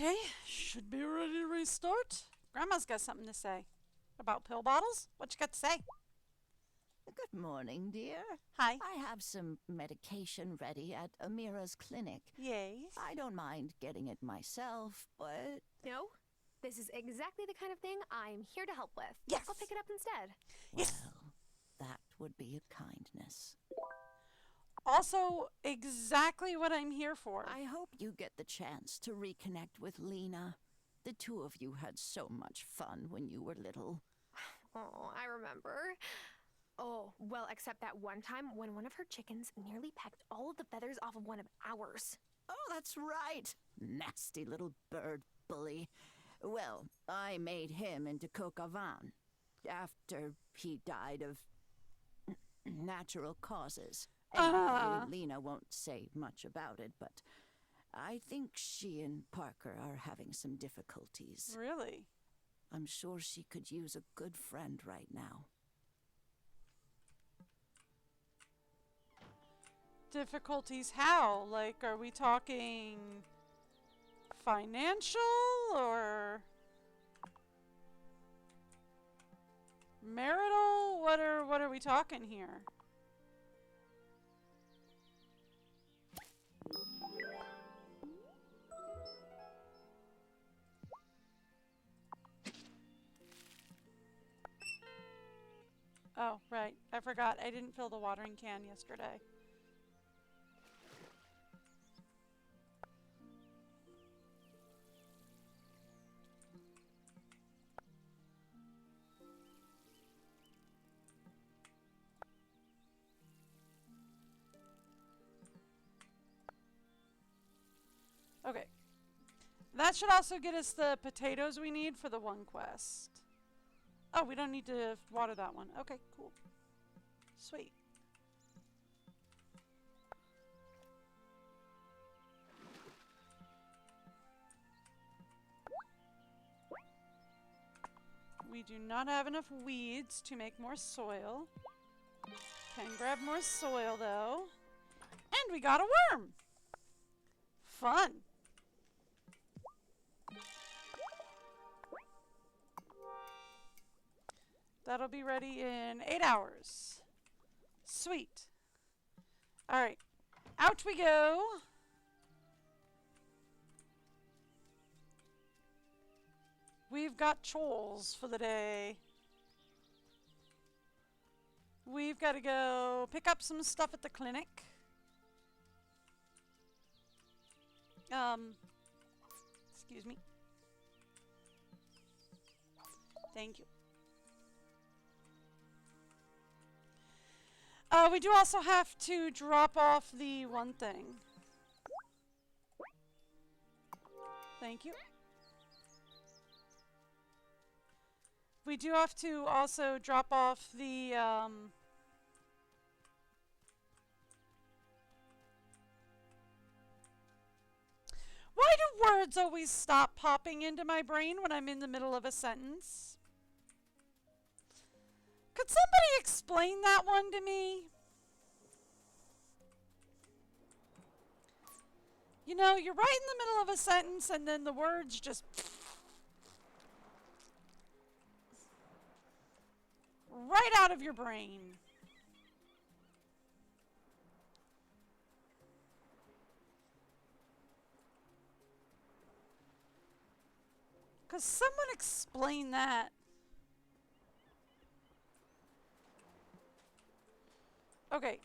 Okay, should be ready to restart. Grandma's got something to say. About pill bottles? What you got to say? Good morning, dear. Hi. I have some medication ready at Amira's clinic. Yay. I don't mind getting it myself, but... No, this is exactly the kind of thing I'm here to help with. Yes. I'll pick it up instead. Yes. Well, that would be a kindness. Also, exactly what I'm here for. I hope you get the chance to reconnect with Lena. The two of you had so much fun when you were little. Oh, I remember. Oh, well, except that one time when one of her chickens nearly pecked all of the feathers off of one of ours. Oh, that's right. Nasty little bird bully. Well, I made him into coq au vin after he died of natural causes. Anyway, Lena won't say much about it, but I think she and Parker are having some difficulties. Really? I'm sure she could use a good friend right now. Difficulties how? Like, are we talking financial or marital? What are we talking here? Oh, right. I forgot. I didn't fill the watering can yesterday. Okay. That should also get us the potatoes we need for the one quest. Oh, we don't need to water that one. Okay, cool. Sweet. We do not have enough weeds to make more soil. Can grab more soil, though. And we got a worm! Fun! That'll be ready in 8 hours. Sweet. Alright. Out we go. We've got chores for the day. We've got to go pick up some stuff at the clinic. Excuse me. Thank you. We do also have to drop off the one thing. Thank you. We do have to also drop off the, Why do words always stop popping into my brain when I'm in the middle of a sentence? Could somebody explain that one to me? You know, you're right in the middle of a sentence and then the words just right out of your brain. Could someone explain that? Okay,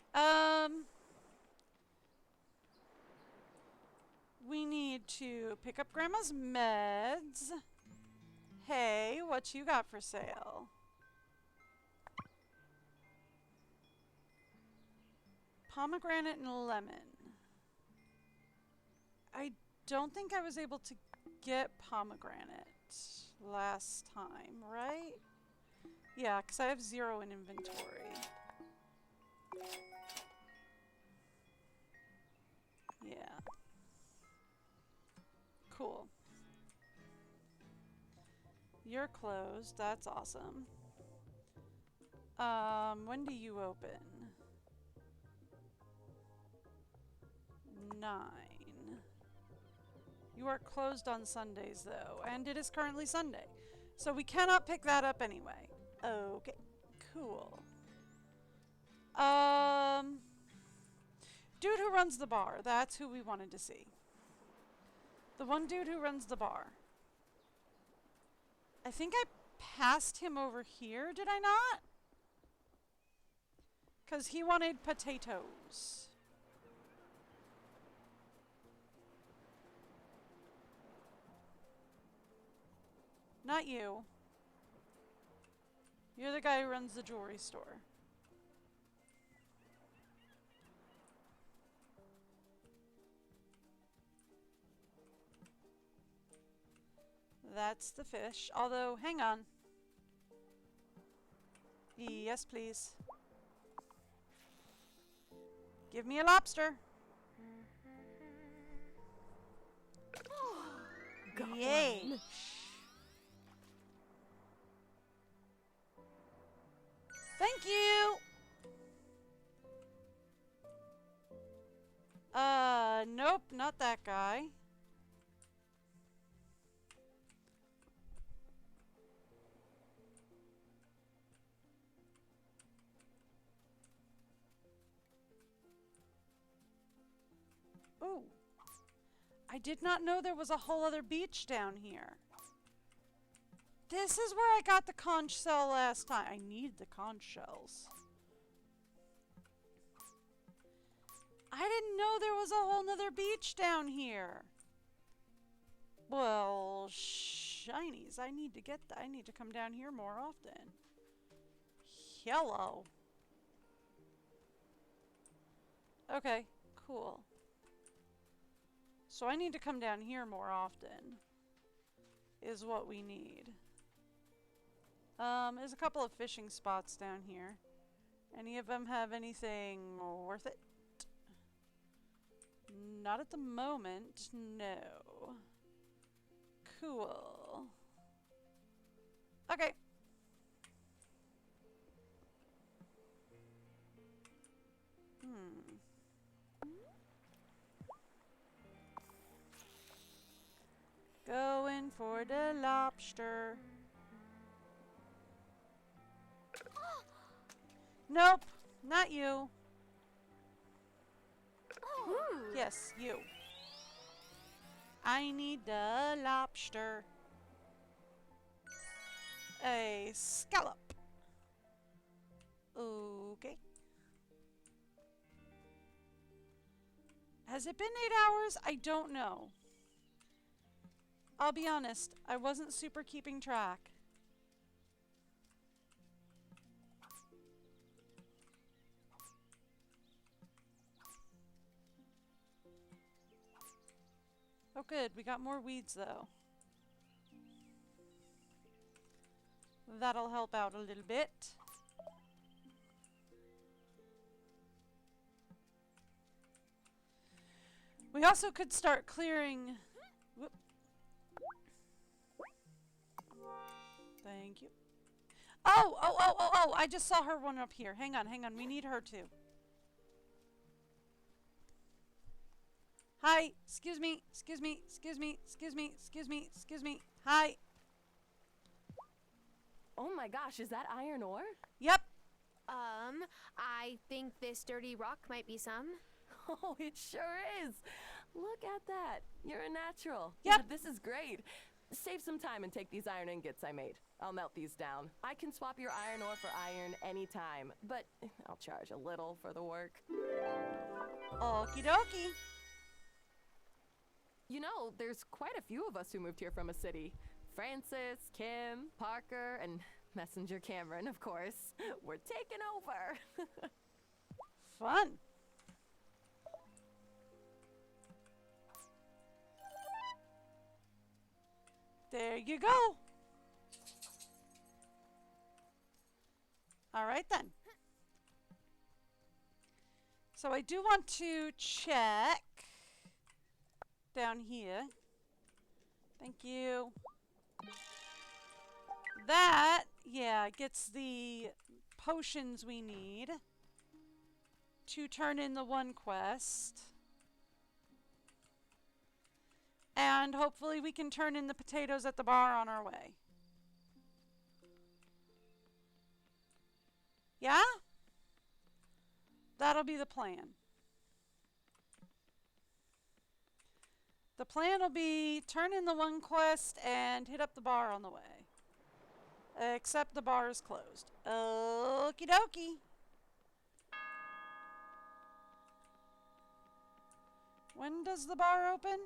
we need to pick up Grandma's meds. Hey, what you got for sale? Pomegranate and lemon. I don't think I was able to get pomegranate last time, right? Yeah, because I have 0 in inventory. Yeah. Cool. You're closed. That's awesome. When do you open? 9. You are closed on Sundays, though, and it is currently Sunday. So we cannot pick that up anyway. Okay, cool. Dude who runs the bar. That's who we wanted to see. The one dude who runs the bar. I think I passed him over here, did I not? Because he wanted potatoes. Not you. You're the guy who runs the jewelry store. That's the fish. Although, hang on. Yes, please. Give me a lobster. Yay. Thank you. Nope, not that guy. Ooh. I did not know there was a whole other beach down here. This is where I got the conch shell last time. I need the conch shells. I didn't know there was a whole nother beach down here. Well, shinies, I need to get that. I need to come down here more often. Hello. Okay, cool. So I need to come down here more often. Is what we need. There's a couple of fishing spots down here. Any of them have anything worth it? Not at the moment, no. Cool. Okay. Going for the lobster. Nope, not you. Yes, you. I need the lobster. A scallop. Okay. Has it been 8 hours? I don't know. I'll be honest, I wasn't super keeping track. Oh good, we got more weeds though. That'll help out a little bit. We also could start clearing... Whoop. Thank you. Oh! I just saw her one up here. Hang on. We need her too. Hi. Excuse me. Hi. Oh my gosh, is that iron ore? Yep. I think this dirty rock might be some. Oh, it sure is. Look at that. You're a natural. Yep. Yeah, this is great. Save some time and take these iron ingots I made. I'll melt these down. I can swap your iron ore for iron anytime, but I'll charge a little for the work. Okie dokie. You know, there's quite a few of us who moved here from a city. Francis, Kim, Parker, and Messenger Cameron, of course. We're taking over. Fun. There you go. All right then. So I do want to check down here. Thank you. That, yeah, gets the potions we need to turn in the one quest. And hopefully we can turn in the potatoes at the bar on our way. Yeah? That'll be the plan. The plan will be turn in the one quest and hit up the bar on the way. Except the bar is closed. Okie dokie. When does the bar open?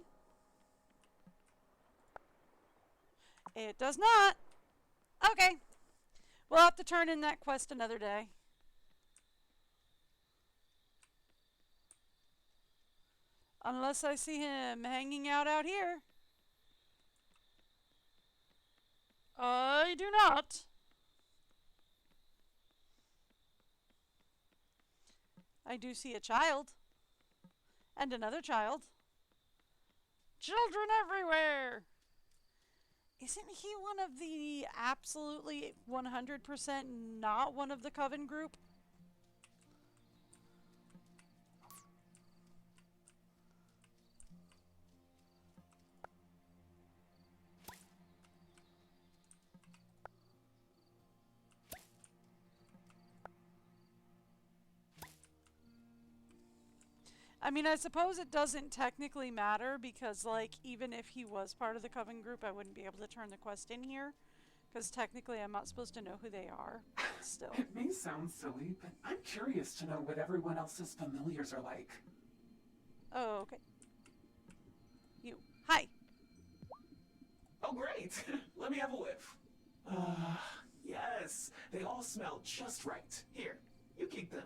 It does not. Okay. We'll have to turn in that quest another day. Unless I see him hanging out here. I do not. I do see a child. And another child. Children everywhere! Isn't he one of the absolutely 100% not one of the Coven group? I mean, I suppose it doesn't technically matter because, like, even if he was part of the Coven group, I wouldn't be able to turn the quest in here. Because technically I'm not supposed to know who they are. Still. It may sound silly, but I'm curious to know what everyone else's familiars are like. Oh, okay. You. Hi. Oh, great. Let me have a whiff. Yes. They all smell just right. Here, you keep them.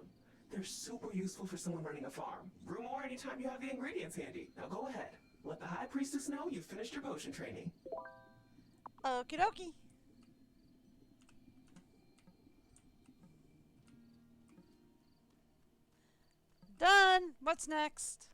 They're super useful for someone running a farm. Brew more anytime you have the ingredients handy. Now go ahead. Let the High Priestess know you've finished your potion training. Okie dokie. Done. What's next?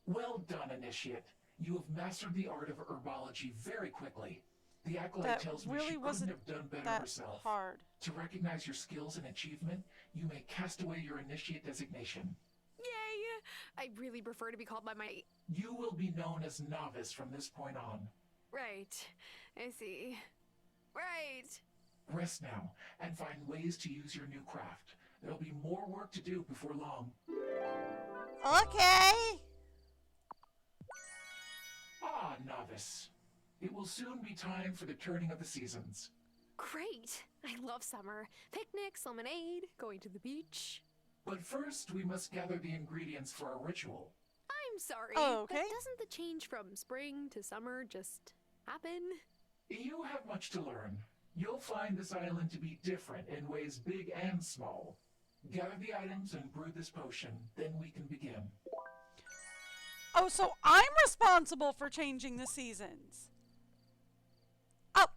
Well done, Initiate. You have mastered the art of herbology very quickly. The acolyte That tells me really she couldn't wasn't have done better that herself. hard. To recognize your skills and achievement, you may cast away your Initiate designation. Yay! I really prefer to be called by my... You will be known as Novice from this point on. Right. I see. Right. Rest now, and find ways to use your new craft. There'll be more work to do before long. Okay. Ah, Novice. It will soon be time for the turning of the seasons. Great. I love summer. Picnics, lemonade, going to the beach. But first, we must gather the ingredients for our ritual. I'm sorry. Okay. But doesn't the change from spring to summer just happen? You have much to learn. You'll find this island to be different in ways big and small. Gather the items and brew this potion, then we can begin. Oh, so I'm responsible for changing the seasons. Oh.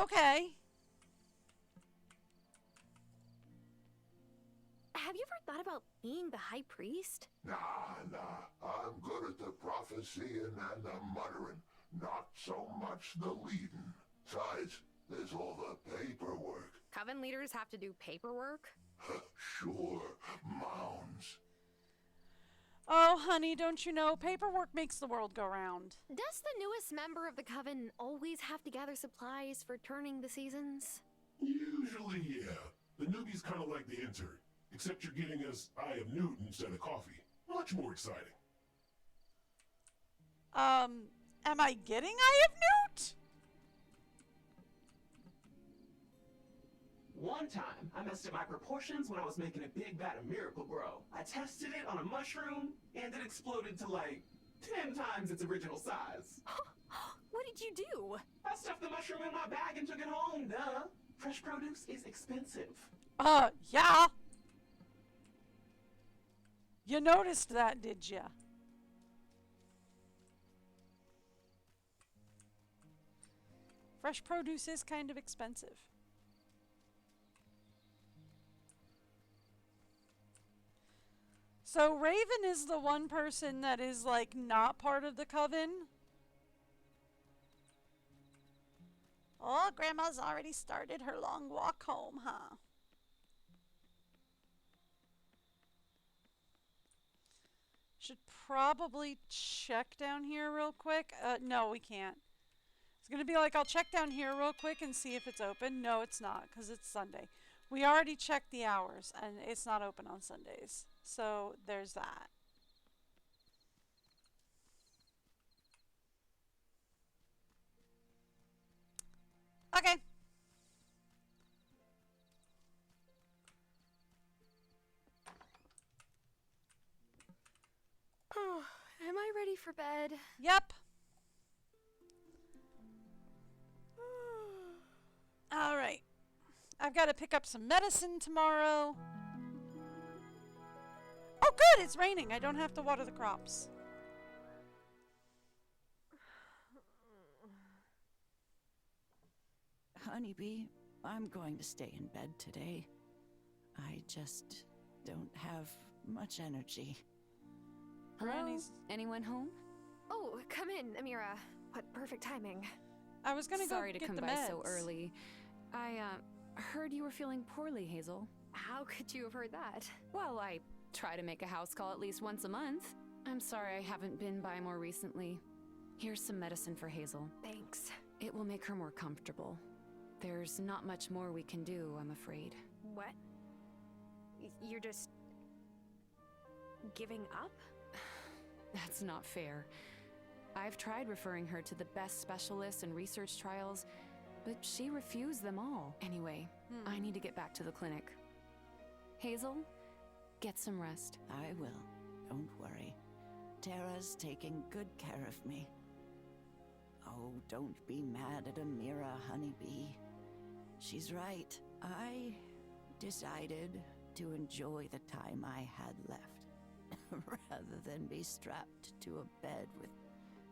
Okay. Have you ever thought about being the high priest? Nah. I'm good at the prophesying and the muttering, not so much the leading. Besides, there's all the paperwork. Coven leaders have to do paperwork? Sure, mounds. Oh, honey, don't you know, paperwork makes the world go round. Does the newest member of the Coven always have to gather supplies for turning the seasons? Usually, yeah. The newbie's kind of like the intern, except you're getting us Eye of Newt instead of coffee. Much more exciting. Am I getting Eye of Newt? One time, I messed up my proportions when I was making a big vat of Miracle Grow. I tested it on a mushroom, and it exploded to like 10 times its original size. What did you do? I stuffed the mushroom in my bag and took it home, duh. Fresh produce is expensive. Yeah. You noticed that, did ya? Fresh produce is kind of expensive. So Raven is the one person that is, like, not part of the Coven? Oh, Grandma's already started her long walk home, huh? Should probably check down here real quick. No, we can't. It's gonna be like, I'll check down here real quick and see if it's open. No, it's not, because it's Sunday. We already checked the hours, and it's not open on Sundays. So there's that. Okay. Oh, am I ready for bed? Yep. All right. I've got to pick up some medicine tomorrow. Oh, good. It's raining. I don't have to water the crops. Honeybee, I'm going to stay in bed today. I just don't have much energy. Hello? Granny's- Anyone home? Oh, come in, Amira. What perfect timing. I was going to go Sorry to get come the by meds. so early. I heard you were feeling poorly, Hazel. How could you have heard that? Well, I try to make a house call at least once a month. I'm sorry I haven't been by more recently. Here's some medicine for Hazel. Thanks. It will make her more comfortable. There's not much more we can do, I'm afraid. What? You're just giving up? That's not fair. I've tried referring her to the best specialists and research trials, but she refused them all. Anyway, I need to get back to the clinic. Hazel, get some rest. I will. Don't worry. Tara's taking good care of me. Oh, don't be mad at Amira, Honeybee. She's right. I decided to enjoy the time I had left, rather than be strapped to a bed with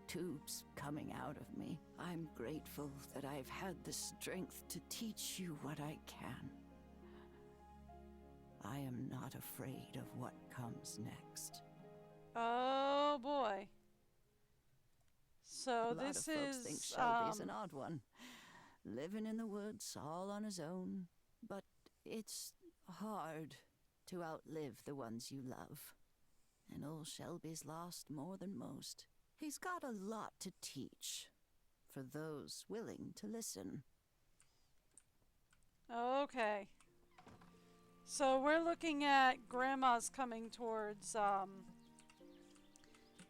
tubes coming out of me. I'm grateful that I've had the strength to teach you what I can. I am not afraid of what comes next. Oh, boy. So A lot this of folks is think Shelby's an odd one, living in the woods all on his own. But it's hard to outlive the ones you love. And old Shelby's lost more than most. He's got a lot to teach for those willing to listen. Okay. So we're looking at Grandma's coming towards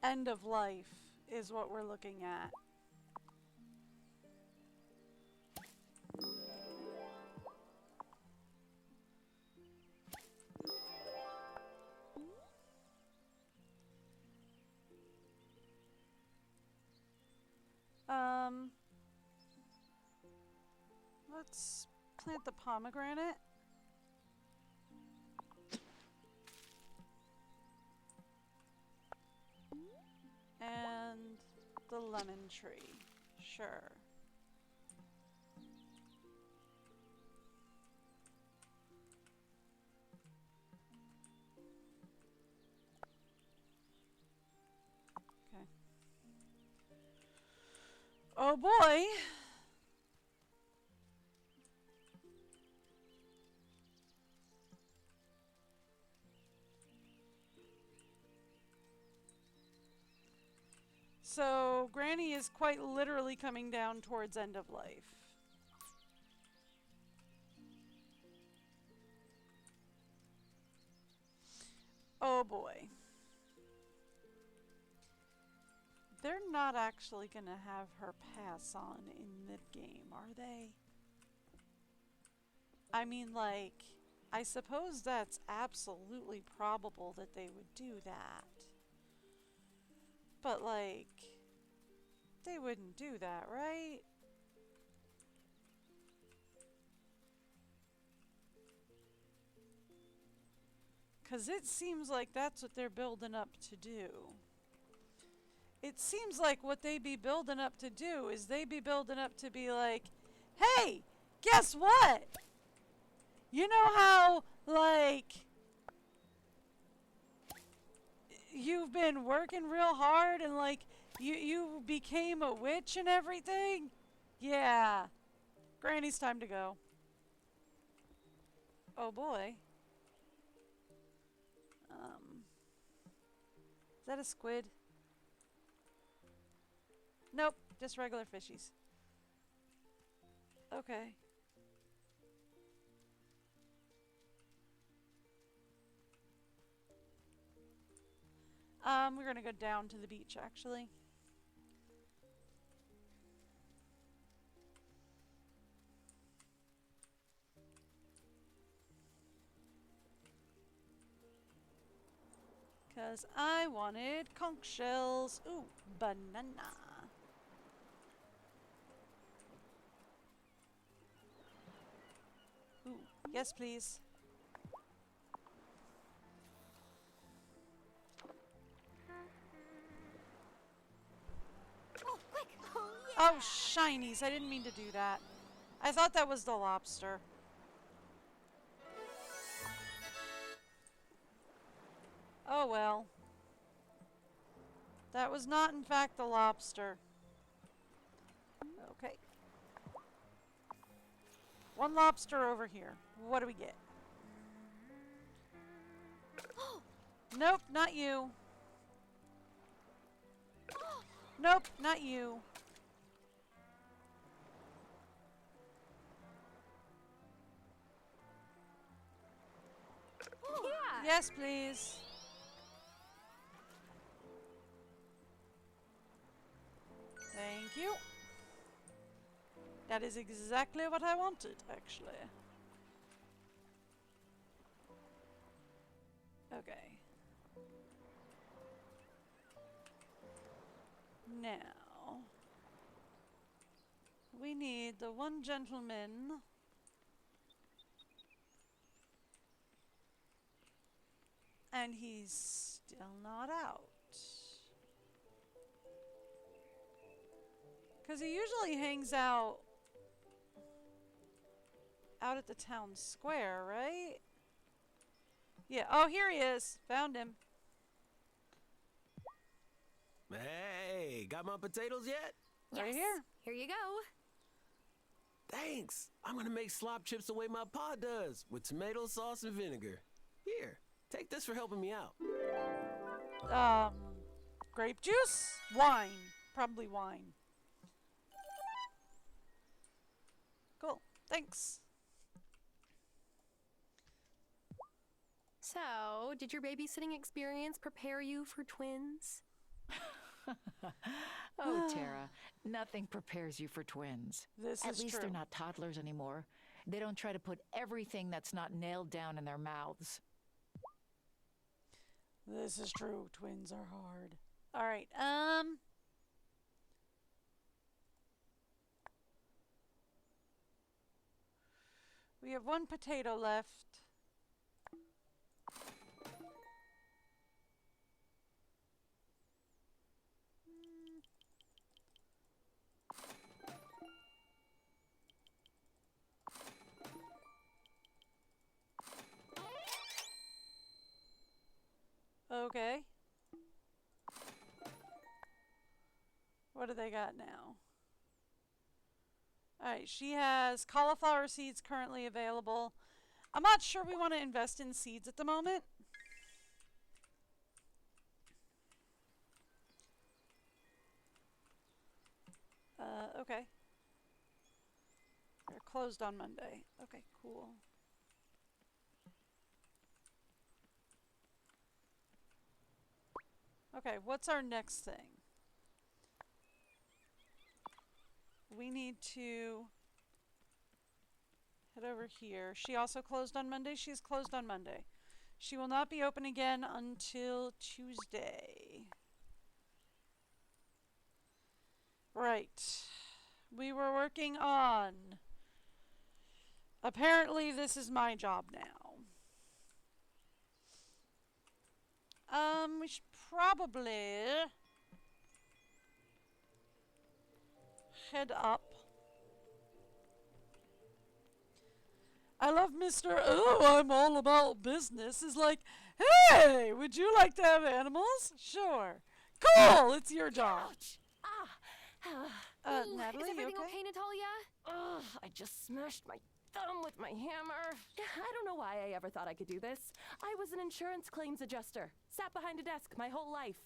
end of life is what we're looking at. Let's plant the pomegranate. And the lemon tree. Sure. Okay. Oh boy. So, Granny is quite literally coming down towards end of life. Oh boy. They're not actually going to have her pass on in the game, are they? I mean, like, I suppose that's absolutely probable that they would do that. But, like, they wouldn't do that, right? Because it seems like that's what they're building up to do. It seems like what they be building up to do is they be building up to be like, hey, guess what? You know how, like, you've been working real hard and, like, you became a witch and everything? Yeah. Granny's time to go. Oh boy. Is that a squid? Nope, just regular fishies. Okay. We're gonna go down to the beach, actually. Because I wanted conch shells. Ooh, banana. Ooh, yes, please. Oh, quick! Oh, yeah! Oh, shinies. I didn't mean to do that. I thought that was the lobster. Oh well. That was not, in fact, the lobster. Okay. One lobster over here. What do we get? Nope, not you. Nope, not you. Yeah! Yes, please. Thank you. That is exactly what I wanted, actually. Okay. Now, we need the one gentleman. And he's still not out. Because he usually hangs out at the town square, right? Yeah. Oh, here he is. Found him. Hey, got my potatoes yet? Right Yes. here. Here you go. Thanks. I'm gonna make slop chips the way my pa does, with tomato sauce and vinegar. Here, take this for helping me out. Grape juice? Wine. Probably wine. Cool. Thanks. So, did your babysitting experience prepare you for twins? Oh, Tara, nothing prepares you for twins. This At is least true. they're not toddlers anymore. They don't try to put everything that's not nailed down in their mouths. This is true. Twins are hard. All right. We have one potato left. Okay. What do they got now? Alright, she has cauliflower seeds currently available. I'm not sure we want to invest in seeds at the moment. Okay. They're closed on Monday. Okay, cool. Okay, what's our next thing? We need to head over here. She also closed on Monday? She's closed on Monday. She will not be open again until Tuesday. Right. We were working on... Apparently this is my job now. We should probably head up. I love Mr. Oh, I'm all about business. Is like, hey, would you like to have animals? Sure. Cool, it's your job. Ouch! Ah! Natalie, is you everything okay? okay, Natalia? Ugh, I just smashed my thumb with my hammer. I don't know why I ever thought I could do this. I was an insurance claims adjuster. Sat behind a desk my whole life.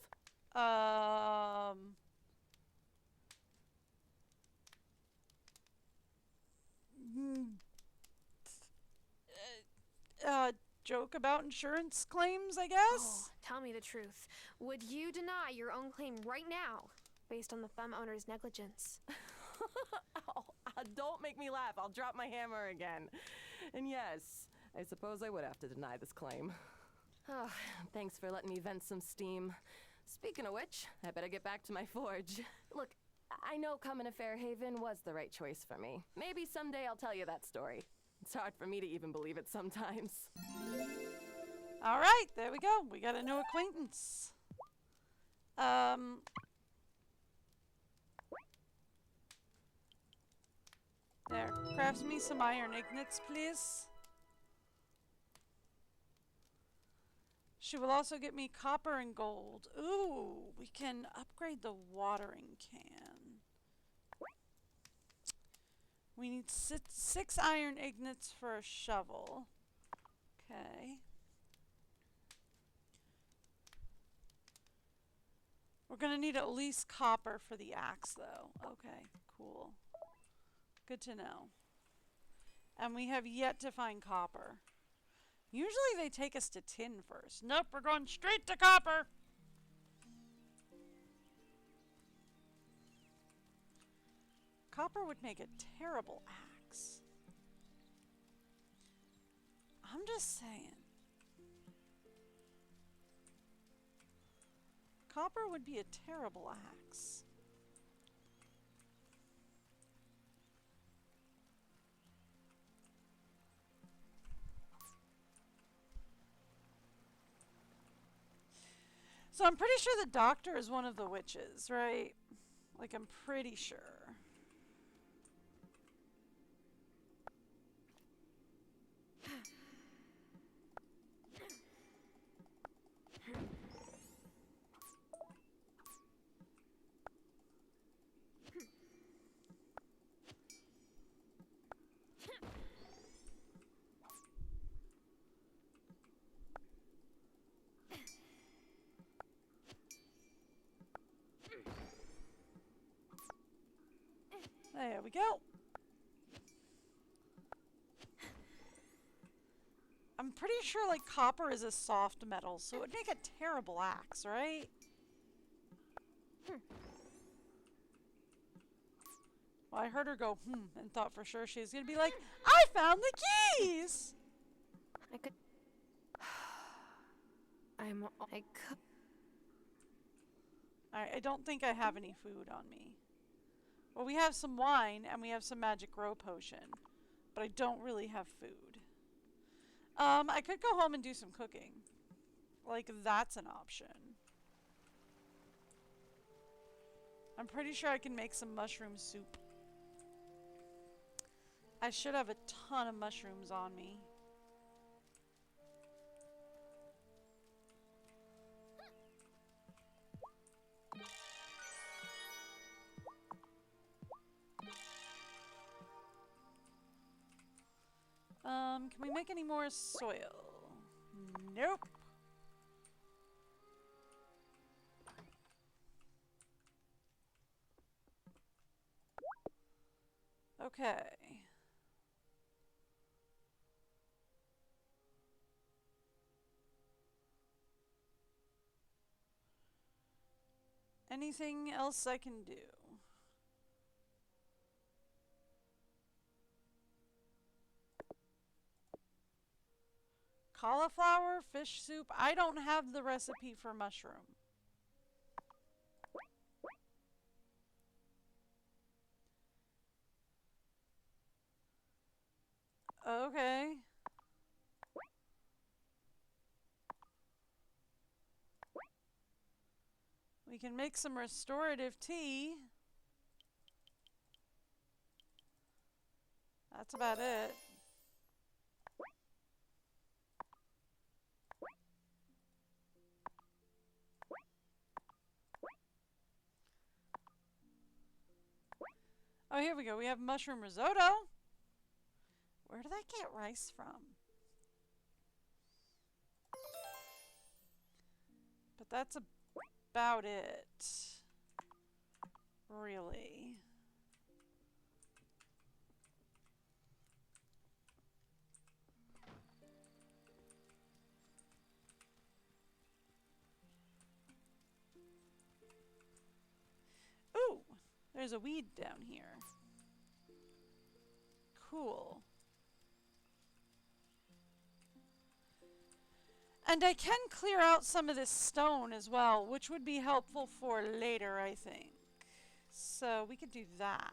Joke about insurance claims, I guess? Oh, tell me the truth. Would you deny your own claim right now, based on the thumb owner's negligence? Oh, don't make me laugh. I'll drop my hammer again. And yes, I suppose I would have to deny this claim. Oh, thanks for letting me vent some steam. Speaking of which, I better get back to my forge. Look, I know coming to Fairhaven was the right choice for me. Maybe someday I'll tell you that story. It's hard for me to even believe it sometimes. All right, there we go. We got a new acquaintance. There, crafts me some iron ingots, please. She will also get me copper and gold. Ooh, we can upgrade the watering can. We need six iron ingots for a shovel. Okay. We're gonna need at least copper for the axe, though. Okay, cool. Good to know. And we have yet to find copper. Usually they take us to tin first. Nope, we're going straight to copper. Copper would make a terrible axe. I'm just saying. Copper would be a terrible axe. So I'm pretty sure the doctor is one of the witches, right? Like, I'm pretty sure. There we go. I'm pretty sure, like, copper is a soft metal, so it would make a terrible axe, right? Well, I heard her go, and thought for sure she was going to be like, I found the keys! I could... I could... Alright, I don't think I have any food on me. Well, we have some wine, and we have some magic grow potion. But I don't really have food. I could go home and do some cooking. Like, that's an option. I'm pretty sure I can make some mushroom soup. I should have a ton of mushrooms on me. Can we make any more soil? Nope. Okay. Anything else I can do? Cauliflower, fish soup. I don't have the recipe for mushroom. Okay. We can make some restorative tea. That's about it. Oh, here we go. We have mushroom risotto. Where did I get rice from? But that's about it. Really. Ooh, there's a weed down here. Cool. And I can clear out some of this stone as well, which would be helpful for later, I think. So we could do that.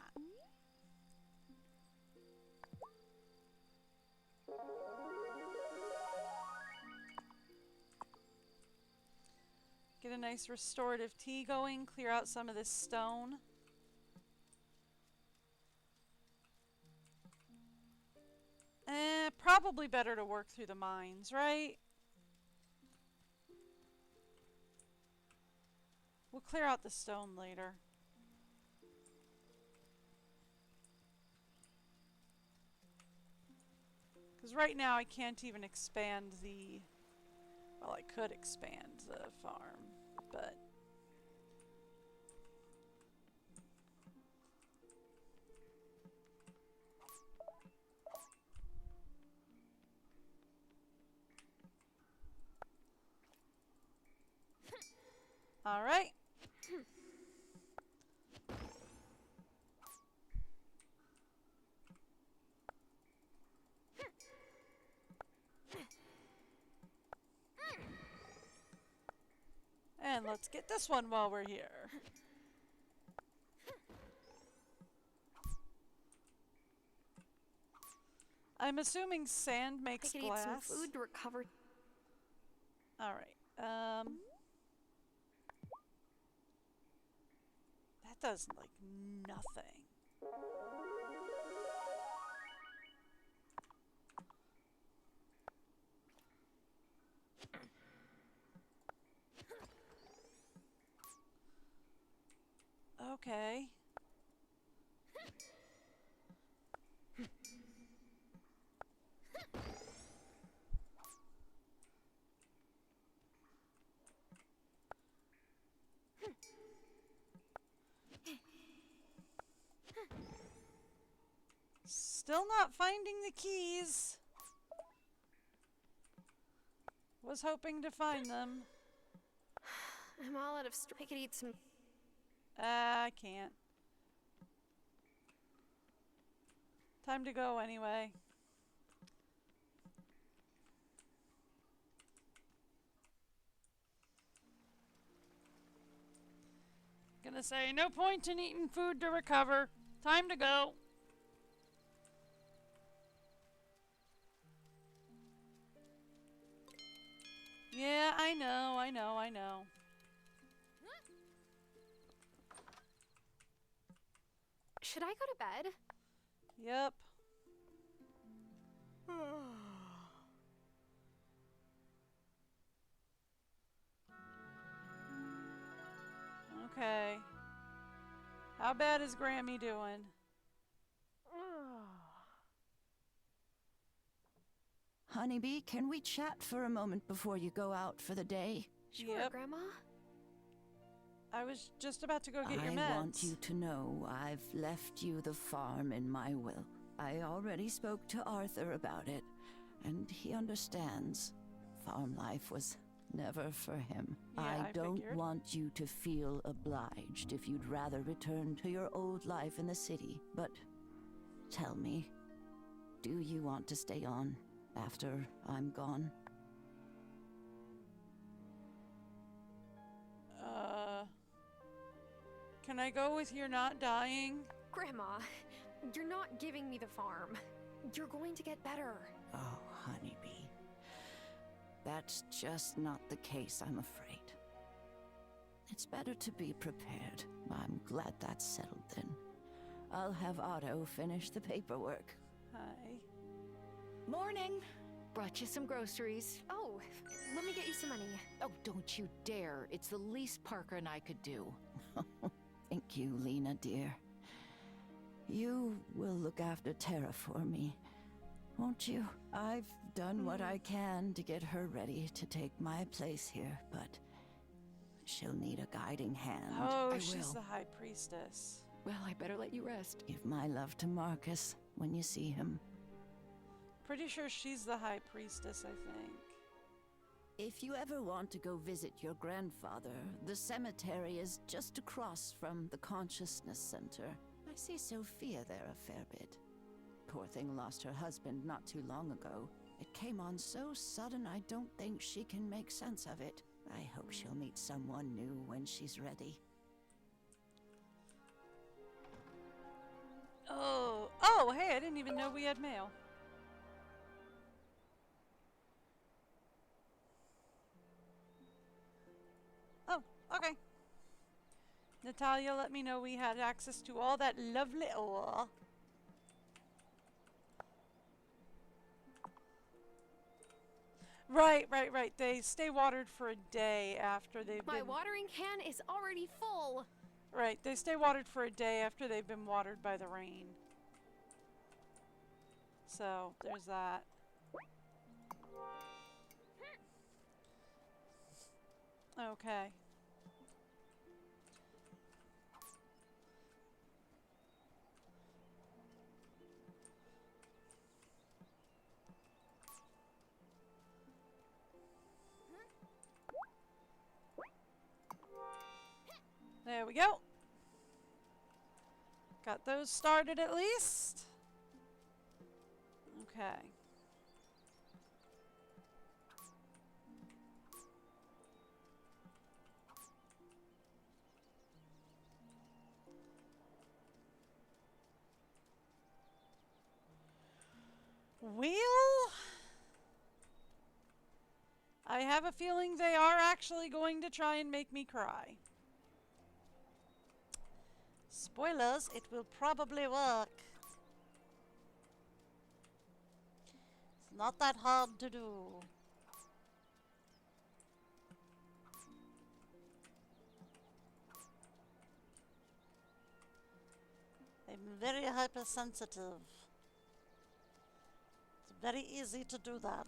Get a nice restorative tea going, clear out some of this stone. Probably better to work through the mines, right? We'll clear out the stone later. Because right now I can't even expand the... Well, I could expand the farm, but... All right. And let's get this one while we're here. I'm assuming sand makes I could glass. eat some food to recover. All right. That does like nothing. Okay. Still not finding the keys. Was hoping to find them. I'm all out of I could eat some. I can't. Time to go anyway. Gonna say no point in eating food to recover. Time to go. Yeah, I know. Should I go to bed? Yep. Okay. How bad is Grammy doing? Honeybee, can we chat for a moment before you go out for the day? Sure, Yep. Grandma. I was just about to go get your meds. I want you to know I've left you the farm in my will. I already spoke to Arthur about it, and he understands. Farm life was never for him. Yeah, I don't figured. want you to feel obliged if you'd rather return to your old life in the city. But tell me, do you want to stay on after I'm gone? Can I go with you're not dying? Grandma, you're not giving me the farm. You're going to get better. Oh, Honeybee. That's just not the case, I'm afraid. It's better to be prepared. I'm glad that's settled then. I'll have Otto finish the paperwork. Hi. Morning. Brought you some groceries. Oh, let me get you some money. Oh, don't you dare. It's the least Parker and I could do. Thank you, Lena, dear. You will look after Tara for me. won't you? I've done what I can to get her ready to take my place here, but she'll need a guiding hand. Oh, I she's will. the High Priestess. Well, I better let you rest. Give my love to Marcus when you see him. Pretty sure she's the High Priestess, I think. If you ever want to go visit your grandfather, the cemetery is just across from the Consciousness Center. I see Sophia there a fair bit. Poor thing lost her husband not too long ago. It came on so sudden I don't think she can make sense of it. I hope she'll meet someone new when she's ready. Oh, hey, I didn't even know we had mail. Oh, okay. Natalia let me know we had access to all that lovely ore. Right. They stay watered for a day after they've My been... watering can is already full. Right, they stay watered for a day after they've been watered by the rain. So, there's that. Okay. There we go. Got those started at least. Okay. Wheel? I have a feeling they are actually going to try and make me cry. Spoilers, it will probably work. It's not that hard to do. I'm very hypersensitive. It's very easy to do that.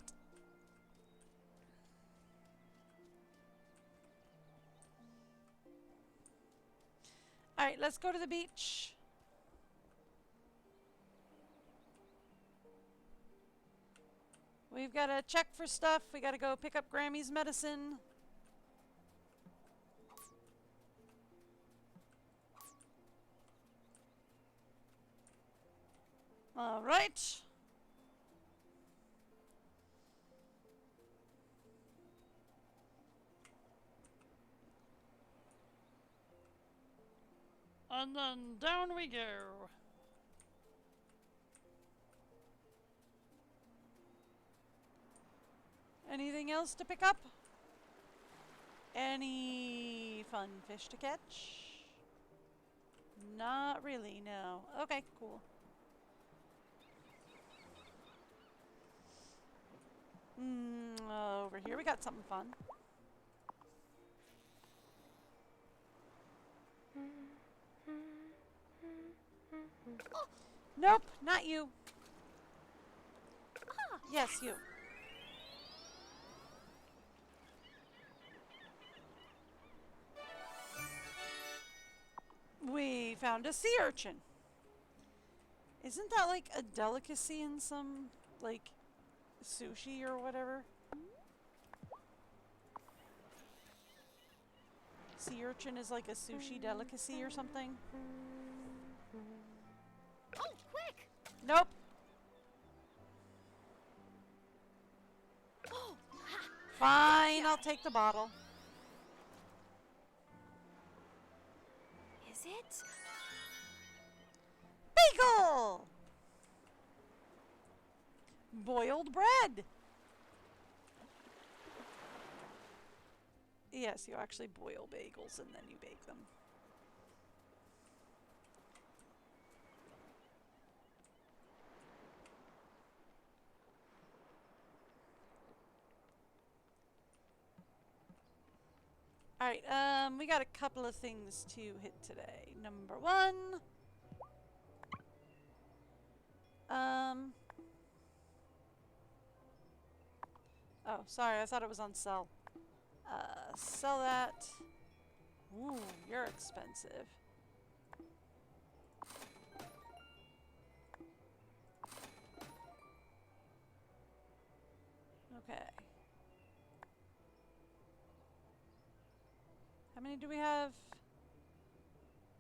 Alright, let's go to the beach. We've got to check for stuff. We got to go pick up Grammy's medicine. Alright. And then down we go. Anything else to pick up? Any fun fish to catch? Not really, no. Okay, cool. Over here we got something fun. Nope, not you. Yes, you. We found a sea urchin. Isn't that like a delicacy in some, like, sushi or whatever? Sea urchin is like a sushi delicacy or something? Oh, quick! Nope. Oh, ha. Fine, I'll take the bottle. Is it? Bagel! Boiled bread. Yes, you actually boil bagels and then you bake them. Alright, we got a couple of things to hit today. Number one. Oh, sorry, I thought it was on sell. Sell that. Ooh, you're expensive. Okay. How many do we have?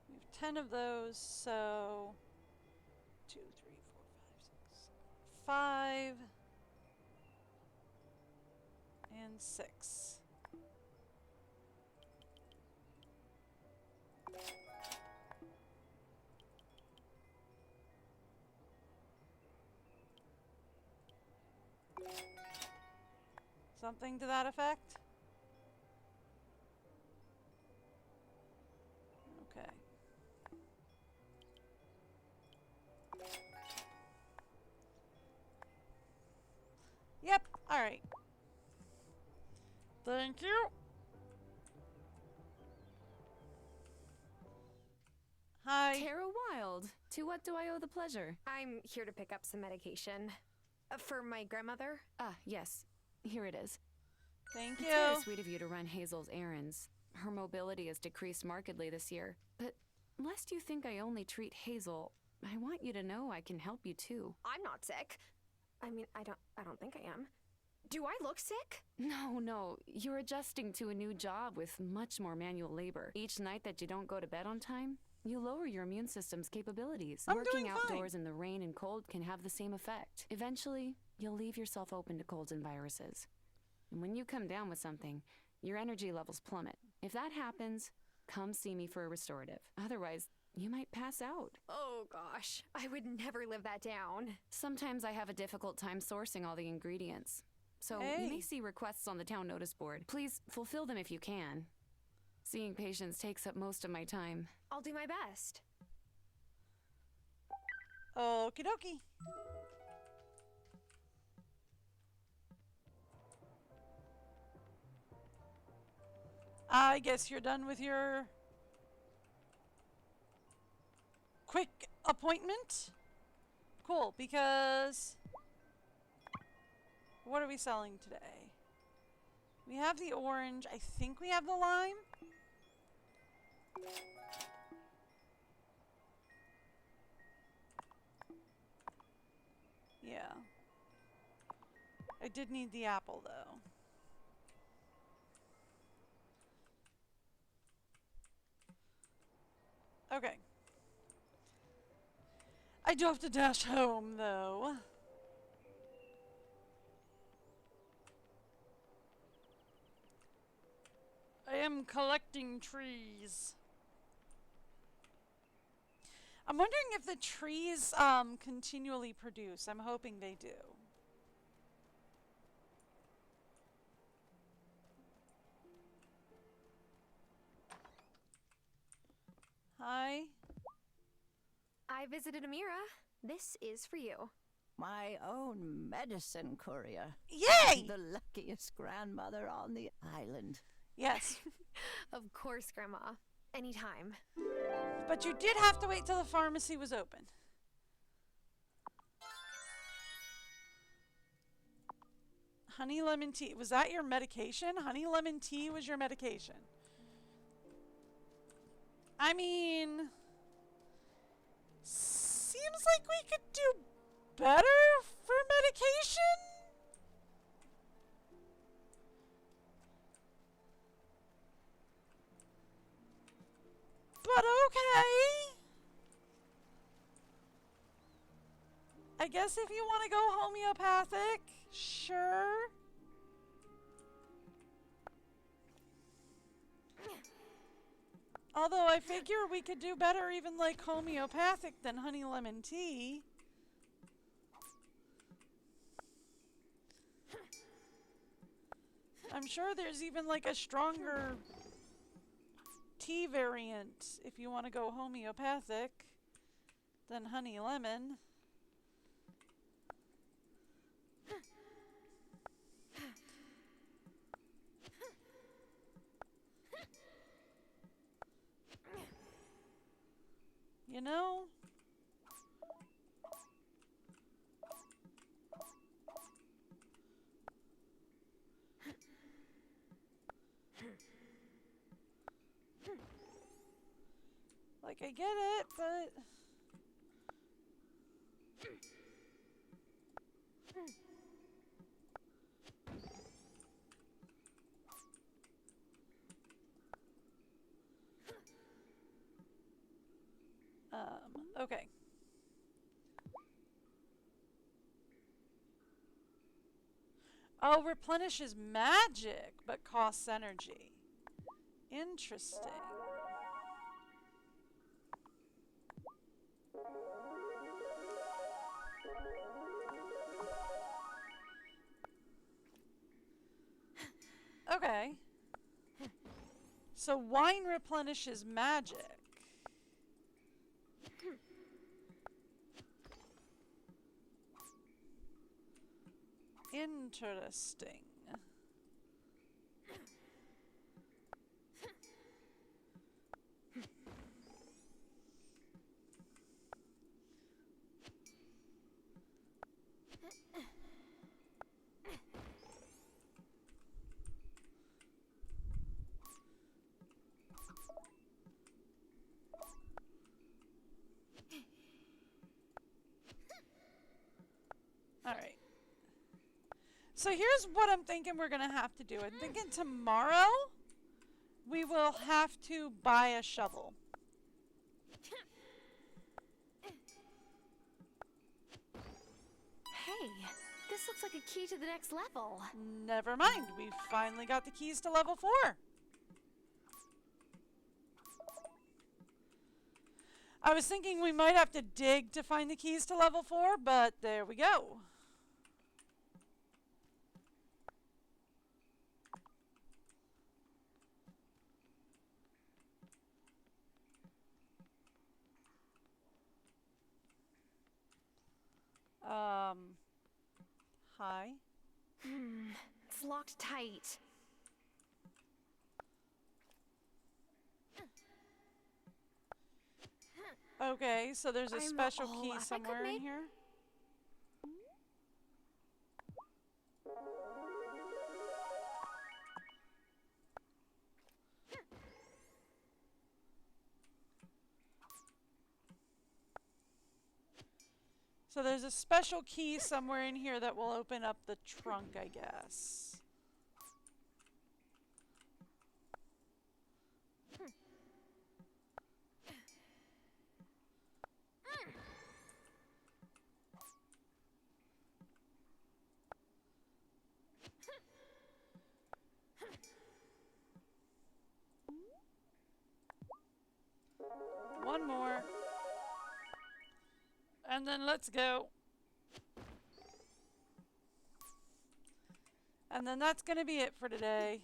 We have 10 of those, so 2, 3, 4, 5, 6, 5 and 6. Something to that effect? Okay. Yep, alright. Thank you. Hi. Tara Wylde, to what do I owe the pleasure? I'm here to pick up some medication. For my grandmother. Ah, yes. Here it is. Thank It's very you. sweet of you to run Hazel's errands. Her mobility has decreased markedly this year. But lest you think I only treat Hazel, I want you to know I can help you too. I'm not sick. I mean, I don't think I am. Do I look sick? No. You're adjusting to a new job with much more manual labor. Each night that you don't go to bed on time, you lower your immune system's capabilities. I'm Working doing outdoors fine. in the rain and cold can have the same effect. Eventually, you'll leave yourself open to colds and viruses. And when you come down with something, your energy levels plummet. If that happens, come see me for a restorative. Otherwise, you might pass out. Oh gosh, I would never live that down. Sometimes I have a difficult time sourcing all the ingredients. So you may Hey. see requests on the town notice board. Please fulfill them if you can. Seeing patients takes up most of my time. I'll do my best. Okie dokie. I guess you're done with your quick appointment? Cool, because what are we selling today? We have the orange. I think we have the lime. Yeah. I did need the apple, though. Okay. I do have to dash home, though. I am collecting trees. I'm wondering if the trees continually produce. I'm hoping they do. Hi. I visited Amira. This is for you. My own medicine courier. Yay! The luckiest grandmother on the island. Yes. Of course, Grandma. Anytime. But you did have to wait till the pharmacy was open. Honey lemon tea. Was that your medication? Honey lemon tea was your medication. I mean, seems like we could do better for medication? But okay. I guess if you want to go homeopathic, sure. Although I figure we could do better even like homeopathic than honey lemon tea. I'm sure there's even like a stronger tea variant if you want to go homeopathic than honey lemon. You know? Like, I get it, but... Okay. Oh, replenishes magic, but costs energy. Interesting. Okay. So wine replenishes magic. Interesting. All right. So here's what I'm thinking we're going to have to do. I'm thinking tomorrow we will have to buy a shovel. Hey, this looks like a key to the next level. Never mind. We finally got the keys to level 4. I was thinking we might have to dig to find the keys to level 4, but there we go. Hi. It's locked tight. Okay, so there's a special key if I could somewhere in here. So there's a special key somewhere in here that will open up the trunk, I guess. One more. And then let's go. And then that's going to be it for today.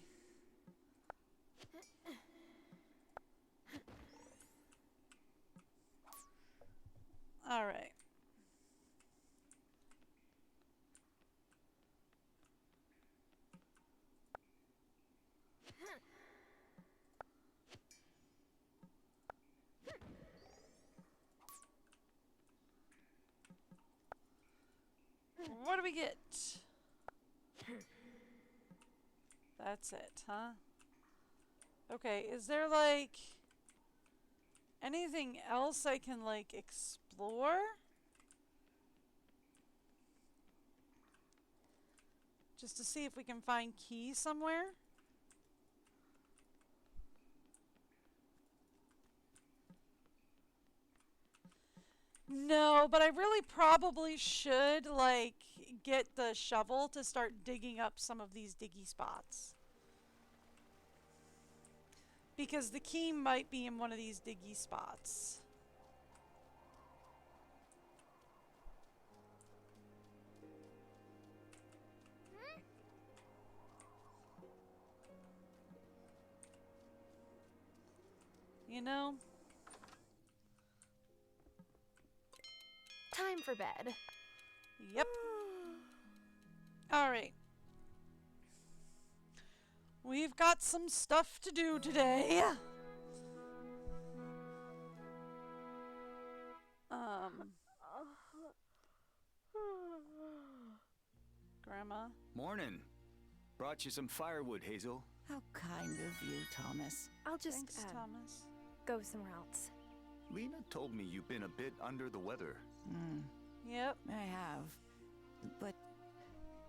All right. What do we get? That's it, huh? Okay, is there like anything else I can like explore? Just to see if we can find keys somewhere? No, but I really probably should, like, get the shovel to start digging up some of these diggy spots. Because the key might be in one of these diggy spots. You know? Time for bed. Yep. All right. We've got some stuff to do today. Grandma? Morning. Brought you some firewood, Hazel. How kind of you, Thomas. I'll just Thanks, Thomas. go somewhere else. Lena told me you've been a bit under the weather. Yep. I have. But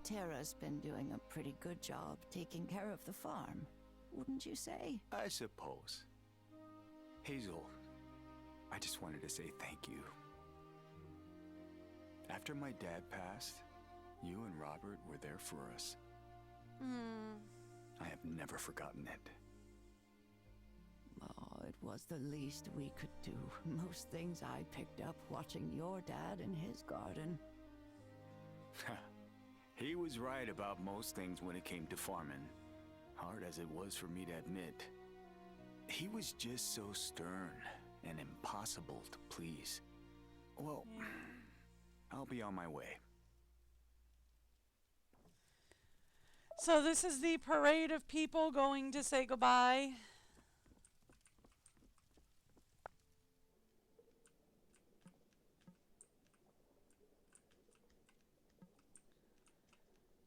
Tara's been doing a pretty good job taking care of the farm, wouldn't you say? I suppose. Hazel, I just wanted to say thank you. After my dad passed, you and Robert were there for us. I have never forgotten it. Oh, it was the least we could do. Most things I picked up watching your dad in his garden. He was right about most things when it came to farming. Hard as it was for me to admit. He was just so stern and impossible to please. Well, I'll be on my way. So this is the parade of people going to say goodbye.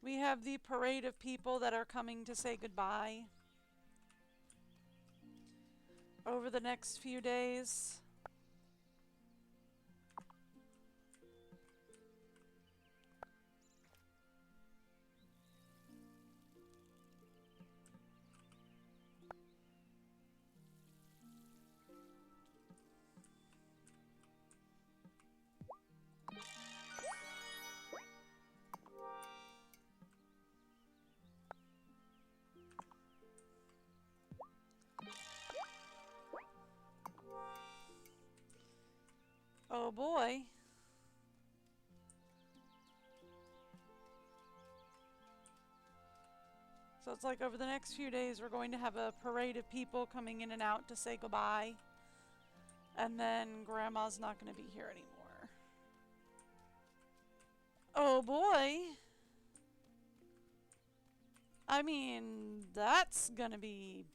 We have the parade of people that are coming to say goodbye over the next few days. Oh boy. So it's like over the next few days we're going to have a parade of people coming in and out to say goodbye. And then Grandma's not going to be here anymore. Oh boy. I mean, that's going to be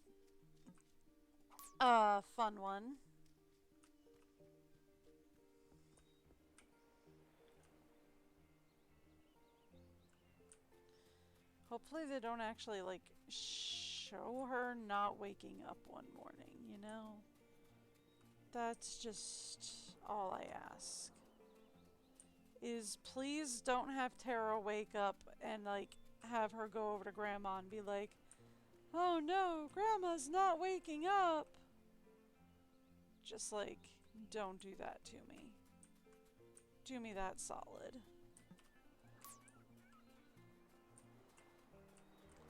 a fun one. Hopefully they don't actually, like, show her not waking up one morning, you know? That's just all I ask. Is please don't have Tara wake up and, like, have her go over to Grandma and be like, oh no, Grandma's not waking up. Just, like, don't do that to me. Do me that solid.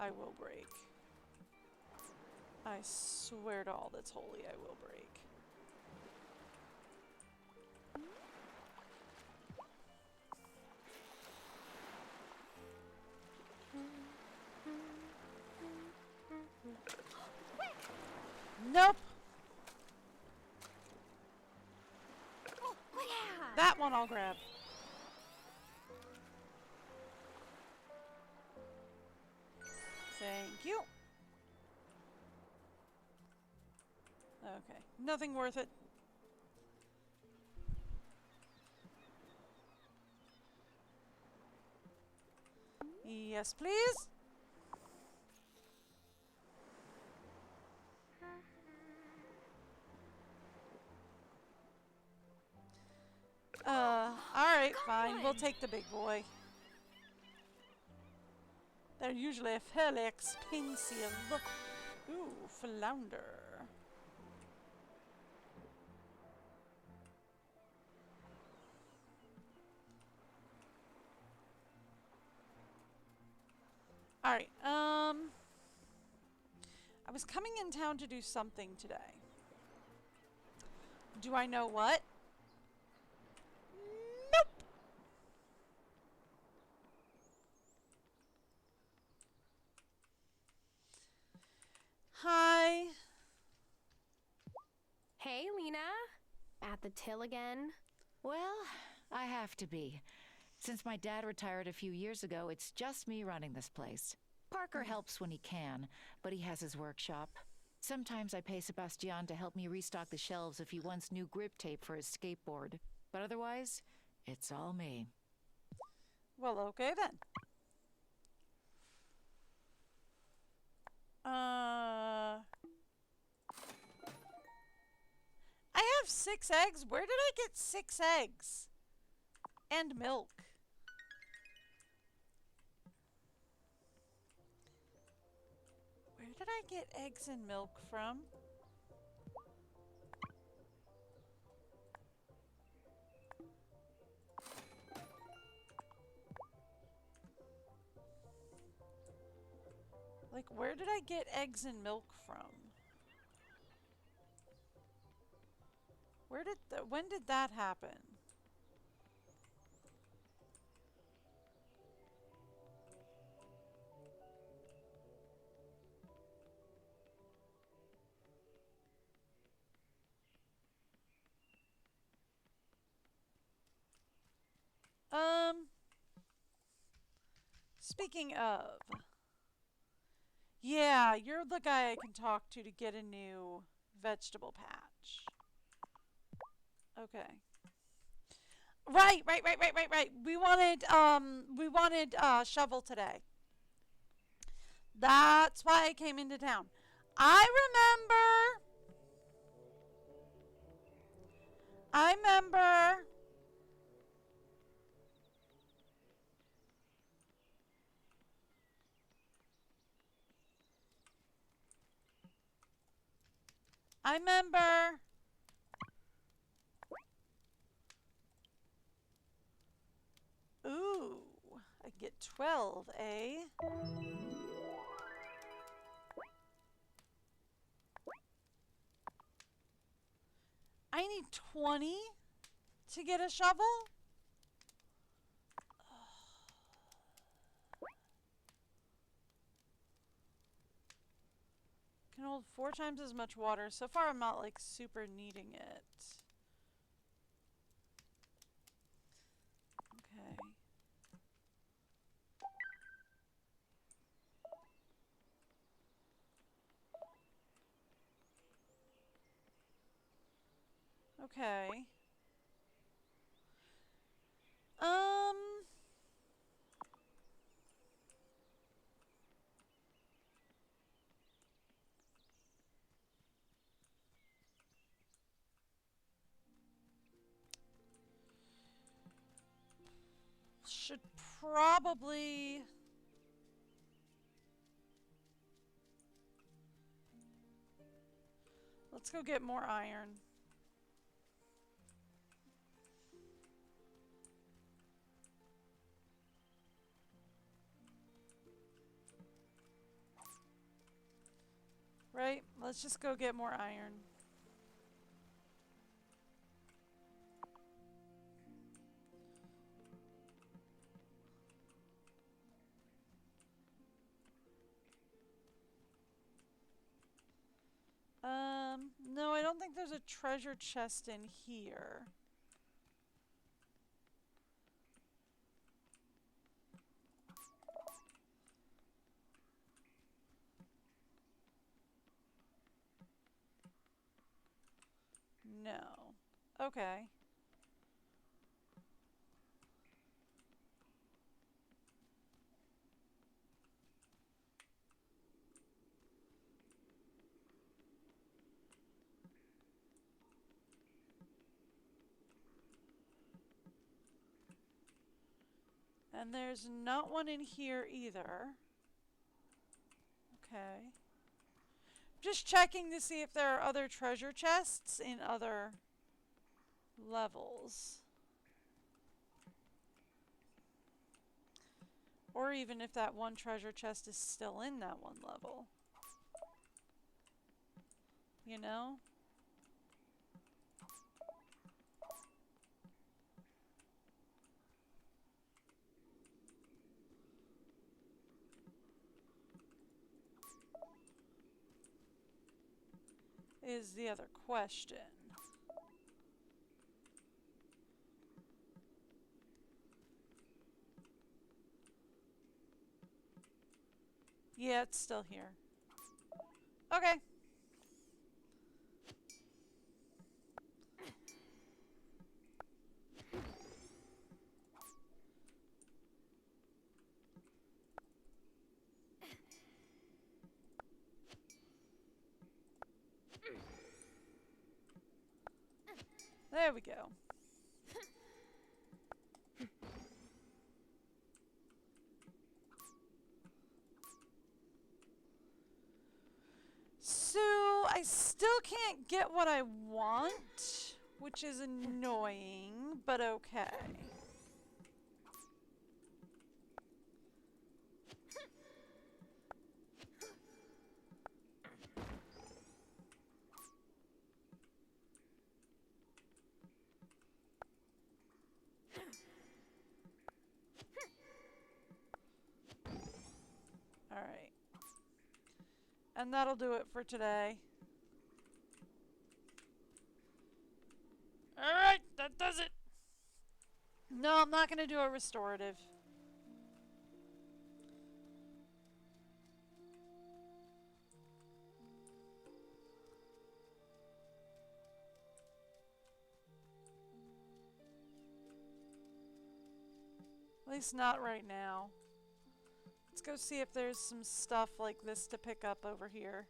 I will break. I swear to all that's holy, I will break. Nope. Oh, yeah. That one I'll grab. Thank you. Okay, nothing worth it. Yes, please. Alright, fine. We'll take the big boy. They're usually fairly expensive. Ooh, flounder. Alright, I was coming in town to do something today. Do I know what? Nope. Hi. Hey, Lena. At the till again? Well, I have to be. Since my dad retired a few years ago, it's just me running this place. Parker helps when he can, but he has his workshop. Sometimes I pay Sebastian to help me restock the shelves if he wants new grip tape for his skateboard. But otherwise, it's all me. Well, okay then. I have 6 eggs? Where did I get 6 eggs? And milk. Where did I get eggs and milk from? Like, where did I get eggs and milk from? When did that happen? Speaking of, yeah, you're the guy I can talk to get a new vegetable patch. Okay. Right. We wanted shovel today. That's why I came into town. I remember. Ooh, I get 12, eh? I need 20 to get a shovel? Can hold 4 times as much water. So far, I'm not like super needing it. Okay. Okay. Should probably... Let's go get more iron. Right? Let's just go get more iron. No, I don't think there's a treasure chest in here. No. Okay. And there's not one in here either. Okay. Just checking to see if there are other treasure chests in other levels. Or even if that one treasure chest is still in that one level. You know? Is the other question. Yeah, it's still here. Okay. There we go. So, I still can't get what I want, which is annoying, but okay. Alright. And that'll do it for today. Alright, that does it. No, I'm not going to do a restorative. At least not right now. Let's go see if there's some stuff like this to pick up over here.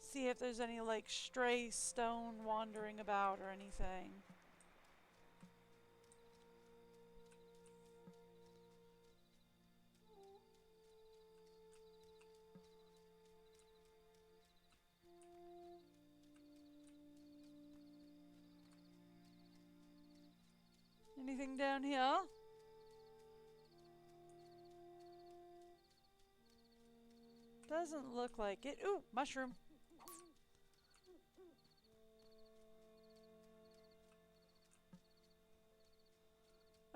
See if there's any like stray stone wandering about or anything. Anything down here? Doesn't look like it. Ooh, mushroom.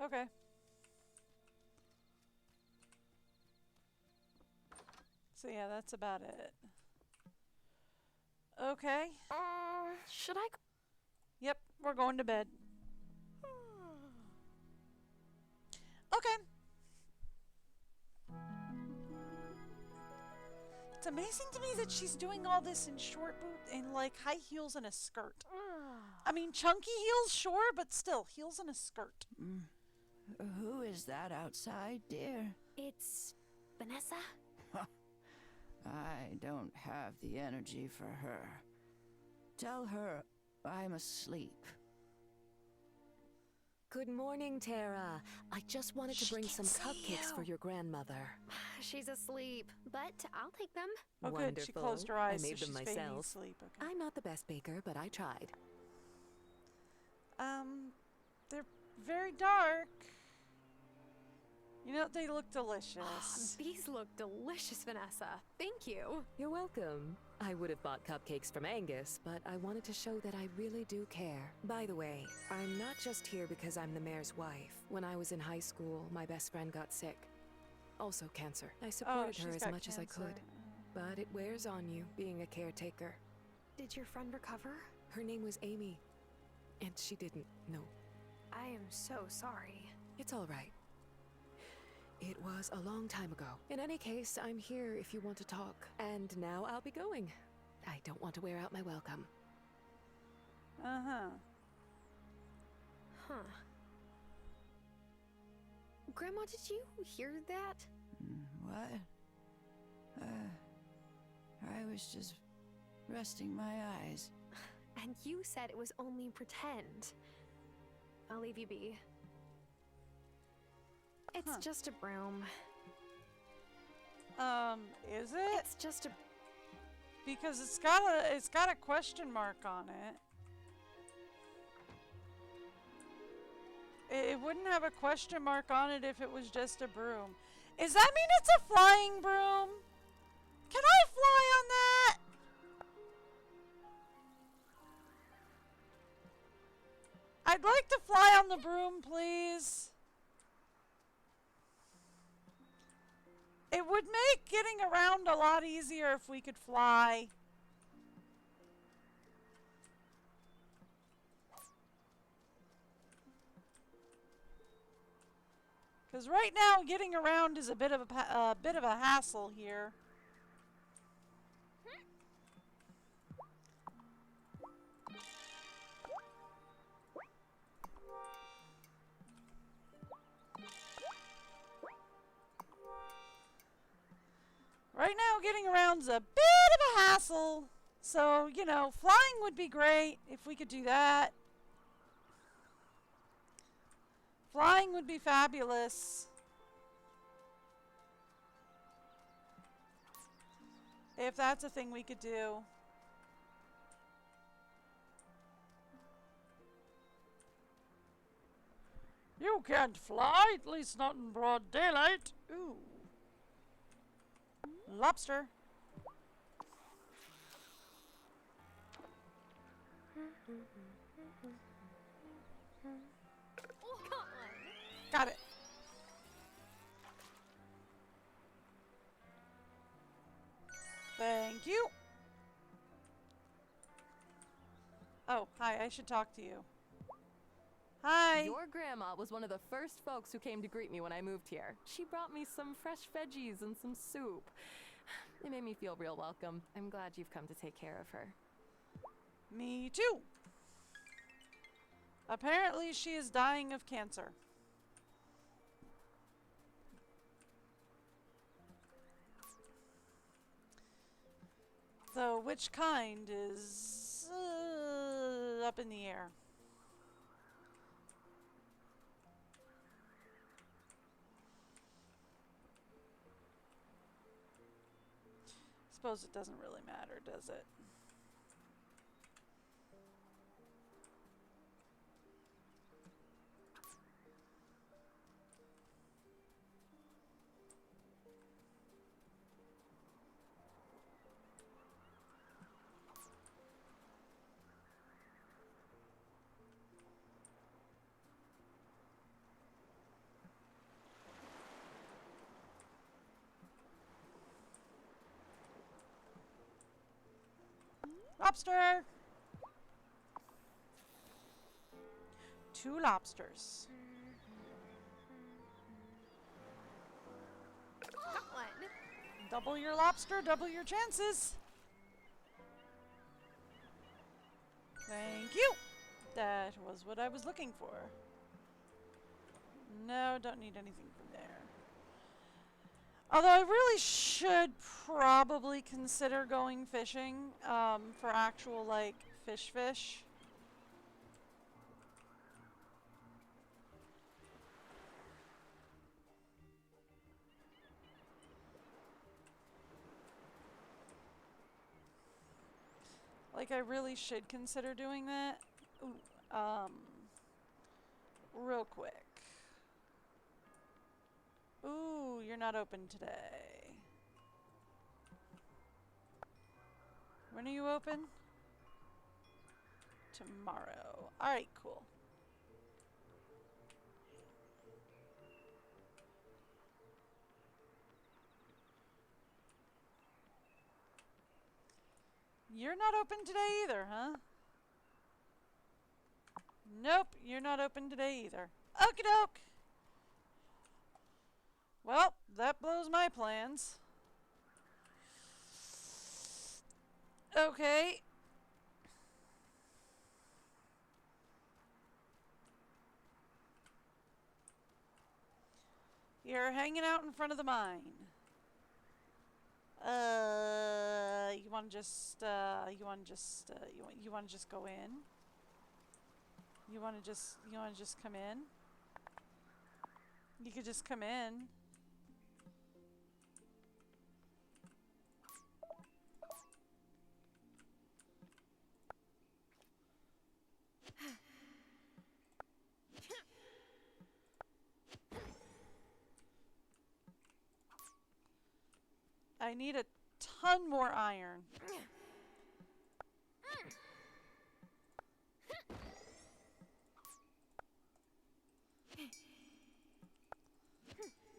Okay. So yeah, that's about it. Okay. Should I? Yep, we're going to bed. Okay. It's amazing to me that she's doing all this in short boots, in like high heels and a skirt. I mean, chunky heels, sure, but still, heels and a skirt. Who is that outside, dear? It's Vanessa. I don't have the energy for her. Tell her I'm asleep. Good morning, Tara. I just wanted to She bring can some see cupcakes you. for your grandmother. She's asleep, but I'll take them. Oh, good. She closed her Wonderful. eyes, I made so them she's fading myself. asleep. Okay. I'm not the best baker, but I tried. They're very dark. You know, they look delicious. These look delicious, Vanessa. Thank you. You're welcome. I would have bought cupcakes from Angus, but I wanted to show that I really do care. By the way, I'm not just here because I'm the mayor's wife. When I was in high school, my best friend got sick. Also cancer. I supported her she's as got much as I cancer. could. But it wears on you, being a caretaker. Did your friend recover? Her name was Amy. And she didn't, no. I am so sorry. It's all right. It was a long time ago. In any case, I'm here if you want to talk. And now I'll be going. I don't want to wear out my welcome. Uh-huh. Huh. Grandma, did you hear that? What? I was just resting my eyes. And you said it was only pretend. I'll leave you be. It's just a broom. Is it? It's just a... Because it's got a question mark on it. It wouldn't have a question mark on it if it was just a broom. Does that mean it's a flying broom? Can I fly on that? I'd like to fly on the broom, please. It would make getting around a lot easier if we could fly. Because right now, getting around is a bit of a hassle here. Right now, getting around's a bit of a hassle. So, you know, flying would be great if we could do that. Flying would be fabulous. If that's a thing we could do. You can't fly, at least not in broad daylight. Ooh. Lobster. Got it. Thank you. Oh, hi, I should talk to you. Hi. Your grandma was one of the first folks who came to greet me when I moved here. She brought me some fresh veggies and some soup. It made me feel real welcome. I'm glad you've come to take care of her. Me too. Apparently she is dying of cancer. Though which kind is up in the air. Suppose it doesn't really matter, does it? Lobster! 2 lobsters. Got one. Double your lobster, double your chances. Thank you. That was what I was looking for. No, don't need anything from there. Although I really should probably consider going fishing for actual, like, fish. Like, I really should consider doing that. Ooh, real quick. Ooh, you're not open today. When are you open? Tomorrow. Alright, cool. You're not open today either, huh? Nope, you're not open today either. Okie doke! Well, that blows my plans. Okay. You're hanging out in front of the mine. You want to just go in? You want to just come in? You could just come in. I need a ton more iron.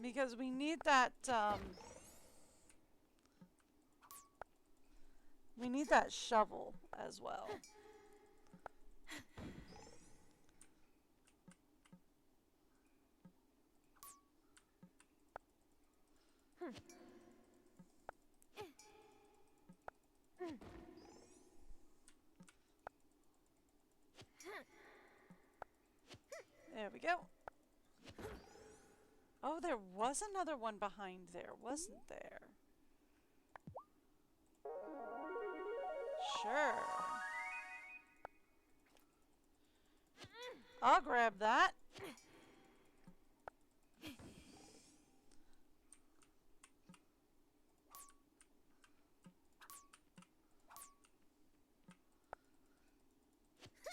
Because we need that, we need that shovel as well. There we go. Oh, there was another one behind there, wasn't there? Sure. I'll grab that.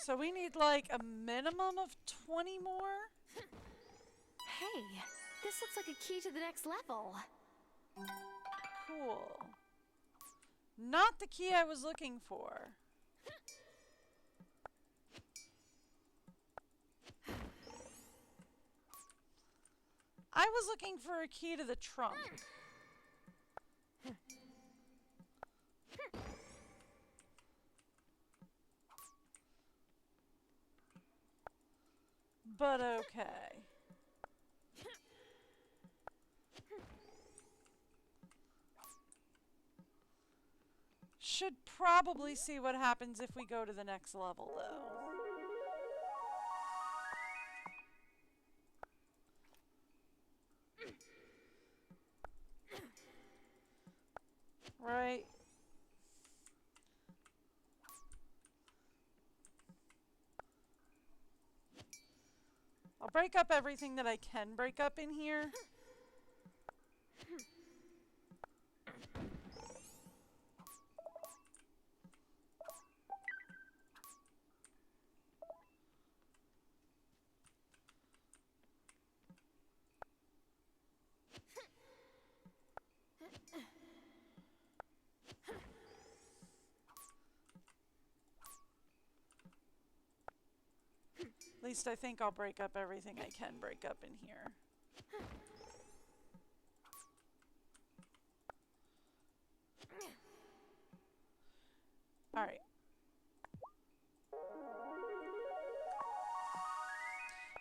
So we need like a minimum of 20 more? Hey, this looks like a key to the next level. Cool. Not the key I was looking for. I was looking for a key to the trunk. But okay. Should probably see what happens if we go to the next level, though. Right. I'll break up everything that I can break up in here. At least I think I'll break up everything I can break up in here. Alright.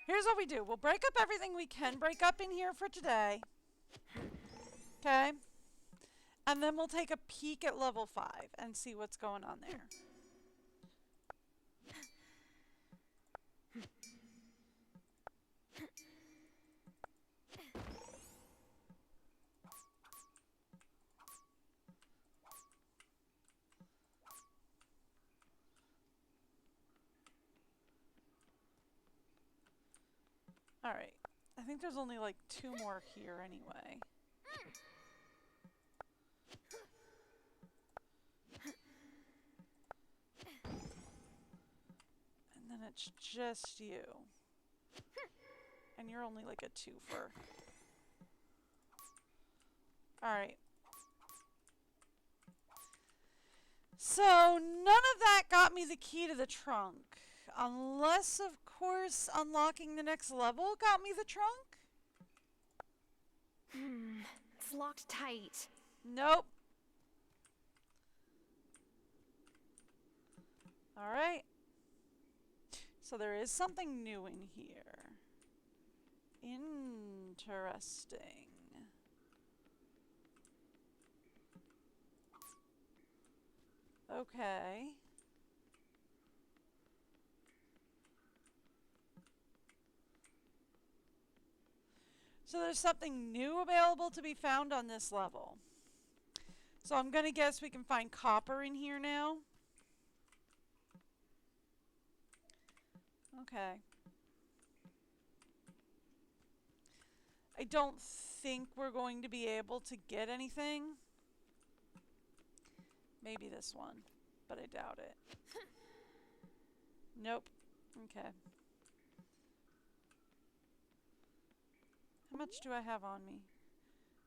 Here's what we do. We'll break up everything we can break up in here for today. Okay? And then we'll take a peek at level 5 and see what's going on there. Alright. I think there's only like 2 more here anyway. And then it's just you. And you're only like a 2-fer. Alright. So, none of that got me the key to the trunk. Unless, of course, unlocking the next level got me the trunk? It's locked tight. Nope. Alright. So there is something new in here. Interesting. Okay. So there's something new available to be found on this level. So I'm going to guess we can find copper in here now. Okay. I don't think we're going to be able to get anything. Maybe this one, but I doubt it. Nope. Okay. How much do I have on me?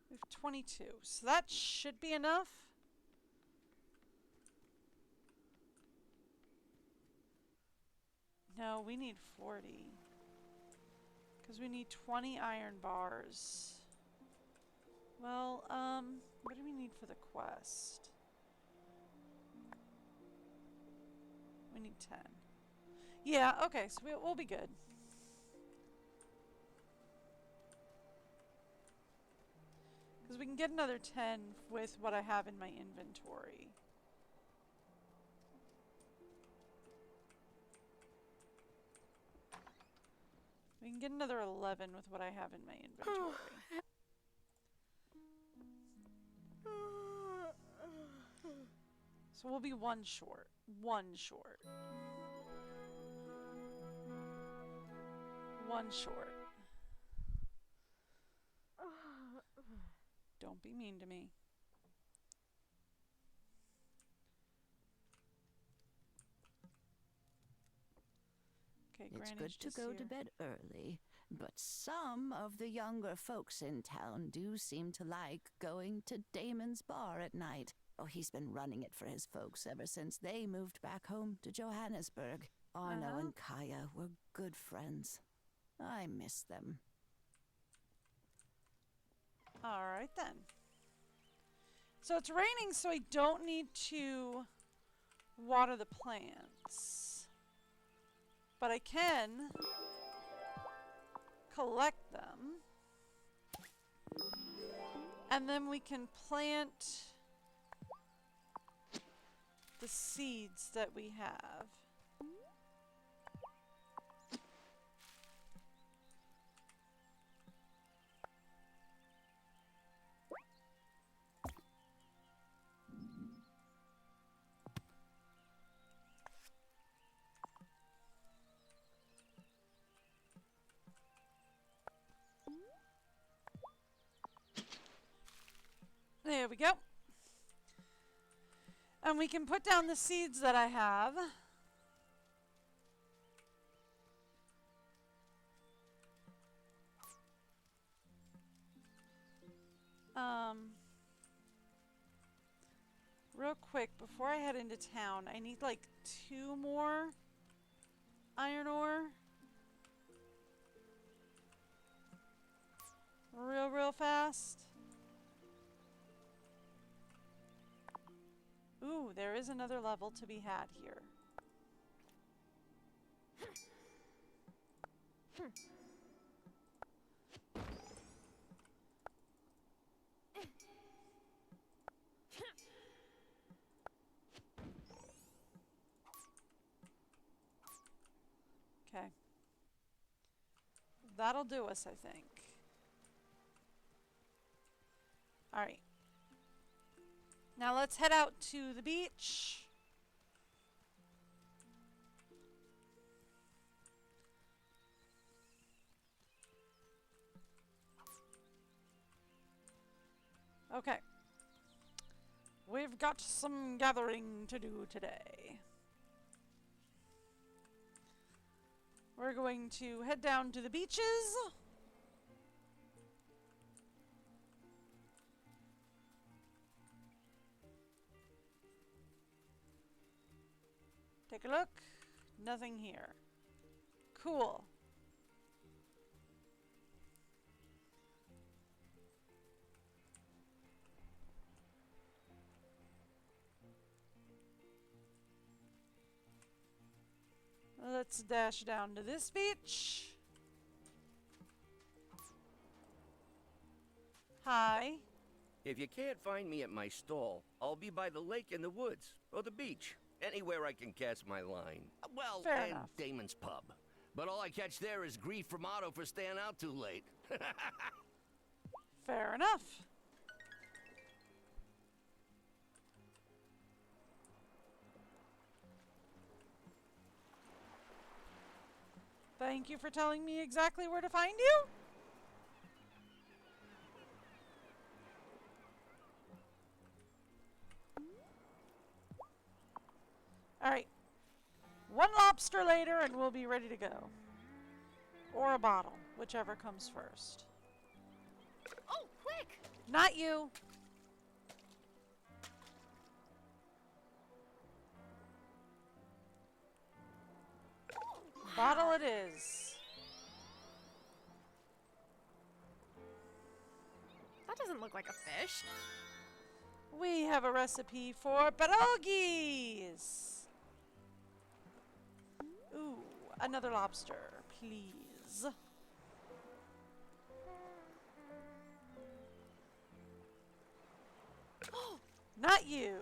We have 22, so that should be enough. No, we need 40. Because we need 20 iron bars. Well, what do we need for the quest? We need 10. Yeah, okay, so we'll be good. Because we can get another 10 with what I have in my inventory. We can get another 11 with what I have in my inventory. So we'll be one short. One short. One short. Don't be mean to me. Okay, It's Granny's good to just go here. to bed early, but some of the younger folks in town do seem to like going to Damon's bar at night. Oh, he's been running it for his folks ever since they moved back home to Johannesburg. Arno and Kaya were good friends. I miss them. All right then. So it's raining, so I don't need to water the plants. But I can collect them. And then we can plant the seeds that we have. There we go. And we can put down the seeds that I have. Real quick, before I head into town, I need like 2 more iron ore. Real fast. Ooh, there is another level to be had here. Okay. That'll do us, I think. All right. Now let's head out to the beach. Okay. We've got some gathering to do today. We're going to head down to the beaches. Take a look. Nothing here. Cool. Let's dash down to this beach. Hi. If you can't find me at my stall, I'll be by the lake in the woods, or the beach. Anywhere I can cast my line. Well, Fair and enough. Damon's pub. But all I catch there is grief from Otto for staying out too late. Fair enough. Thank you for telling me exactly where to find you. All right. 1 lobster later and we'll be ready to go. Or a bottle, whichever comes first. Oh, quick! Not you. Bottle it is. That doesn't look like a fish. We have a recipe for pierogies. Ooh, another lobster, please. Not you.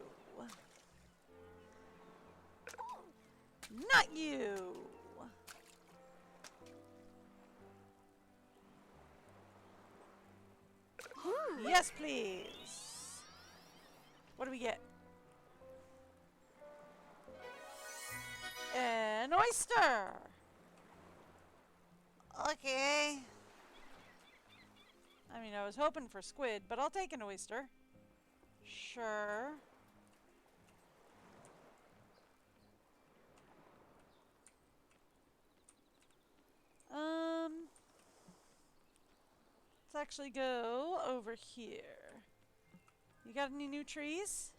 Not you. Yes, please. What do we get? oyster. Okay. I mean, I was hoping for squid, but I'll take an oyster. Sure. Let's actually go over here. You got any new trees?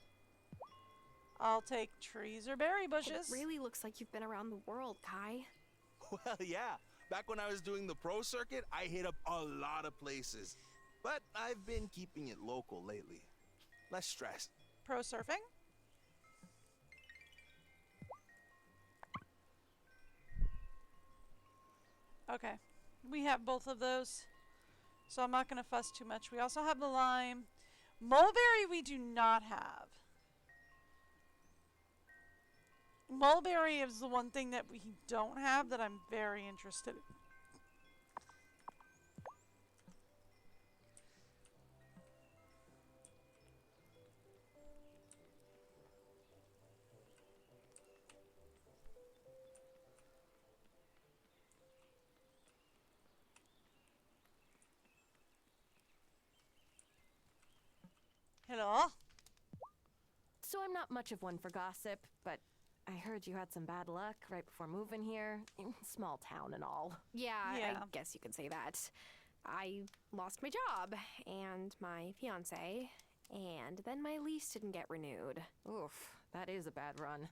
I'll take trees or berry bushes. It really looks like you've been around the world, Kai. Well, yeah. Back when I was doing the pro circuit, I hit up a lot of places. But I've been keeping it local lately. Less stress. Pro surfing? Okay. We have both of those. So I'm not going to fuss too much. We also have the lime. Mulberry we do not have. Mulberry is the one thing that we don't have that I'm very interested in. Hello? So I'm not much of one for gossip, but I heard you had some bad luck right before moving here. Small town and all. Yeah, Yeah. I guess you could say that. I lost my job, and my fiance, and then my lease didn't get renewed. Oof, that is a bad run.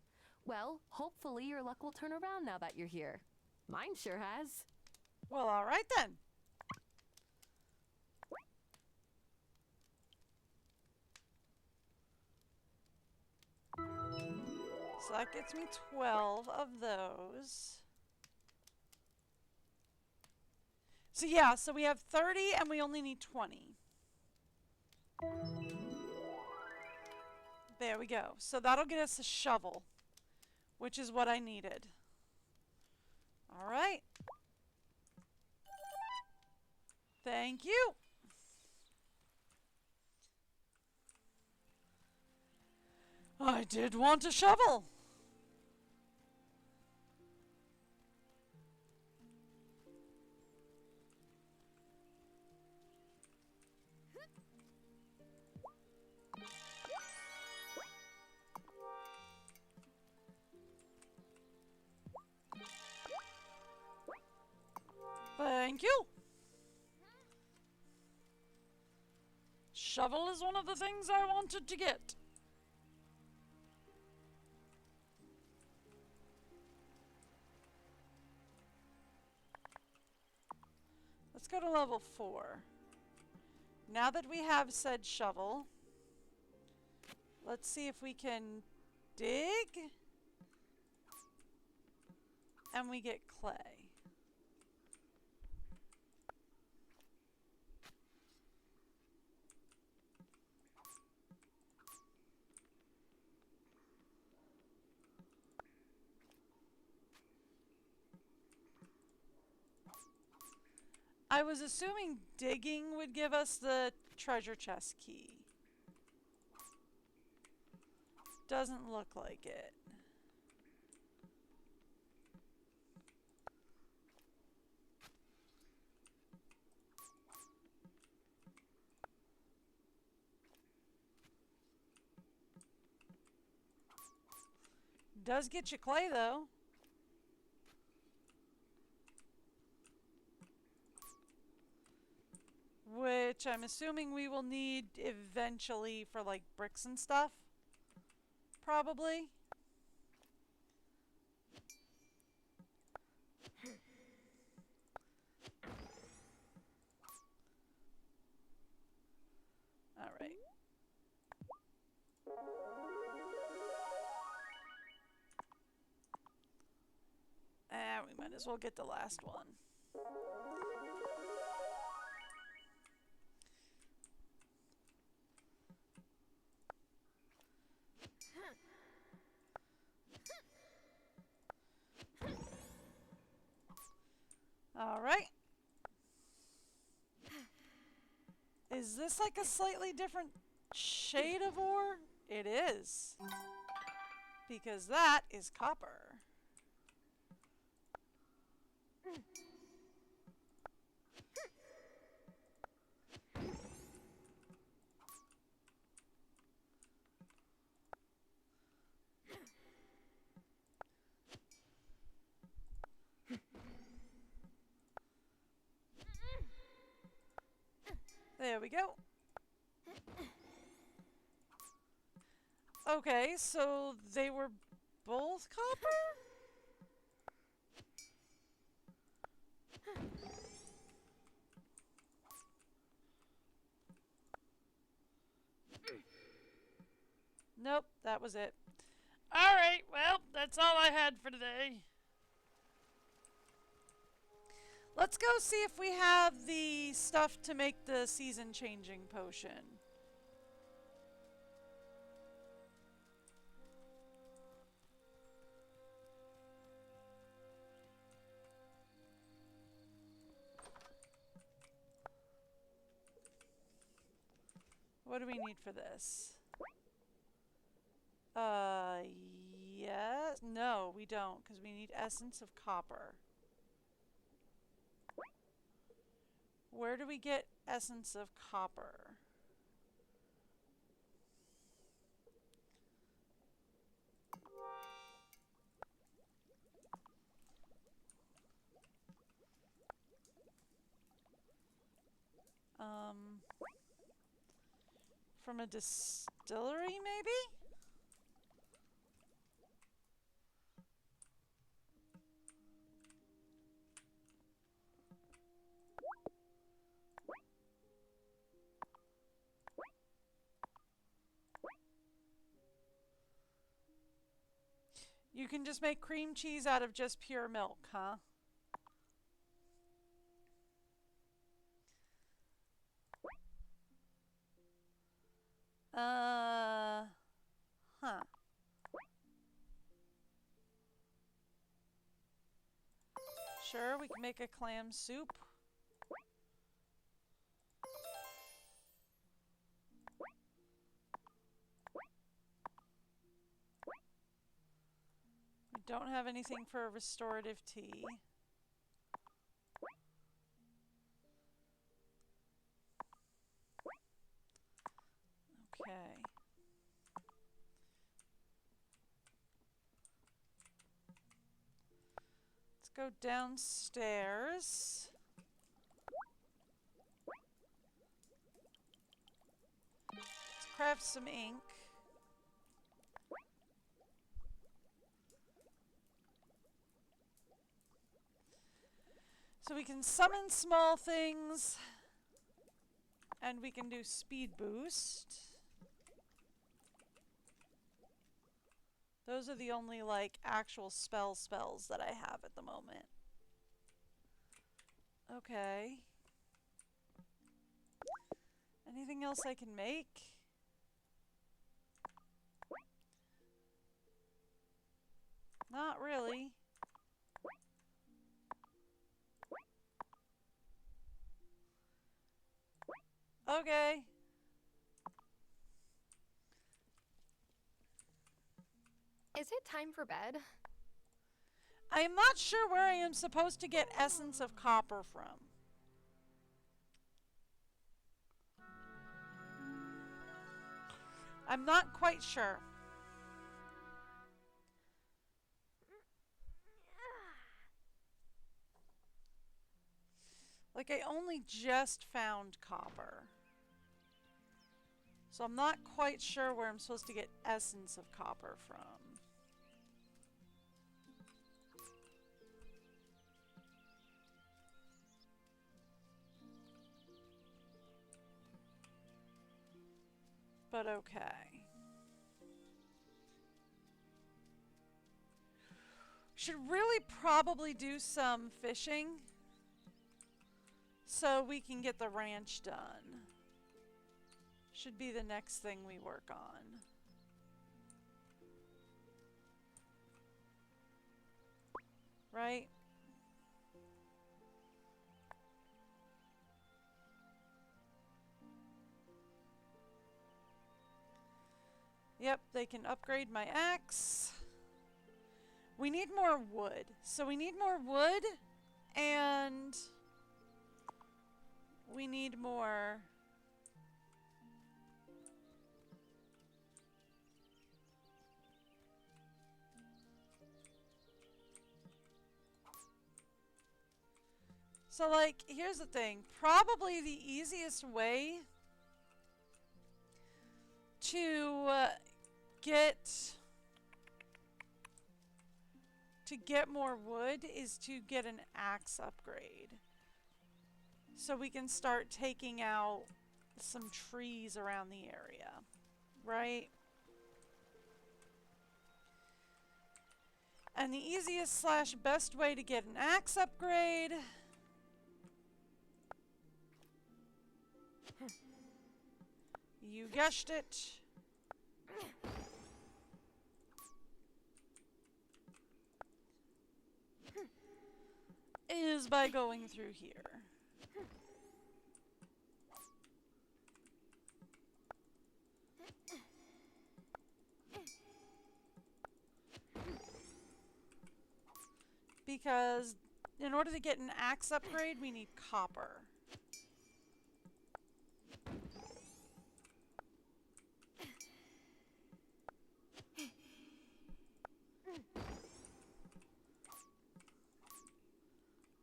Well, hopefully your luck will turn around now that you're here. Mine sure has. Well, all right then. So that gets me 12 of those. So yeah, so we have 30 and we only need 20. There we go. So that'll get us a shovel, which is what I needed. All right. Thank you. I did want a shovel. Thank you. Shovel is one of the things I wanted to get. Let's go to level 4. Now that we have said shovel, let's see if we can dig and we get clay. I was assuming digging would give us the treasure chest key. Doesn't look like it. Does get you clay though. Which I'm assuming we will need eventually for like bricks and stuff. Probably. All right. We might as well get the last one. All right. Is this like a slightly different shade of ore? It is. Because that is copper. There we go. Okay, so they were both copper? Nope, that was it. Alright, well, that's all I had for today. Let's go see if we have the stuff to make the season-changing potion. What do we need for this? Yes. No, we don't, because we need essence of copper. Where do we get essence of copper? From a distillery, maybe? You can just make cream cheese out of just pure milk, huh? Huh. Sure, we can make a clam soup. We don't have anything for a restorative tea. Okay. Let's go downstairs. Let's craft some ink. So we can summon small things, and we can do speed boost. Those are the only, like, actual spells that I have at the moment. Okay. Anything else I can make? Not really. Okay. Is it time for bed? I am not sure where I am supposed to get essence of copper from. I'm not quite sure. Like, I only just found copper. So I'm not quite sure where I'm supposed to get essence of copper from. But okay. Should really probably do some fishing so we can get the ranch done. Should be the next thing we work on. Right? Yep, they can upgrade my axe. We need more wood. So we need more wood, and we need more... So, like, here's the thing. Probably the easiest way to get more wood is to get an axe upgrade. So we can start taking out some trees around the area, right? And the easiest slash best way to get an axe upgrade you guessed it. Is by going through here. Because in order to get an axe upgrade, we need copper.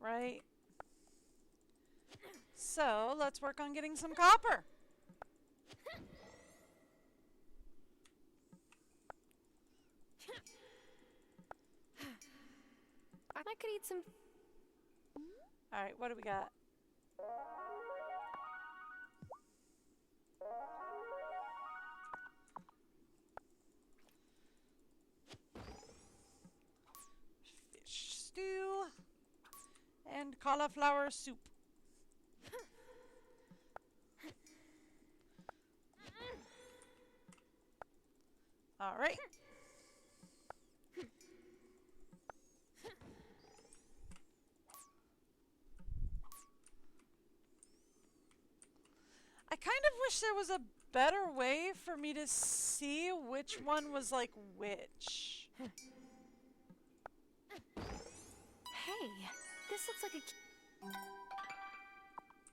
Right? So, let's work on getting some copper. I could eat some. Alright, what do we got? Fish stew and cauliflower soup. Alright. I kind of wish there was a better way for me to see which one was like which. Hey, this looks like a.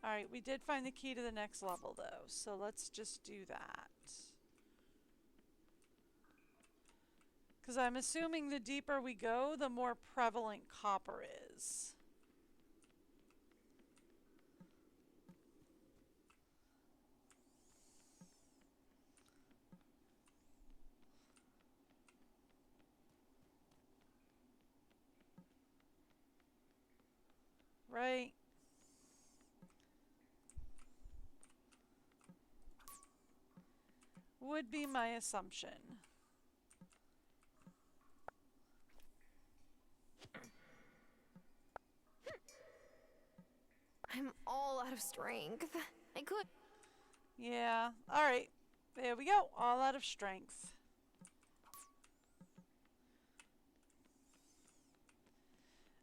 Alright, we did find the key to the next level though, so let's just do that. Because I'm assuming the deeper we go, the more prevalent copper is. Right? Would be my assumption. I'm all out of strength. I could. Yeah. Alright. There we go. All out of strength.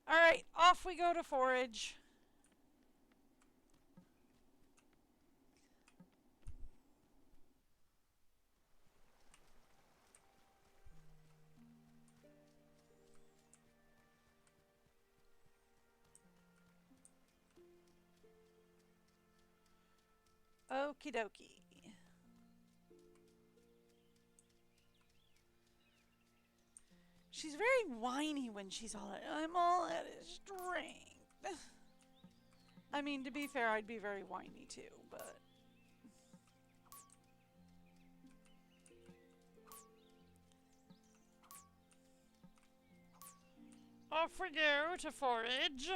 Alright. Off we go to forage. Okie dokie. She's very whiny when she's all I'm all out of strength. I mean, to be fair, I'd be very whiny too, but... Off we go to forage.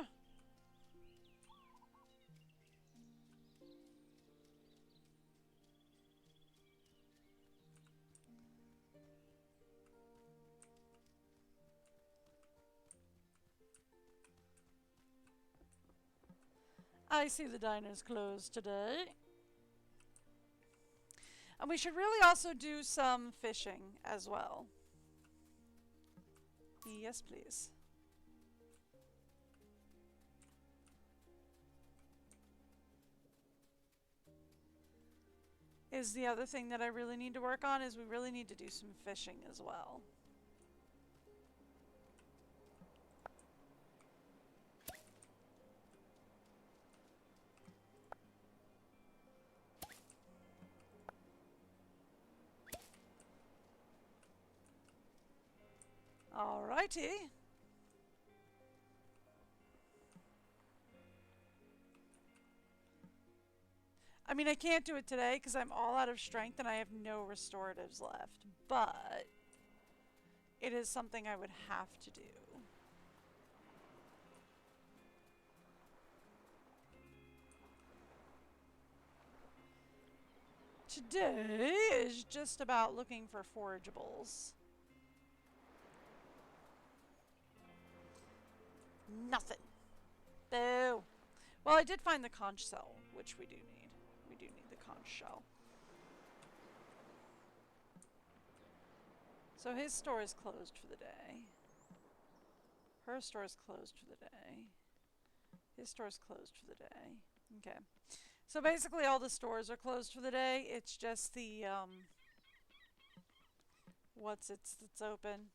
I see the diner's closed today. And we should really also do some fishing as well. Yes, please. Is the other thing that I really need to work on is we really need to do some fishing as well. Alrighty. I mean, I can't do it today because I'm all out of strength and I have no restoratives left. But it is something I would have to do. Today is just about looking for forageables. Nothing. Boo. Well, I did find the conch shell, which we do need. We do need the conch shell. So his store is closed for the day. Her store is closed for the day. His store is closed for the day. Okay. So basically all the stores are closed for the day. It's just the, that's open.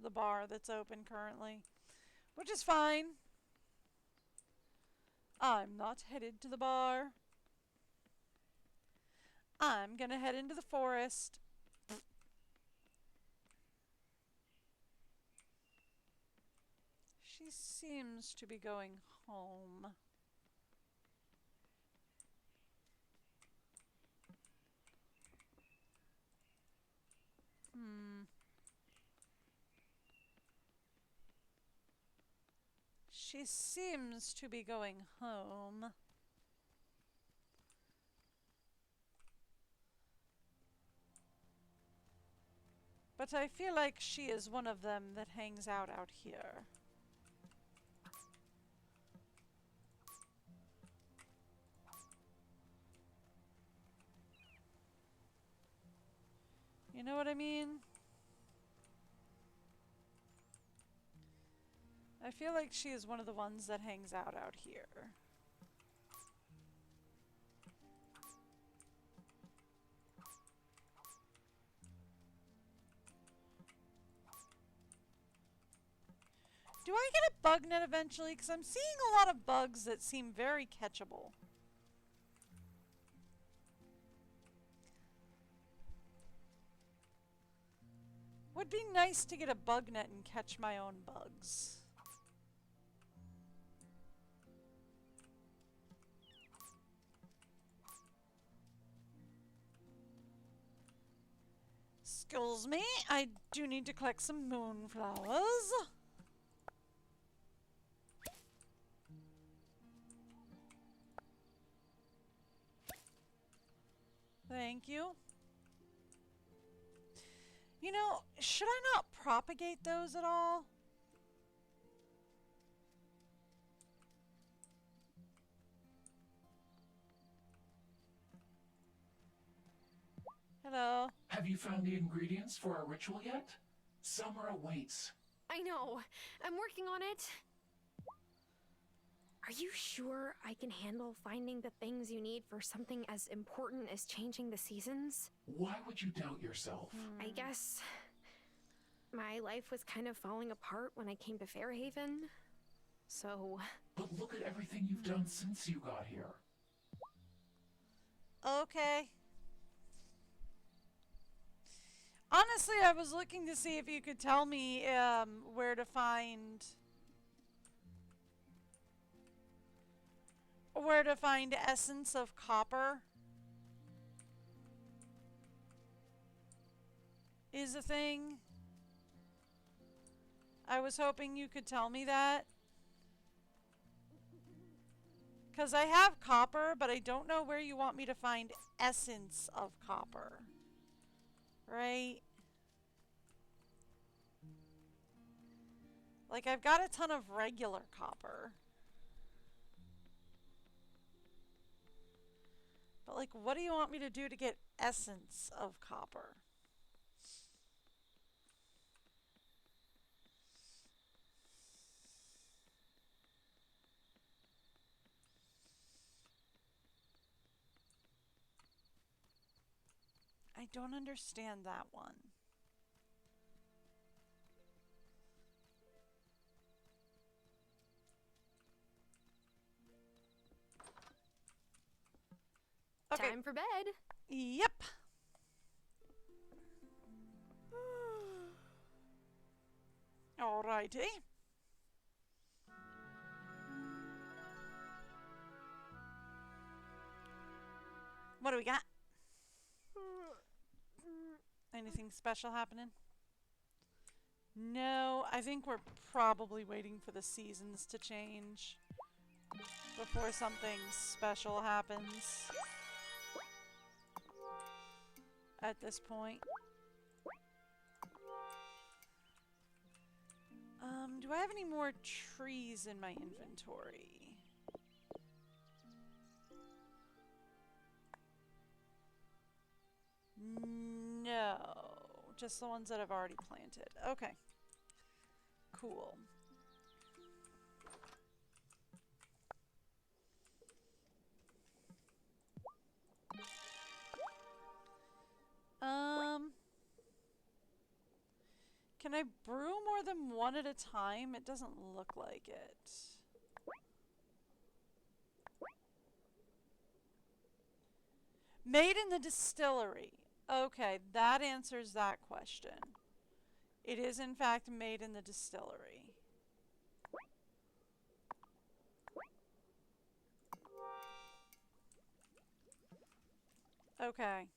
The bar that's open currently. Which is fine. I'm not headed to the bar. I'm gonna head into the forest. She seems to be going home. She seems to be going home. But I feel like she is one of them that hangs out here. You know what I mean? I feel like she is one of the ones that hangs out here. Do I get a bug net eventually? Because I'm seeing a lot of bugs that seem very catchable. Would be nice to get a bug net and catch my own bugs. Excuse me, I do need to collect some moonflowers. Thank you. You know, should I not propagate those at all? Hello. Have you found the ingredients for our ritual yet? Summer awaits. I know. I'm working on it. Are you sure I can handle finding the things you need for something as important as changing the seasons? Why would you doubt yourself? I guess my life was kind of falling apart when I came to Fairhaven. So... But look at everything you've done since you got here. Okay. Honestly, I was looking to see if you could tell me where to find essence of copper. Is a thing. I was hoping you could tell me that. Because I have copper, but I don't know where you want me to find essence of copper. Right? Like, I've got a ton of regular copper. But, like, what do you want me to do to get essence of copper? I don't understand that one. Okay. Time for bed. Yep. Alrighty. What do we got? Anything special happening? No, I think we're probably waiting for the seasons to change before something special happens at this point. Do I have any more trees in my inventory? No, just the ones that I've already planted. Okay, cool. Can I brew more than one at a time? It doesn't look like it. Made in the distillery. Okay, that answers that question. It is in fact made in the distillery. Okay.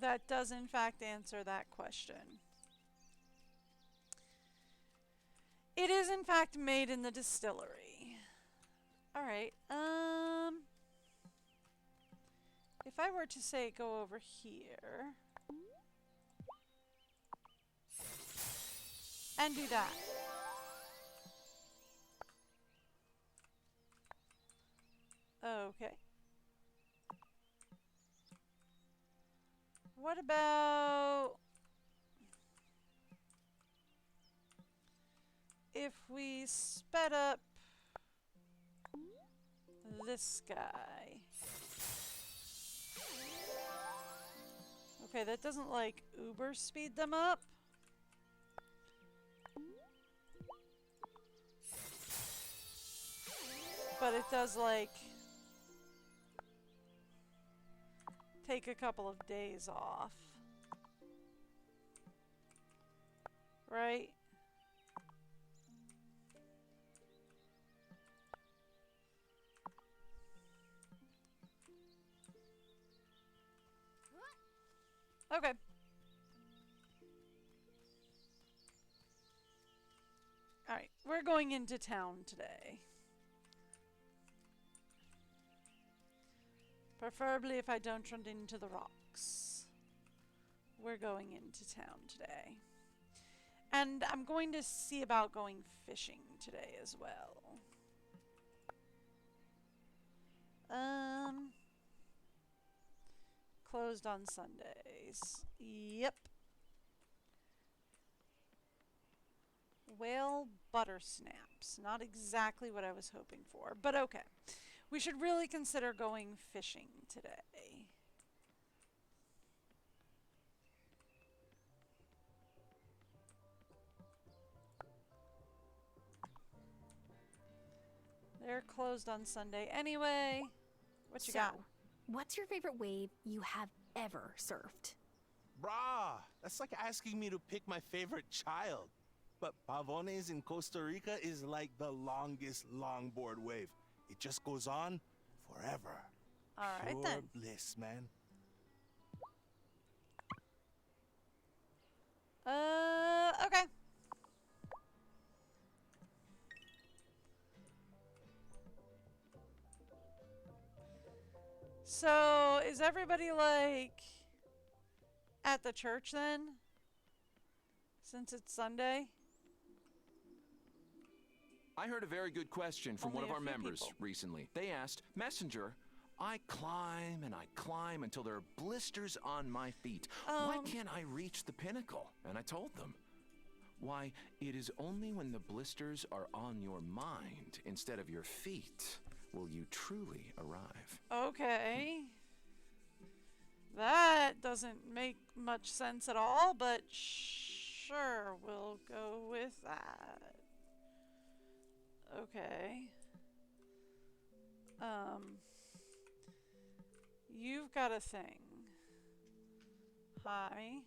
That does in fact answer that question. It is in fact made in the distillery. Alright, if I were to say go over here and do that. Okay. What about if we sped up this guy? Okay, that doesn't like uber speed them up. But it does like take a couple of days off. Right? Okay. Alright, we're going into town today. Preferably if I don't run into the rocks. We're going into town today. And I'm going to see about going fishing today as well. Closed on Sundays. Yep. Whale butter snaps. Not exactly what I was hoping for, but okay. We should really consider going fishing today. They're closed on Sunday anyway. What you got? What's your favorite wave you have ever surfed? Brah, that's like asking me to pick my favorite child. But Pavones in Costa Rica is like the longest longboard wave. It just goes on forever. All right, Pure then. bliss, man. Okay. So, is everybody like at the church then? Since it's Sunday? I heard a very good question from Only one of a our few members people. recently. They asked, Messenger, I climb and I climb until there are blisters on my feet. Why can't I reach the pinnacle? And I told them, why, it is only when the blisters are on your mind instead of your feet will you truly arrive. Okay. That doesn't make much sense at all, but sure, we'll go with that. Okay. You've got a thing. Hi.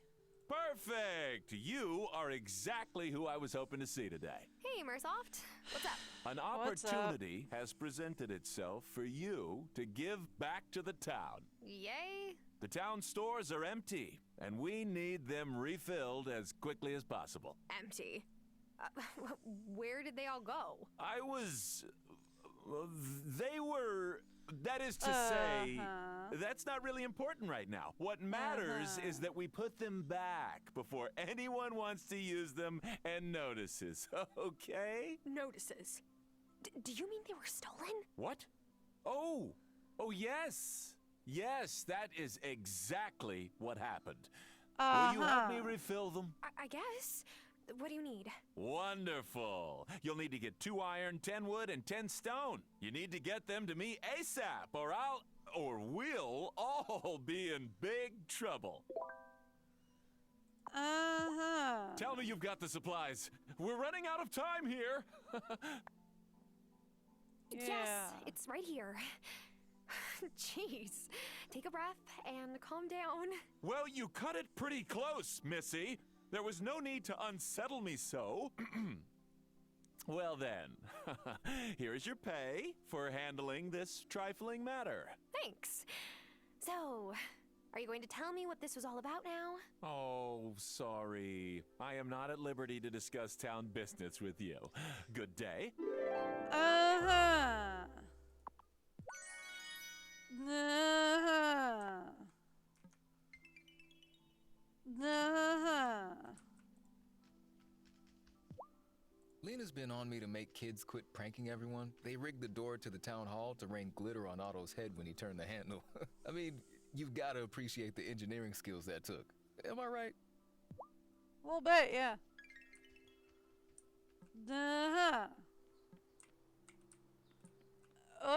Perfect! You are exactly who I was hoping to see today. Hey, Mersoft. What's up? An opportunity has presented itself for you to give back to the town. Yay. The town stores are empty, and we need them refilled as quickly as possible. Empty. Where did they all go? They were... That is to say, that's not really important right now. What matters is that we put them back before anyone wants to use them and notices, okay? Notices? Do you mean they were stolen? What? Oh, yes. Yes, that is exactly what happened. Will you help me refill them? I guess. What do you need? Wonderful. You'll need to get 2 iron, 10 wood, and 10 stone. You need to get them to me ASAP, or we'll all be in big trouble. Tell me you've got the supplies. We're running out of time here. Yes, it's right here. Jeez. Take a breath and calm down. Well, you cut it pretty close, Missy. There was no need to unsettle me so. Well then, here is your pay for handling this trifling matter. Thanks. So, are you going to tell me what this was all about now? Oh, sorry. I am not at liberty to discuss town business with you. Good day. Lena's been on me to make kids quit pranking everyone. They rigged the door to the town hall to rain glitter on Otto's head when he turned the handle. I mean, you've got to appreciate the engineering skills that took. Am I right? A little bit, yeah.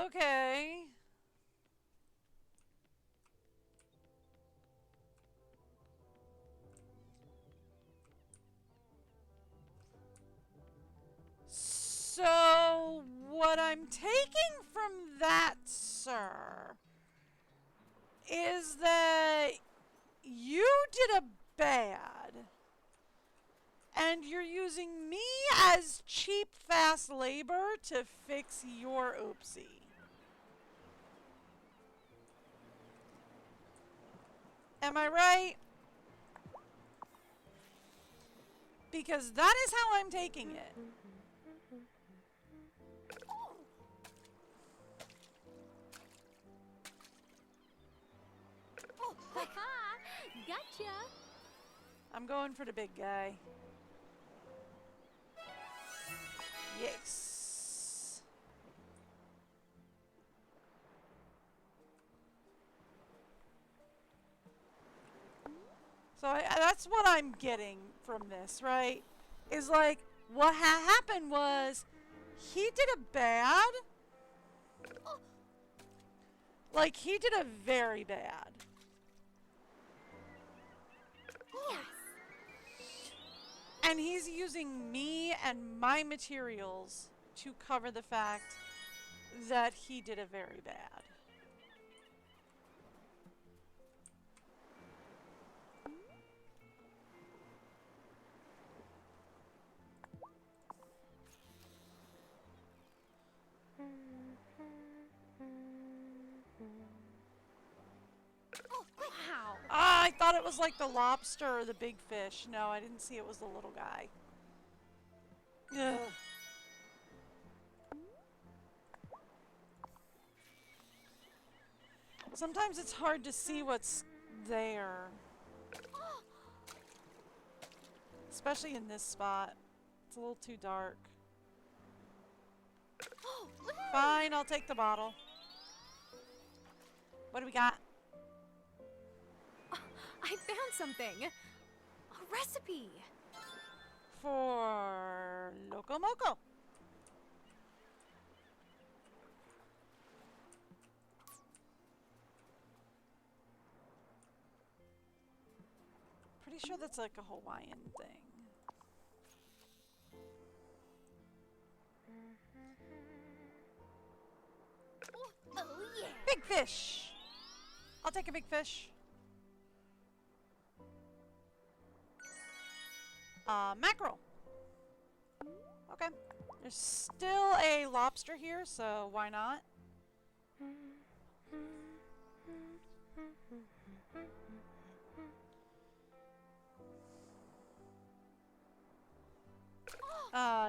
Okay. So, what I'm taking from that, sir, is that you did a bad, and you're using me as cheap, fast labor to fix your oopsie. Am I right? Because that is how I'm taking it. Gotcha. I'm going for the big guy. Yes. So that's what I'm getting from this, right? Is like, what happened was, he did a bad. Like, he did a very bad. And he's using me and my materials to cover the fact that he did a very bad. Wow. Ah, I thought it was like the lobster or the big fish. No, I didn't see it was the little guy. Ugh. Sometimes it's hard to see what's there. Especially in this spot. It's a little too dark. Fine, I'll take the bottle. What do we got? I found something. A recipe. For Loco Moco. Pretty sure that's like a Hawaiian thing. Oh yeah. Big fish. I'll take a big fish. Mackerel. Okay. There's still a lobster here, so why not?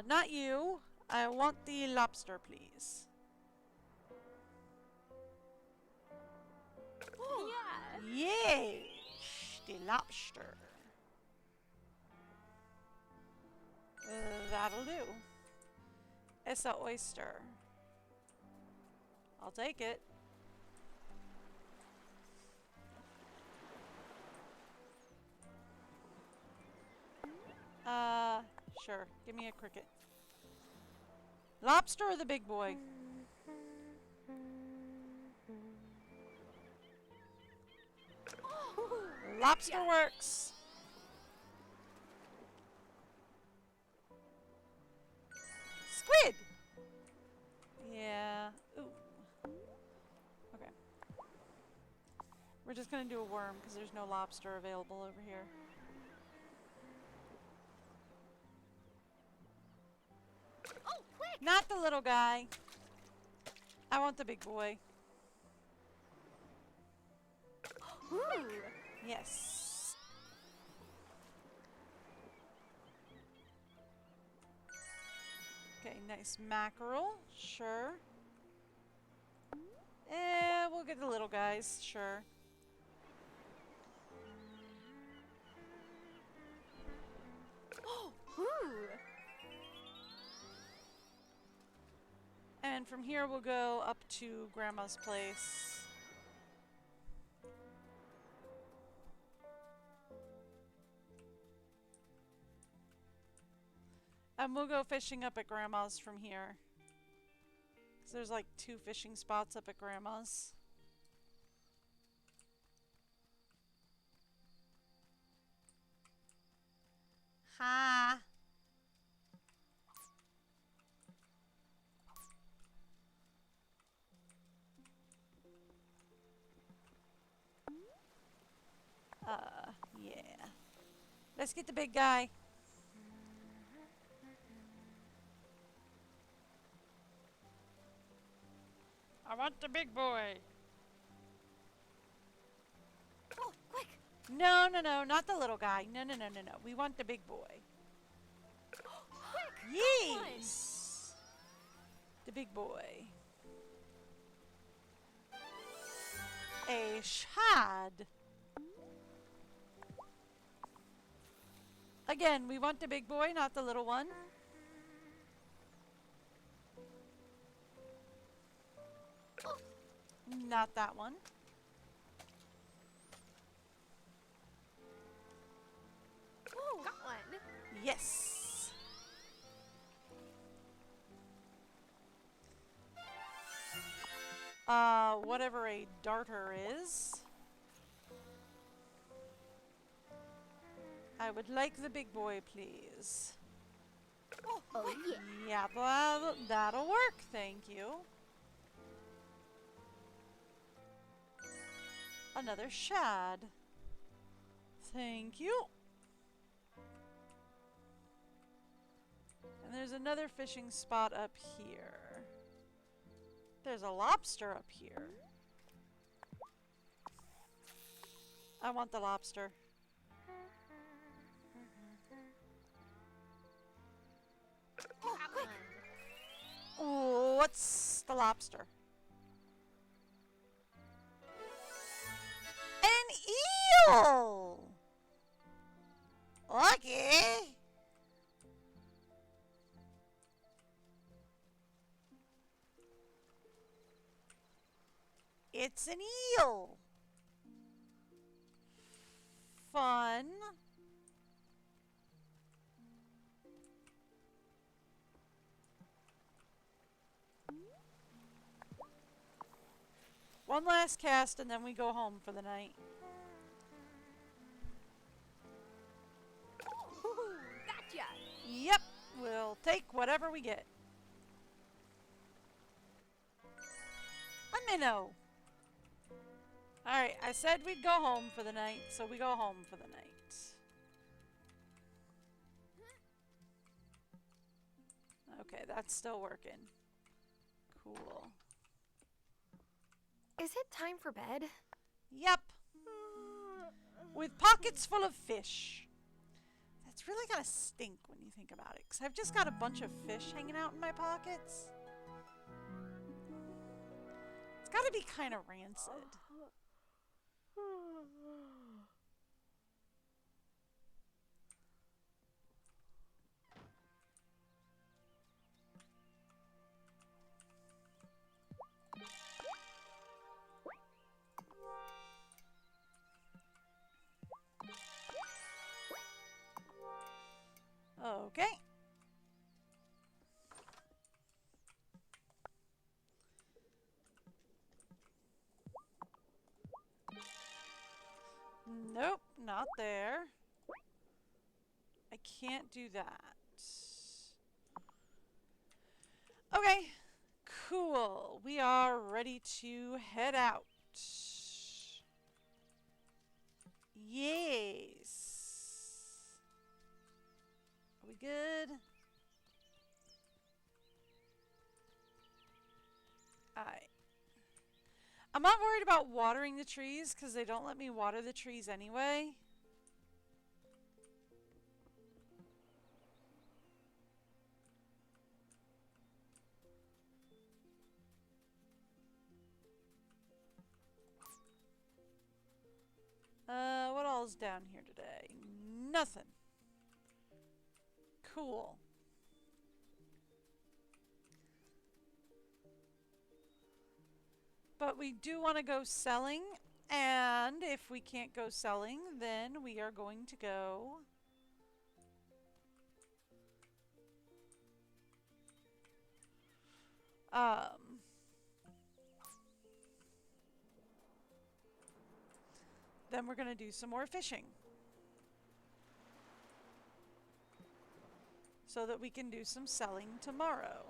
Not you. I want the lobster, please. Yeah. Yes, the lobster. That'll do. It's an oyster. I'll take it. Sure. Give me a cricket. Lobster or the big boy? Lobster works. Squid. Yeah. Ooh. Okay. We're just gonna do a worm because there's no lobster available over here. Oh, quick! Not the little guy. I want the big boy. Ooh. Yes. Okay, nice mackerel. Sure. We'll get the little guys. Sure. Ooh. And from here we'll go up to Grandma's place. And we'll go fishing up at Grandma's from here. 'Cause there's like 2 fishing spots up at Grandma's. Ha! Yeah. Let's get the big guy. I want the big boy. Oh, quick! No, no, no, not the little guy. No, no, no, no, no. We want the big boy. Quick! Yes! The big boy. A shad. Again, we want the big boy, not the little one. Not that one. Ooh, got one. Yes. Whatever a darter is. I would like the big boy, please. Oh yeah. Yeah, that'll work, thank you. Another shad. Thank you. And there's another fishing spot up here. There's a lobster up here. I want the lobster. Oh, quick! Ooh, what's the lobster? An eel! Okay. It's an eel. Fun. One last cast and then we go home for the night. Gotcha! Yep, we'll take whatever we get. A minnow. Alright, I said we'd go home for the night, so we go home for the night. Okay, that's still working. Cool. Is it time for bed? Yep. With pockets full of fish. That's really gonna stink when you think about it, because I've just got a bunch of fish hanging out in my pockets. It's gotta be kind of rancid. Okay. Nope, not there. I can't do that. Okay, cool. We are ready to head out. Yes. Are we good? Alright. I'm not worried about watering the trees because they don't let me water the trees anyway. What all's down here today? Nothing. Cool. But we do want to go selling, and if we can't go selling, then we are going to go then we're going to do some more fishing so that we can do some selling tomorrow.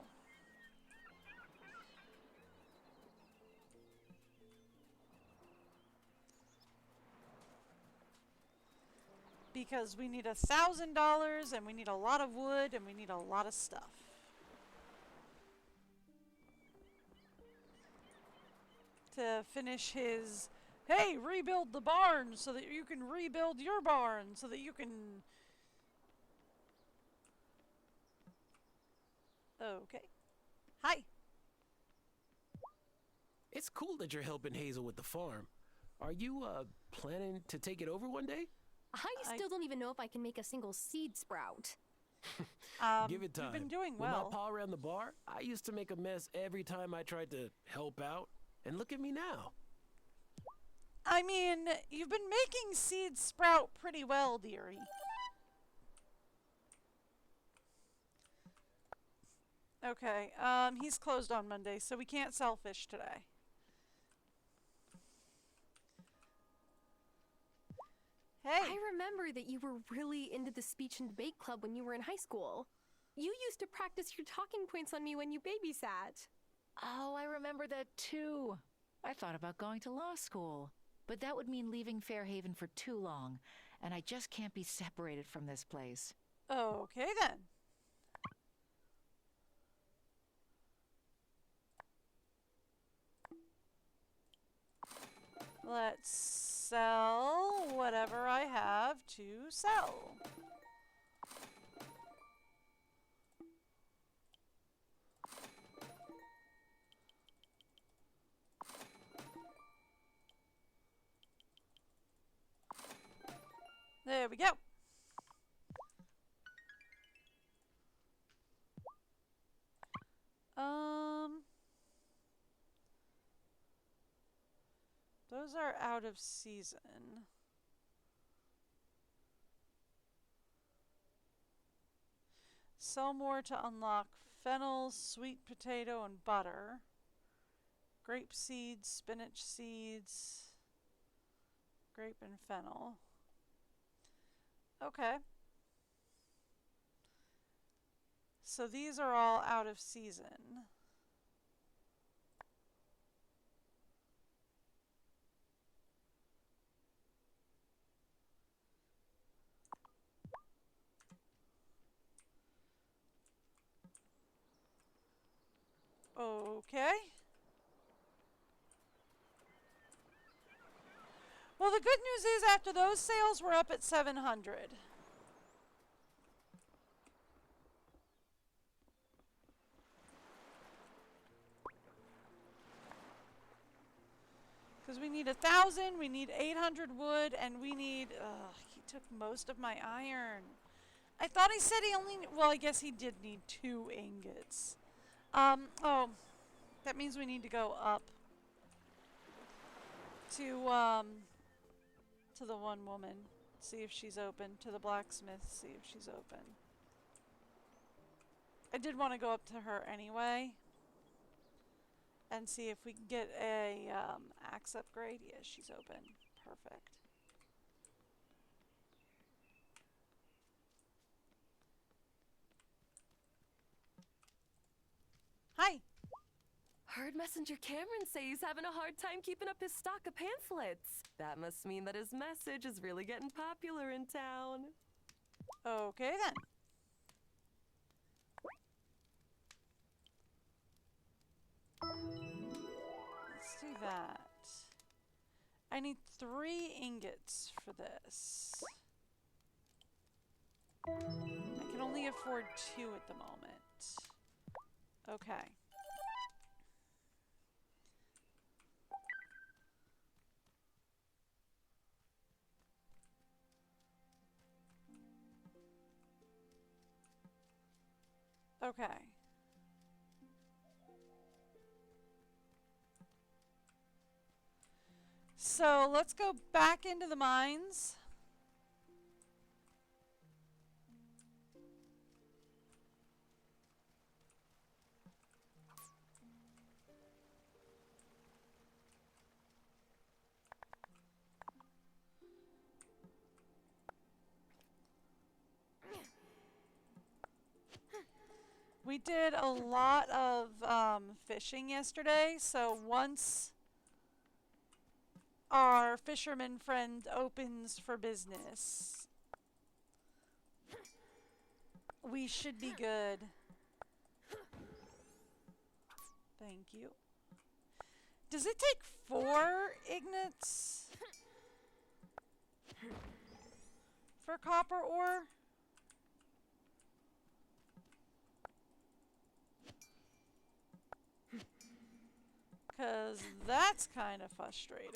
Because we need $1,000 and we need a lot of wood and we need a lot of stuff. To finish his, hey, rebuild the barn so that you can rebuild your barn so that you can... Okay. Hi. It's cool that you're helping Hazel with the farm. Are you, planning to take it over one day? I still don't even know if I can make a single seed sprout. Give it time. You've been doing When well. my pa ran the bar, I used to make a mess every time I tried to help out. And look at me now. I mean, you've been making seeds sprout pretty well, dearie. Okay, he's closed on Monday, so we can't sell fish today. Hey! I remember that you were really into the speech and debate club when you were in high school. You used to practice your talking points on me when you babysat. Oh, I remember that too. I thought about going to law school, but that would mean leaving Fairhaven for too long, and I just can't be separated from this place. Okay then. Let's sell whatever I have to sell. There we go. Those are out of season. Sell more to unlock fennel, sweet potato, and butter. Grape seeds, spinach seeds, grape and fennel. Okay. So these are all out of season. Okay. Well, the good news is after those sales, we're up at 700. Because we need 1,000, we need 800 wood, and we need... he took most of my iron. I thought he said he only... Well, I guess he did need 2 ingots. Oh, that means we need to go up to the one woman, see if she's open, to the blacksmith, see if she's open. I did want to go up to her anyway and see if we can get a axe upgrade. Yeah, she's open. Perfect. Hi. Heard Messenger Cameron say he's having a hard time keeping up his stock of pamphlets. That must mean that his message is really getting popular in town. Okay then. Let's do that. I need 3 ingots for this. I can only afford 2 at the moment. Okay. Okay. So let's go back into the mines. We did a lot of fishing yesterday, so once our fisherman friend opens for business, we should be good. Thank you. Does it take 4 ignits for copper ore? Because that's kind of frustrating.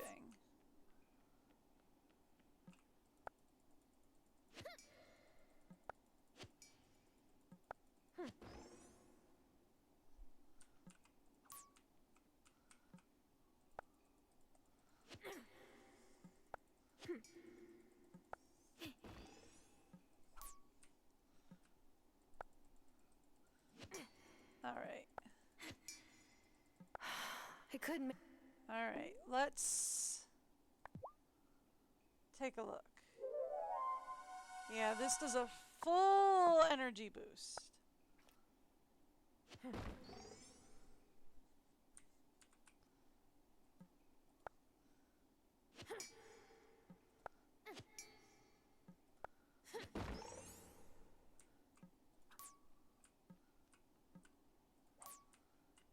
All right. I couldn't. All right, let's take a look. Yeah, this does a full energy boost.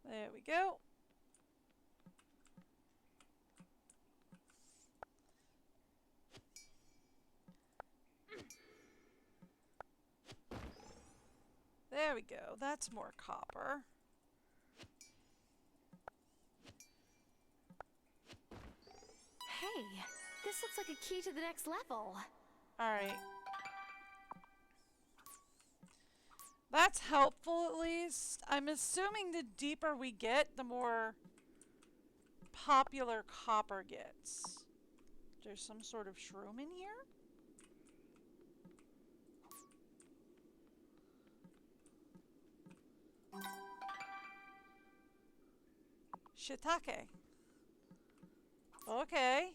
There we go. There we go. That's more copper. Hey, this looks like a key to the next level. All right. That's helpful at least. I'm assuming the deeper we get, the more popular copper gets. There's some sort of shroom in here? Shiitake. Okay.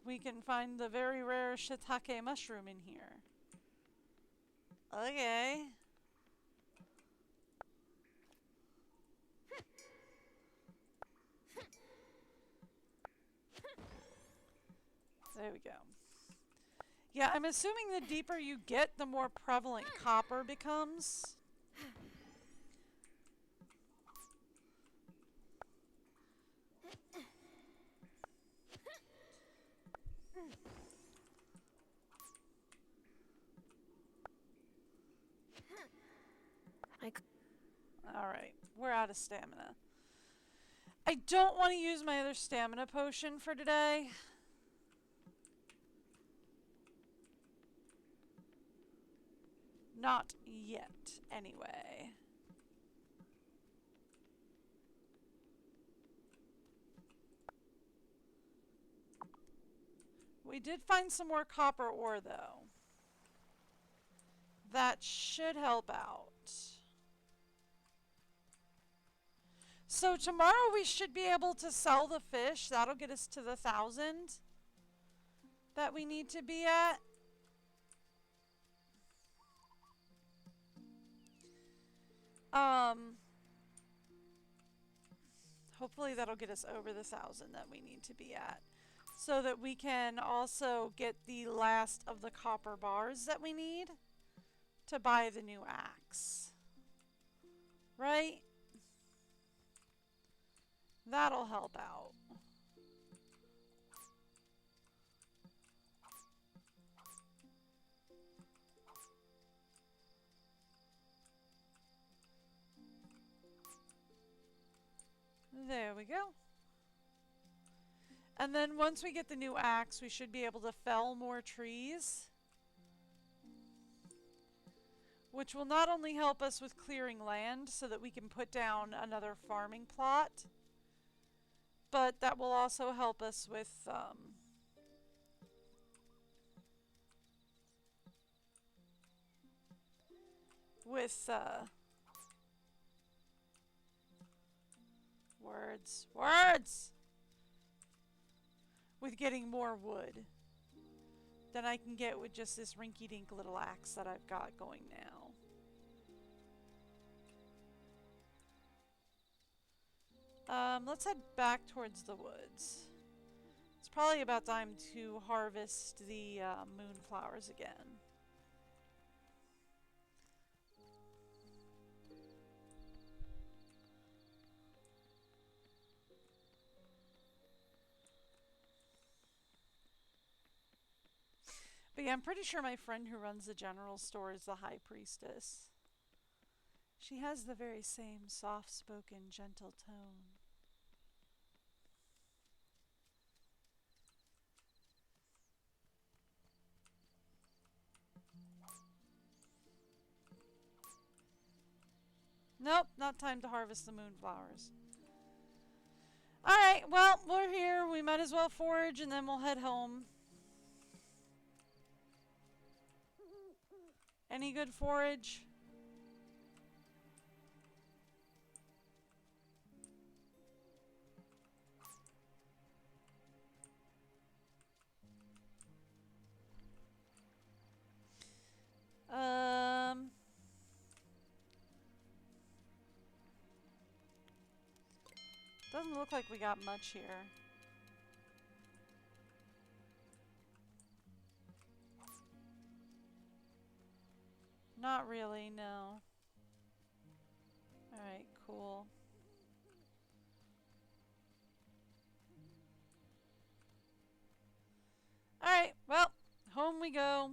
We can find the very rare shiitake mushroom in here. Okay. There we go. Yeah, I'm assuming the deeper you get, the more prevalent copper becomes. Alright, we're out of stamina. I don't want to use my other stamina potion for today. Not yet, anyway. We did find some more copper ore, though. That should help out. So tomorrow we should be able to sell the fish. That'll get us to the 1,000 that we need to be at. Hopefully that'll get us over the 1,000 that we need to be at, so that we can also get the last of the copper bars that we need to buy the new axe. Right? That'll help out. There we go. And then once we get the new axe, we should be able to fell more trees, which will not only help us with clearing land so that we can put down another farming plot, but that will also help us with words with getting more wood than I can get with just this rinky-dink little axe that I've got going now. Let's head back towards the woods. It's probably about time to harvest the moonflowers again. But yeah, I'm pretty sure my friend who runs the general store is the High Priestess. She has the very same soft-spoken, gentle tone. Nope, not time to harvest the moonflowers. Alright, well, we're here. We might as well forage and then we'll head home. Any good forage? Doesn't look like we got much here. Not really, no. Alright, cool. Alright, well, home we go.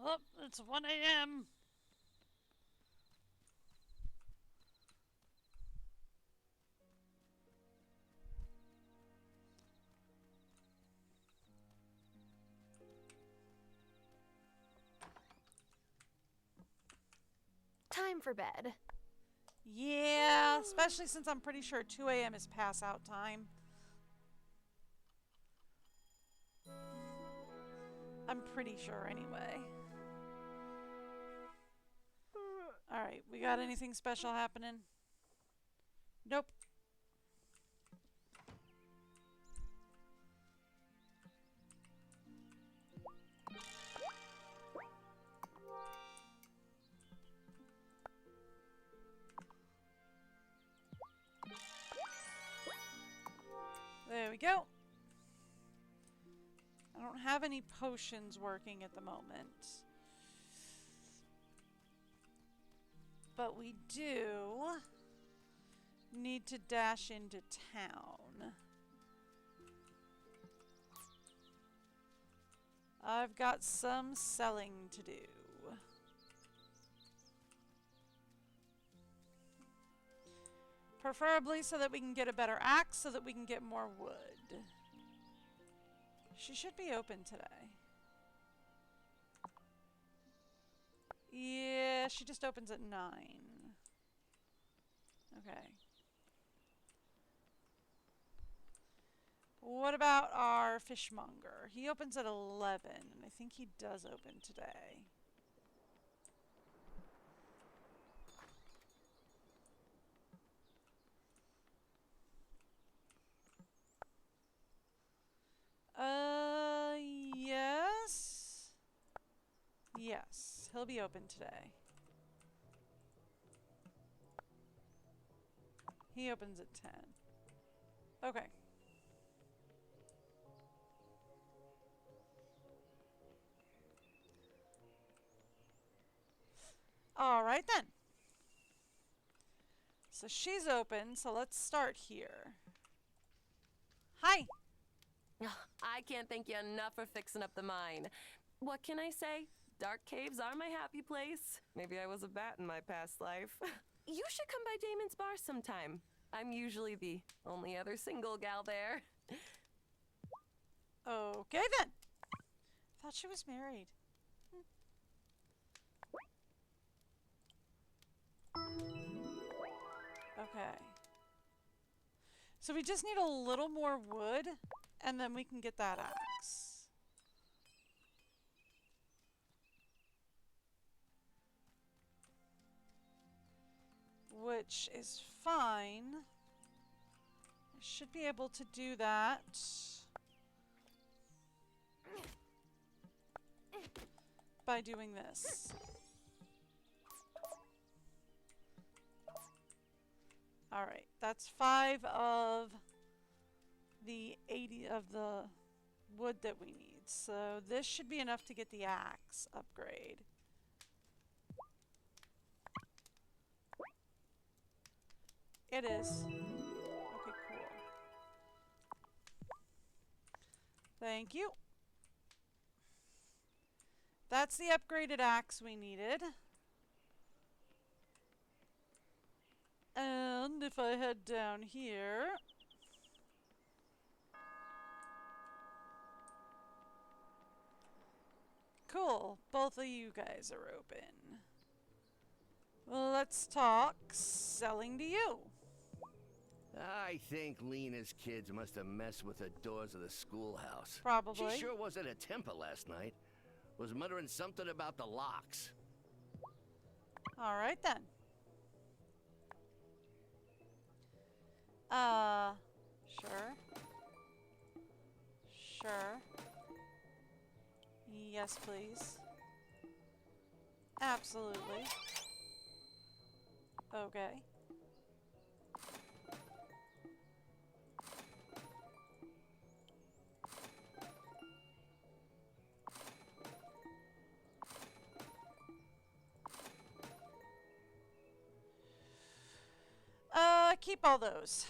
Oh, it's 1 a.m. Time for bed. Yeah, especially since I'm pretty sure 2 a.m. is pass out time. I'm pretty sure anyway. Alright, we got anything special happening? Nope. There we go. I don't have any potions working at the moment. But we do need to dash into town. I've got some selling to do. Preferably so that we can get a better axe, so that we can get more wood. She should be open today. Yeah, she just opens at 9. Okay. What about our fishmonger? He opens at 11, and I think he does open today. Yes. Yes, he'll be open today. He opens at 10. Okay. All right then. So she's open, so let's start here. Hi. I can't thank you enough for fixing up the mine. What can I say? Dark caves are my happy place. Maybe I was a bat in my past life. You should come by Damon's bar sometime. I'm usually the only other single gal there. Okay then. Thought she was married. Okay. So we just need a little more wood, and then we can get that axe. Which is fine. I should be able to do that. By doing this. Alright, that's 5 of the 80 of the wood that we need. So this should be enough to get the axe upgrade. It is. Okay, cool. Thank you. That's the upgraded axe we needed. And if I head down here... Cool. Both of you guys are open. Well, let's talk selling to you. I think Lena's kids must have messed with the doors of the schoolhouse. Probably. She sure was at a temper last night. Was muttering something about the locks. All right then. Sure. Sure. Yes, please. Absolutely. Okay. Keep all those.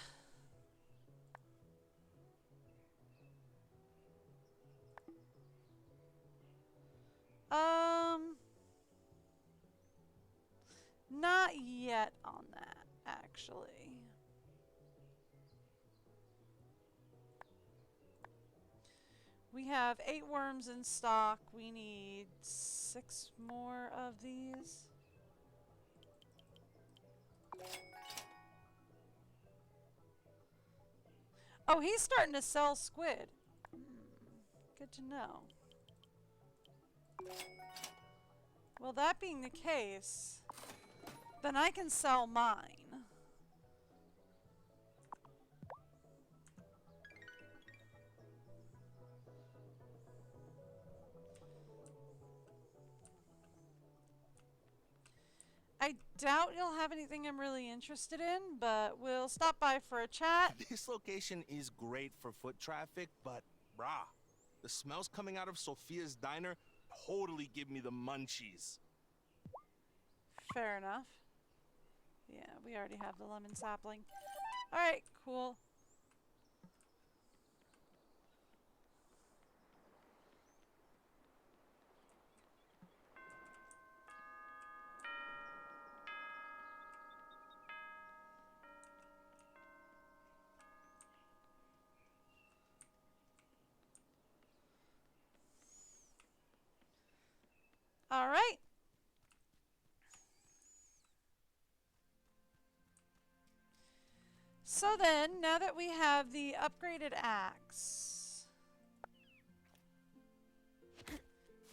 Not yet on that, actually. We have 8 worms in stock. We need 6 more of these. Oh, he's starting to sell squid. Good to know. Well, that being the case, then I can sell mine. I doubt you'll have anything I'm really interested in, but we'll stop by for a chat. This location is great for foot traffic, but brah, the smells coming out of Sophia's diner totally give me the munchies. Fair enough. Yeah, we already have the lemon sapling. Alright, cool. Alright. So then, now that we have the upgraded axe.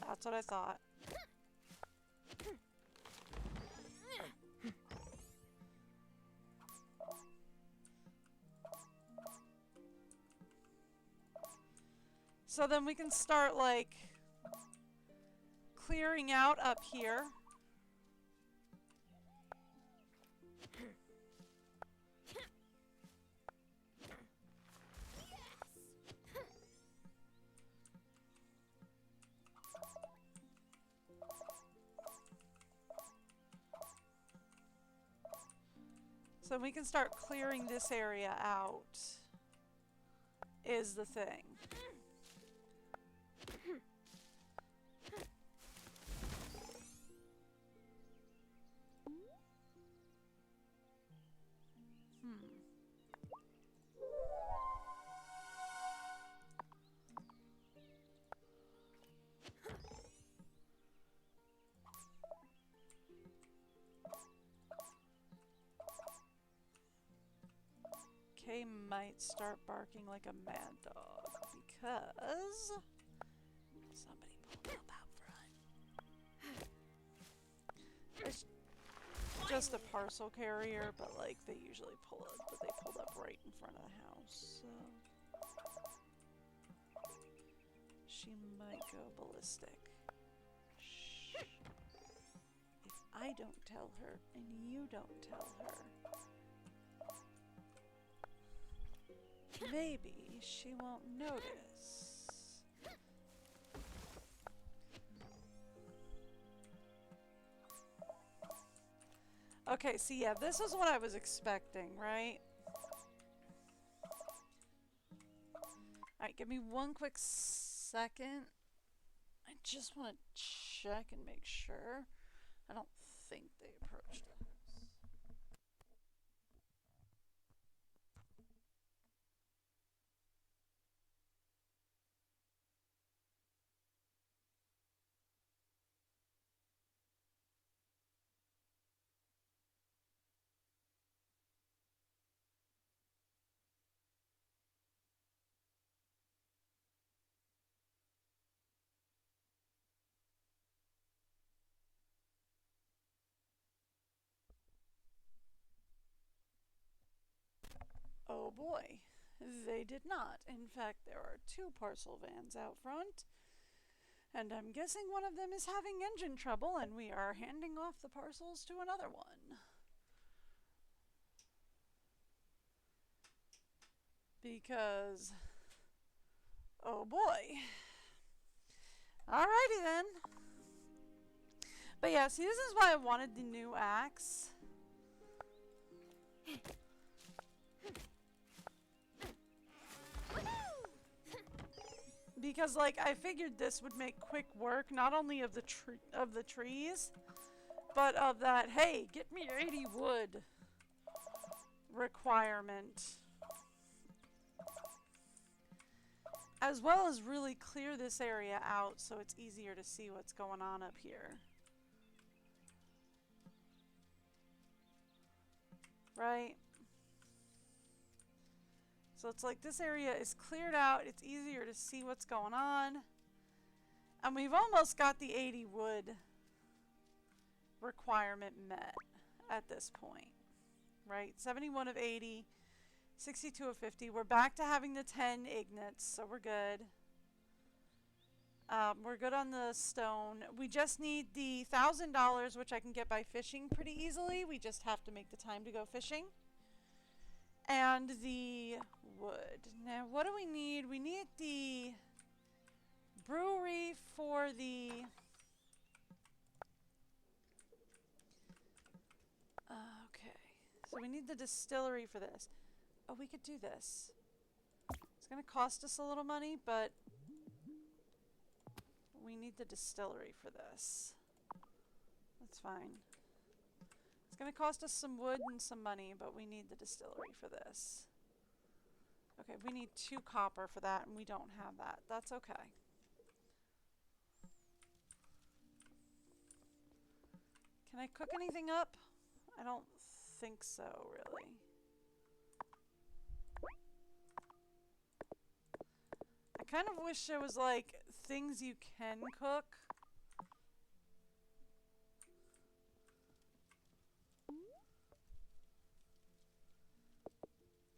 That's what I thought. So then we can start, like, clearing out up here. So we can start clearing this area out, is the thing. Kay might start barking like a mad dog because somebody pulled up out front. It's just a parcel carrier, but like they usually pull up, but they pulled up right in front of the house, so she might go ballistic. Shh. If I don't tell her and you don't tell her, maybe she won't notice. Okay, so yeah, this is what I was expecting, right? Alright, give me one quick second. I just want to check and make sure. I don't think they approached the house. Oh boy, they did not. In fact, there are two parcel vans out front, and I'm guessing one of them is having engine trouble, and we are handing off the parcels to another one. Because, oh boy. Alrighty then. But yeah, see, this is why I wanted the new axe. Because, like, I figured this would make quick work, not only of the trees, but of that, hey, get me 80 wood requirement. As well as really clear this area out so it's easier to see what's going on up here. Right? So it's like this area is cleared out, it's easier to see what's going on. And we've almost got the 80 wood requirement met at this point. Right? 71 of 80, 62 of 50. We're back to having the 10 ignits, so we're good. We're good on the stone. We just need the $1,000, which I can get by fishing pretty easily. We just have to make the time to go fishing. And the wood. Now, what do we need? We need the brewery for the... okay. So we need the distillery for this. Oh, we could do this. It's going to cost us a little money, but we need the distillery for this. That's fine. It's going to cost us some wood and some money, but we need the distillery for this. Okay, we need 2 copper for that, and we don't have that. That's okay. Can I cook anything up? I don't think so, really. I kind of wish there was, like, things you can cook.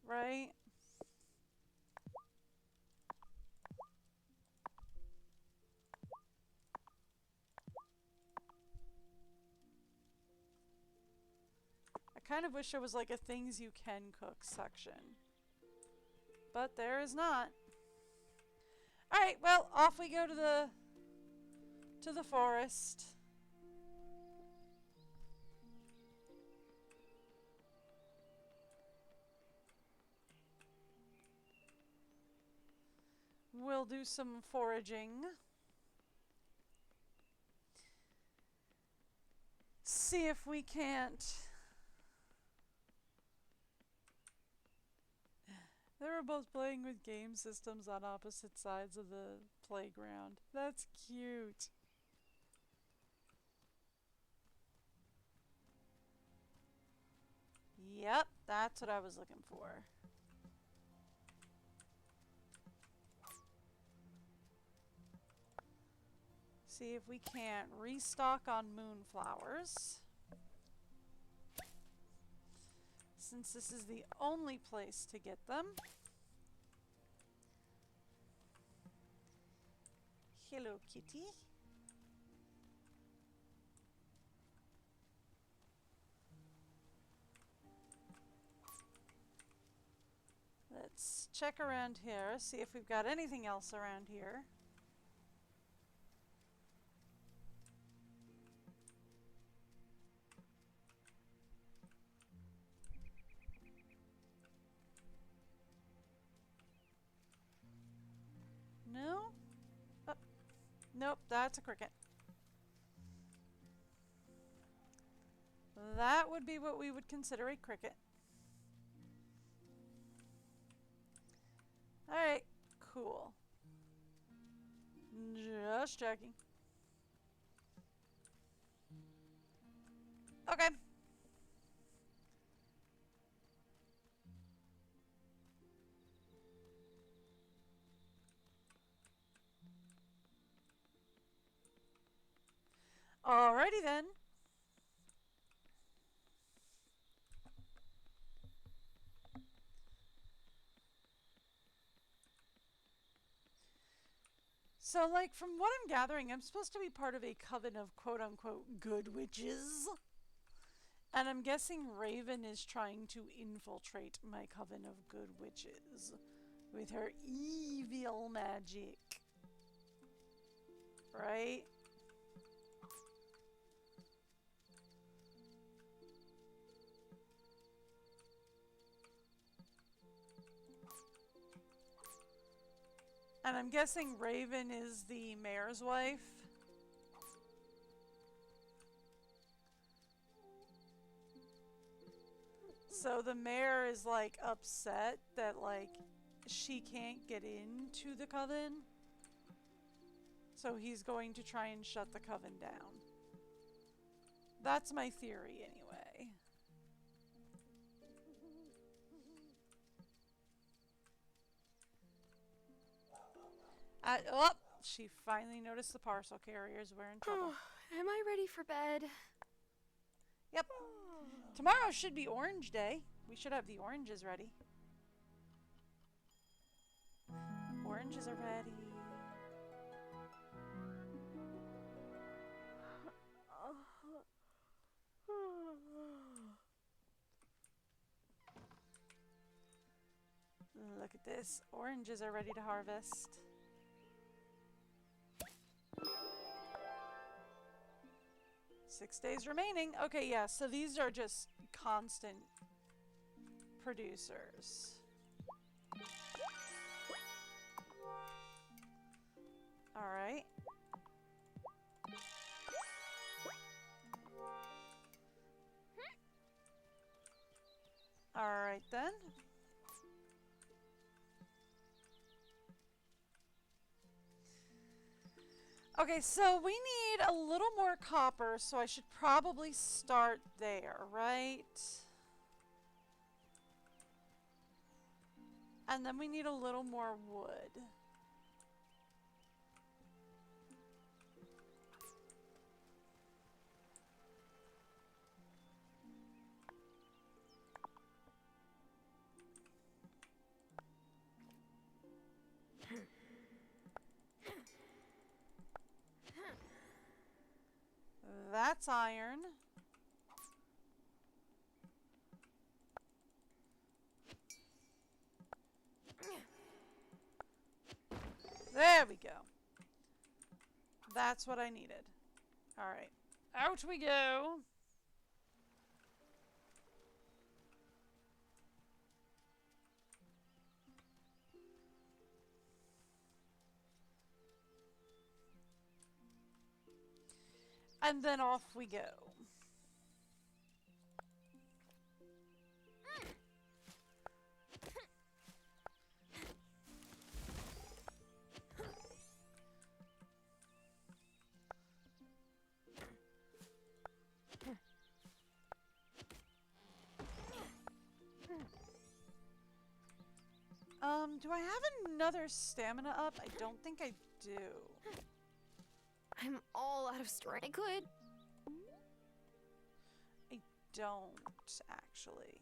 Right? I kind of wish there was like a things you can cook section. But there is not. Alright, well, off we go to the forest. We'll do some foraging. See if we can't. They were both playing with game systems on opposite sides of the playground. That's cute. Yep, that's what I was looking for. See if we can't restock on moonflowers. Since this is the only place to get them. Hello, kitty. Let's check around here, see if we've got anything else around here. No? Oh. Nope, that's a cricket. That would be what we would consider a cricket. Alright, cool. Just checking. Okay. Alrighty then. So, like, from what I'm gathering, I'm supposed to be part of a coven of quote-unquote good witches. And I'm guessing Raven is trying to infiltrate my coven of good witches with her evil magic. Right? And I'm guessing Raven is the mayor's wife. So the mayor is like upset that like she can't get into the coven. So he's going to try and shut the coven down. That's my theory anyway. Oh, she finally noticed the parcel carriers were in trouble. Am I ready for bed? Yep. Tomorrow should be orange day. We should have the oranges ready. Oranges are ready. Look at this. Oranges are ready to harvest. Six days remaining. Okay, yeah, so these are just constant producers. Alright. Alright then. Okay, so we need a little more copper, so I should probably start there, right? And then we need a little more wood. That's iron. There we go. That's what I needed. All right. Out we go. And then off we go. Do I have another stamina up? I don't think I do. I'm all out of strength. I could. I don't, actually.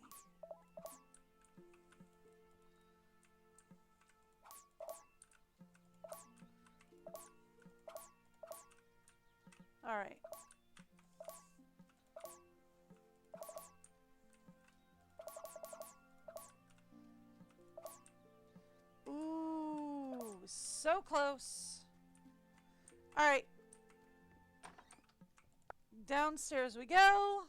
All right. Ooh, so close. All right. Downstairs we go.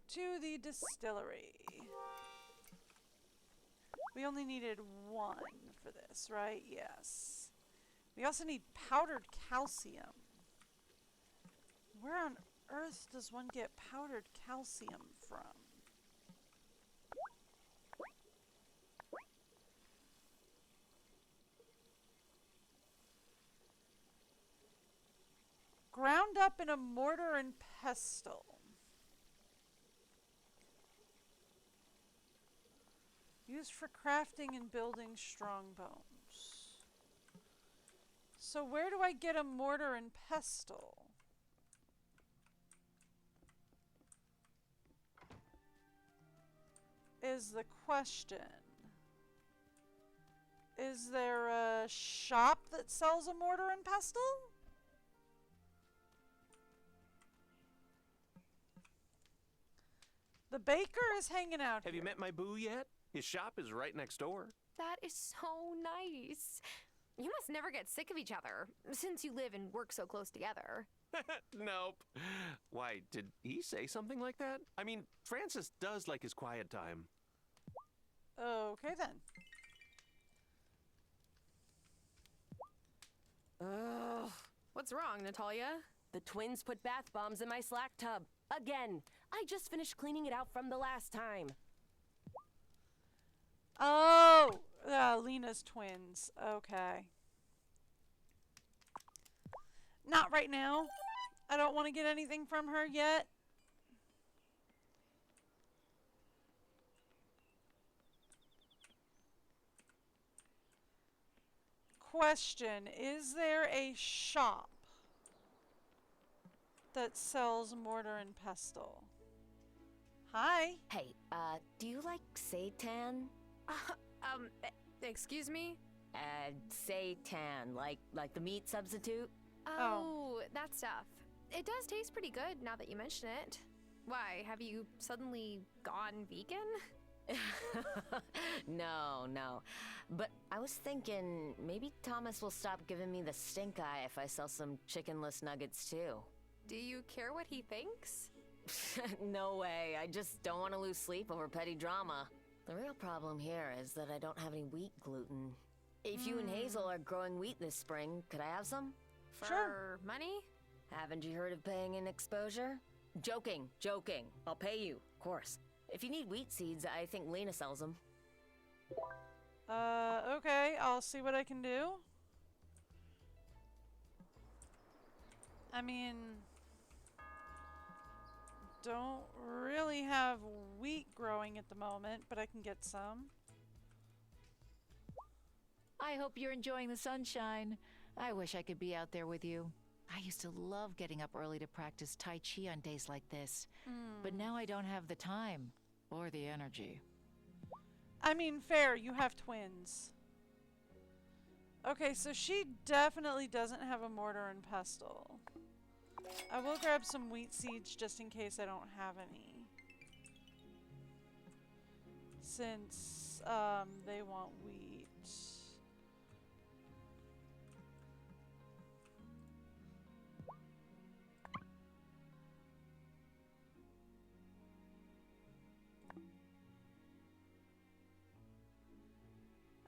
To the distillery. We only needed one for this, right? Yes. We also need powdered calcium. Where on earth does one get powdered calcium from? Ground up in a mortar and pestle. Used for crafting and building strong bones. So where do I get a mortar and pestle? Is the question. Is there a shop that sells a mortar and pestle? The baker is hanging out Have here. you met my boo yet? His shop is right next door. That is so nice. You must never get sick of each other, since you live and work so close together. Nope. Why, did he say something like that? I mean, Francis does like his quiet time. Okay then. Ugh. What's wrong, Natalia? The twins put bath bombs in my slack tub. Again. I just finished cleaning it out from the last time. Oh, Lena's twins. Okay. Not right now. I don't want to get anything from her yet. Question, is there a shop that sells mortar and pestle? Hi. Hey, do you like seitan? Excuse me? Seitan, like the meat substitute? Oh, that stuff. It does taste pretty good now that you mention it. Why, have you suddenly gone vegan? No. But I was thinking maybe Thomas will stop giving me the stink eye if I sell some chickenless nuggets too. Do you care what he thinks? No way. I just don't want to lose sleep over petty drama. The real problem here is that I don't have any wheat gluten. If you and Hazel are growing wheat this spring, could I have some? For money? Haven't you heard of paying in exposure? Joking. I'll pay you, of course. If you need wheat seeds, I think Lena sells them. Okay, I'll see what I can do. I mean, don't really have wheat growing at the moment, but I can get some. I hope you're enjoying the sunshine. I wish I could be out there with you. I used to love getting up early to practice Tai Chi on days like this. But now I don't have the time or the energy. I mean, fair, you have twins. Okay, so she definitely doesn't have a mortar and pestle. I will grab some wheat seeds just in case I don't have any. Since they want wheat.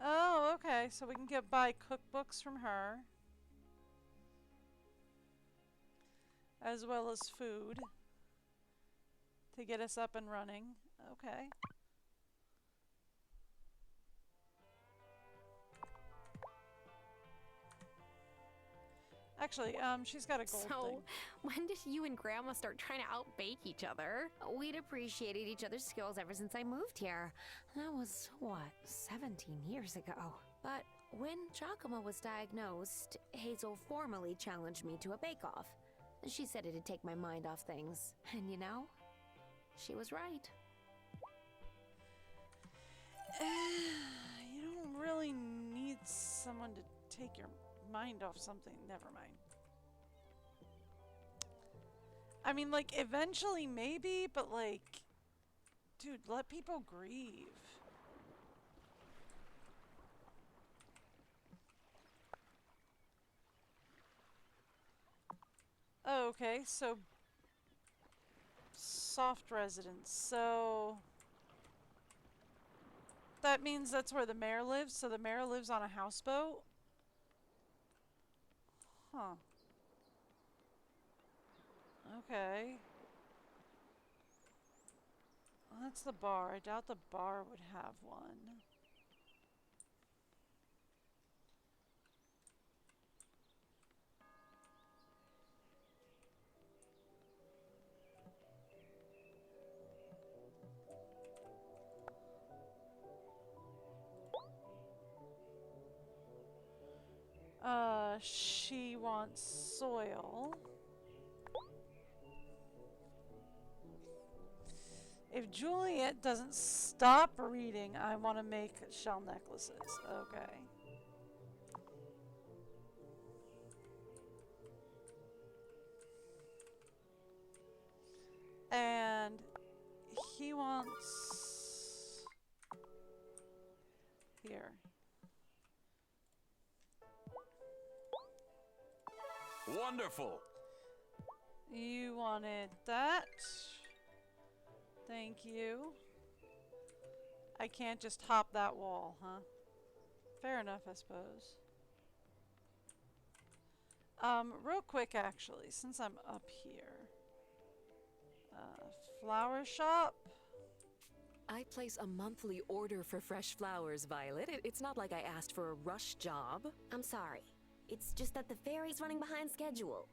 Oh, okay, so we can buy cookbooks from her. As well as food. To get us up and running. Okay. Actually, she's got a gold thing. When did you and Grandma start trying to outbake each other? We'd appreciated each other's skills ever since I moved here. That was, what, 17 years ago? But when Giacomo was diagnosed, Hazel formally challenged me to a bake-off. She said it'd take my mind off things. And you know, she was right. You don't really need someone to take your mind off something. Never mind. I mean, like, eventually maybe, but like, dude, let people grieve. Oh, okay, so soft residence. So that means that's where the mayor lives. So the mayor lives on a houseboat. Huh. Okay. Well, that's the bar. I doubt the bar would have one. She wants soil. If Juliet doesn't stop reading, I want to make shell necklaces. Okay. And he wants... Here. Wonderful. You wanted that. Thank you. I can't just hop that wall, huh? Fair enough, I suppose. Real quick, actually, since I'm up here. Flower shop? I place a monthly order for fresh flowers, Violet. It's not like I asked for a rush job. I'm sorry. It's just that the ferry's running behind schedule.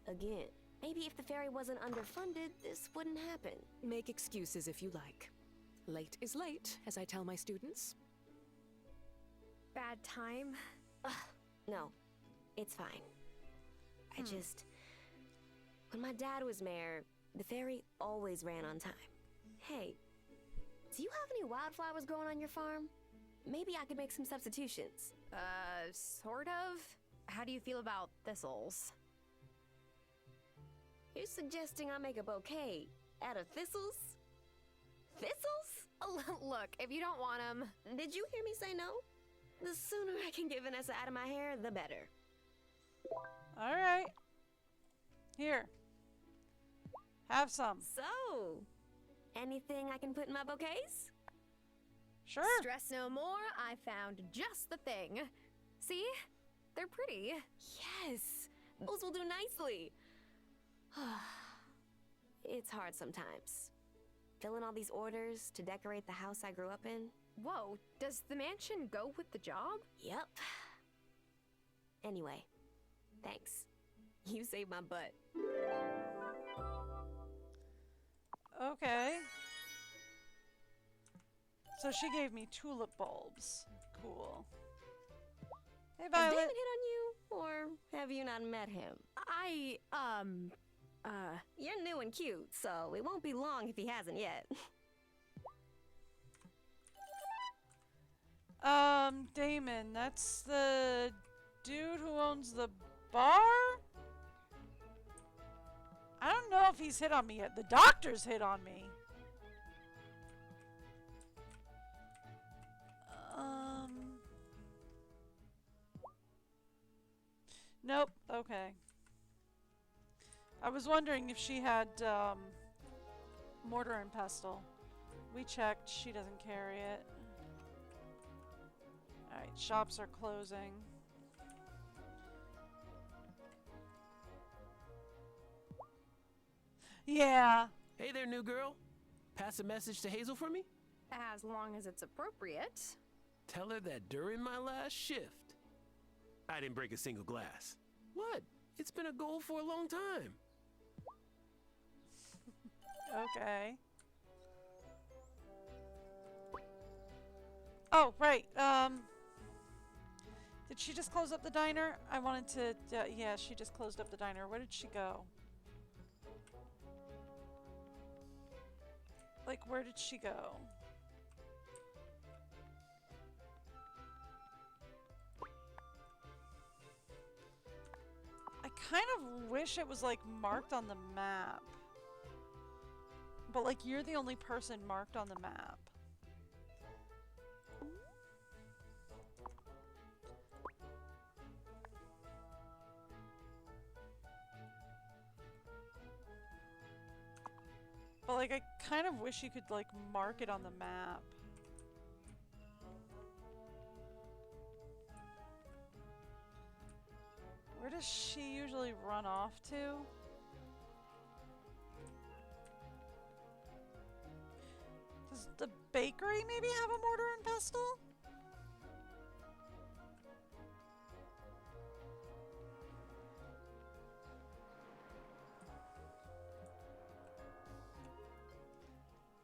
Again. Maybe if the ferry wasn't underfunded, this wouldn't happen. Make excuses if you like. Late is late, as I tell my students. Bad time? No, it's fine. I just... When my dad was mayor, the ferry always ran on time. Hey, do you have any wildflowers growing on your farm? Maybe I could make some substitutions. Sort of. How do you feel about thistles? You're suggesting I make a bouquet out of thistles? Thistles? Look, if you don't want them... Did you hear me say no? The sooner I can get Vanessa out of my hair, the better. Alright. Here. Have some. So, anything I can put in my bouquets? Sure. Stress no more, I found just the thing. See? They're pretty. Yes, those will do nicely. It's hard sometimes. Filling all these orders to decorate the house I grew up in. Whoa, does the mansion go with the job? Yep. Anyway, thanks. You saved my butt. Okay. So she gave me tulip bulbs. Cool. Hey, Has Violet. Damon hit on you, or have you not met him? You're new and cute, so it won't be long if he hasn't yet. Damon, that's the dude who owns the bar? I don't know if he's hit on me yet. The doctor's hit on me. Nope. Okay. I was wondering if she had, mortar and pestle. We checked. She doesn't carry it. Alright, shops are closing. Yeah. Hey there, new girl. Pass a message to Hazel for me? As long as it's appropriate. Tell her that during my last shift, I didn't break a single glass. What? It's been a goal for a long time. Okay. Oh, right. Did she just close up the diner? I wanted to, yeah, she just closed up the diner. Where did she go? Like, where did she go? I kind of wish it was, like, marked on the map. But, like, you're the only person marked on the map. But, like, I kind of wish you could, like, mark it on the map. Where does she usually run off to? Does the bakery maybe have a mortar and pestle?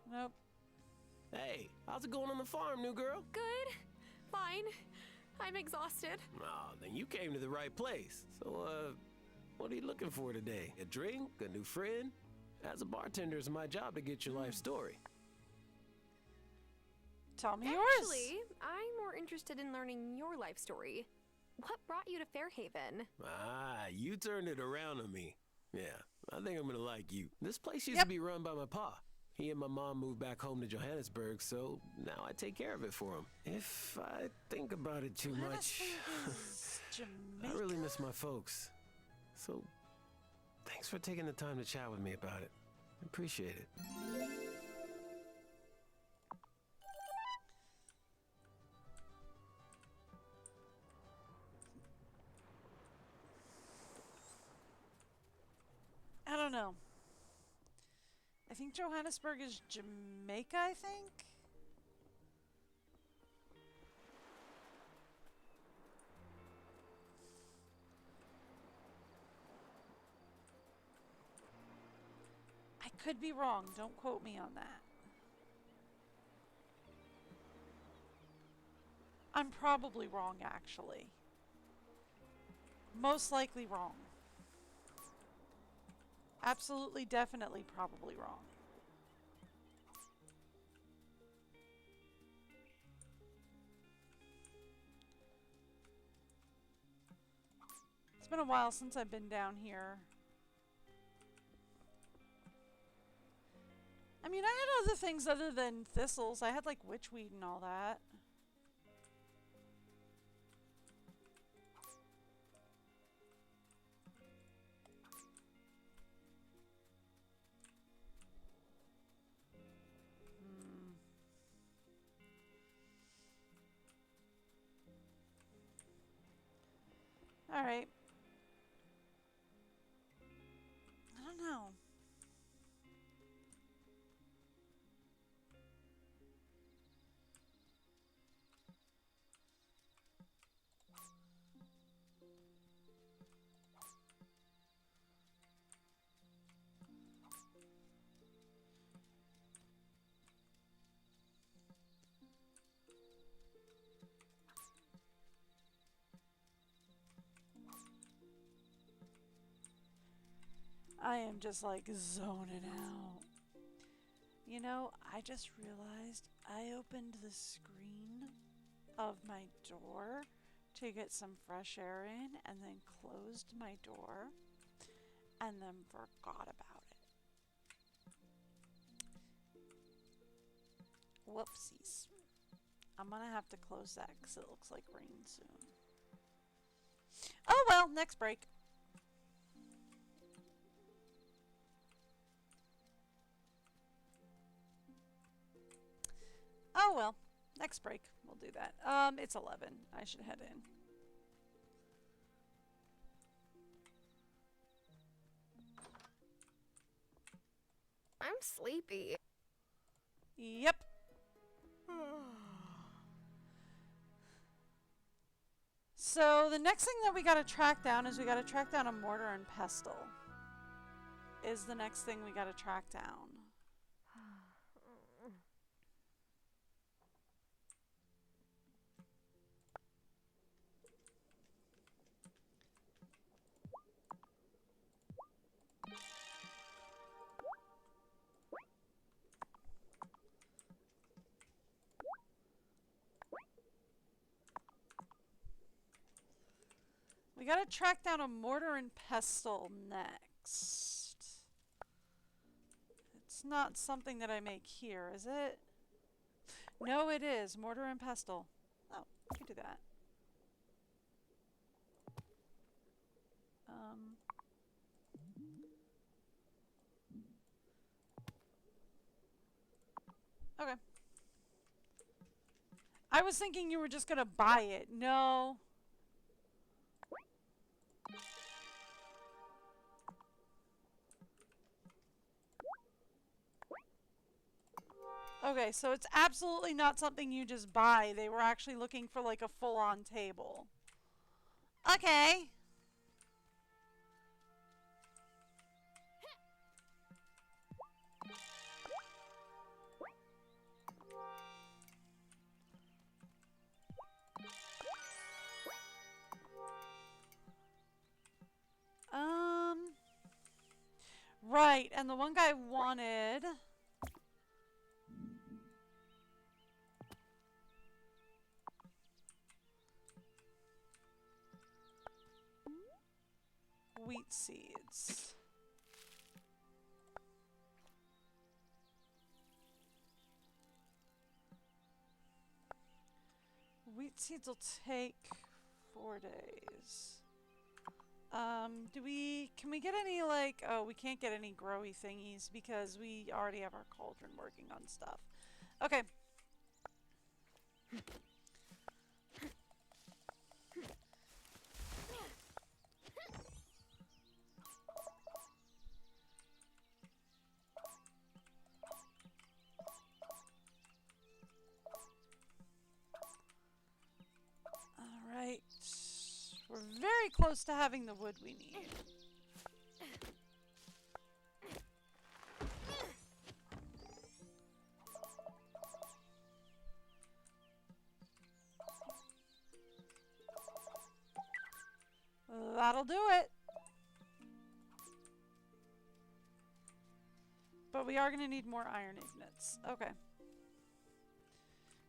Nope. Hey, how's it going on the farm, new girl? Good. Fine. I'm exhausted. Oh, then you came to the right place. So, what are you looking for today? A drink? A new friend? As a bartender, it's my job to get your life story. Tell me Actually, I'm more interested in learning your life story. What brought you to Fairhaven? Ah, you turned it around on me. Yeah, I think I'm gonna like you. This place used to be run by my pa. He and my mom moved back home to Johannesburg, so now I take care of it for him. If I think about it too much, I really miss my folks. So, thanks for taking the time to chat with me about it. I appreciate it. I don't know. I think Johannesburg is Jamaica, I think? I could be wrong. Don't quote me on that. I'm probably wrong, actually. Most likely wrong. Absolutely, definitely, probably wrong. It's been a while since I've been down here. I mean, I had other things other than thistles. I had like witchweed and all that. All right. I don't know. I am just like zoning out. You know, I just realized I opened the screen of my door to get some fresh air in and then closed my door and then forgot about it. Whoopsies. I'm gonna have to close that because it looks like rain soon. Oh well, next break. Oh well, next break. We'll do that. It's 11. I should head in. I'm sleepy. Yep. So the next thing that we gotta track down is we gotta track down a mortar and pestle. Is the next thing we gotta track down. We gotta track down a mortar and pestle next. It's not something that I make here, is it? No, it is. Mortar and pestle. Oh, we can do that. Okay. I was thinking you were just gonna buy it. No. Okay, so it's absolutely not something you just buy. They were actually looking for like a full-on table. Okay. Right, and the one guy wanted... wheat seeds. Wheat seeds will take 4 days. Can we get any like, oh, we can't get any growy thingies because we already have our cauldron working on stuff. Okay. Alright. We're very close to having the wood we need. That'll do it. But we are going to need more iron ignits. Okay.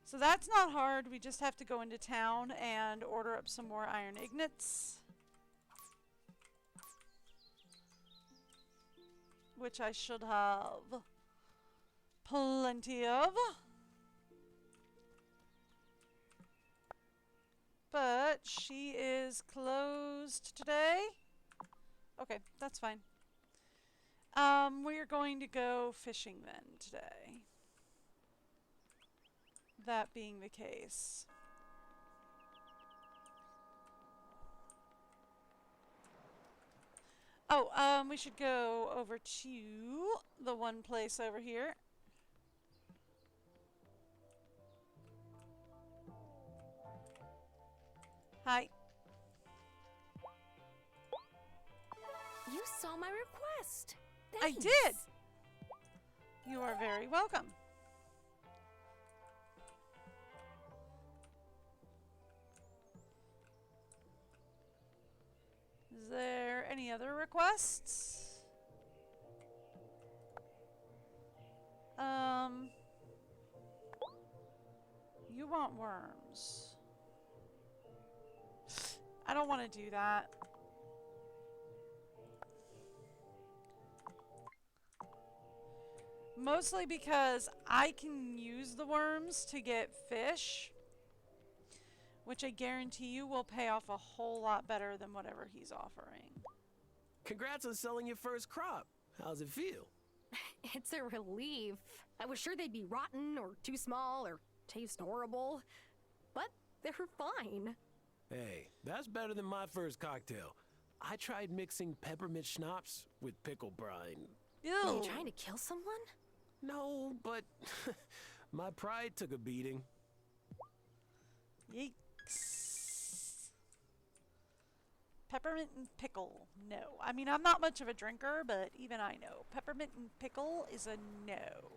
So that's not hard. We just have to go into town and order up some more iron ignits. Which I should have. plenty of. But she is closed today. Okay, that's fine. We're going to go fishing then today. That being the case. Oh, we should go over to the one place over here. Hi. You saw my request. I Thanks. did. You are very welcome. Is there any other requests? You want worms. I don't want to do that. Mostly because I can use the worms to get fish, which I guarantee you will pay off a whole lot better than whatever he's offering. Congrats on selling your first crop. How's it feel? It's a relief. I was sure they'd be rotten or too small or taste horrible, but they're fine. Hey, that's better than my first cocktail. I tried mixing peppermint schnapps with pickle brine. Ew. Are you trying to kill someone? No, but my pride took a beating. Yikes. Peppermint and pickle, no. I mean, I'm not much of a drinker, but even I know. Peppermint and pickle is a no.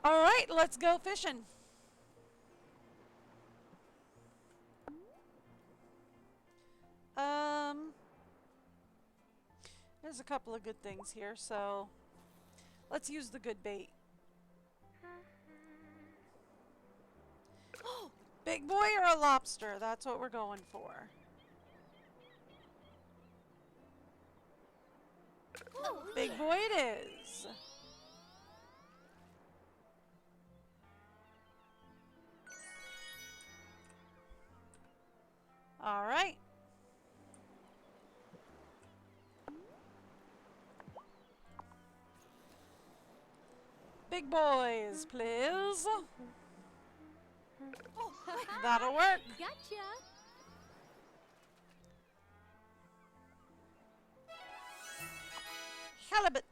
All right, let's go fishing. There's a couple of good things here, so let's use the good bait. Big boy or a lobster? That's what we're going for. Big boy it is. All right. Big boys, please. That'll work. Gotcha. Halibut.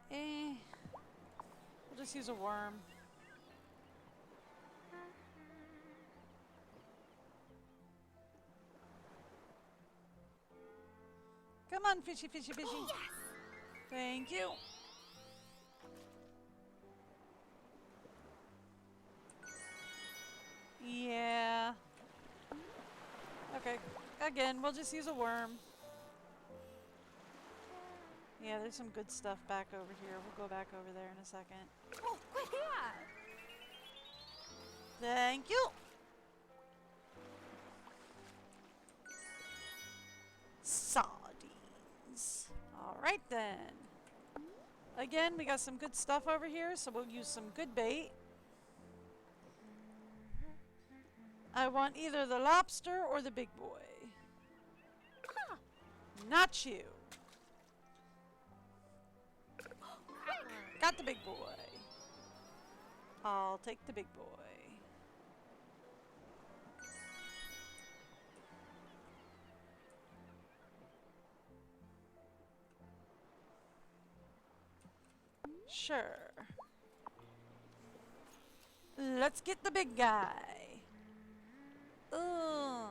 We'll just use a worm. Come on, fishy, fishy, fishy. Yes. Thank you. Yeah. Okay. Again, we'll just use a worm. Yeah, there's some good stuff back over here. We'll go back over there in a second. Oh, quick, yeah. Thank you. Sardines. All right then. Again, we got some good stuff over here, so we'll use some good bait. I want either the lobster or the big boy. Huh. Not you. Got the big boy. I'll take the big boy. Sure. Let's get the big guy. Oh,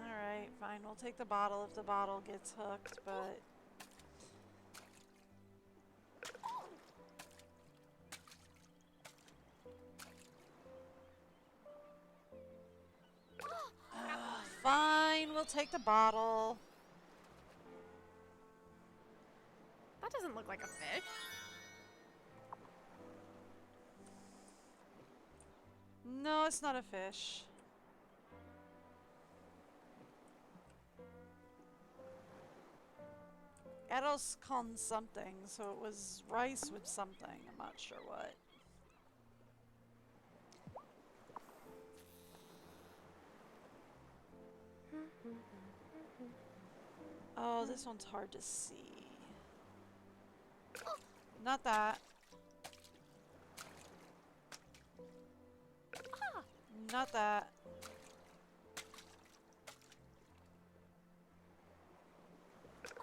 alright, fine. We'll take the bottle if the bottle gets hooked, but... Fine, we'll take the bottle. That doesn't look like a fish. No, it's not a fish. Arroz con something, so it was rice with something. I'm not sure what. Oh, this one's hard to see. Not that. Not that.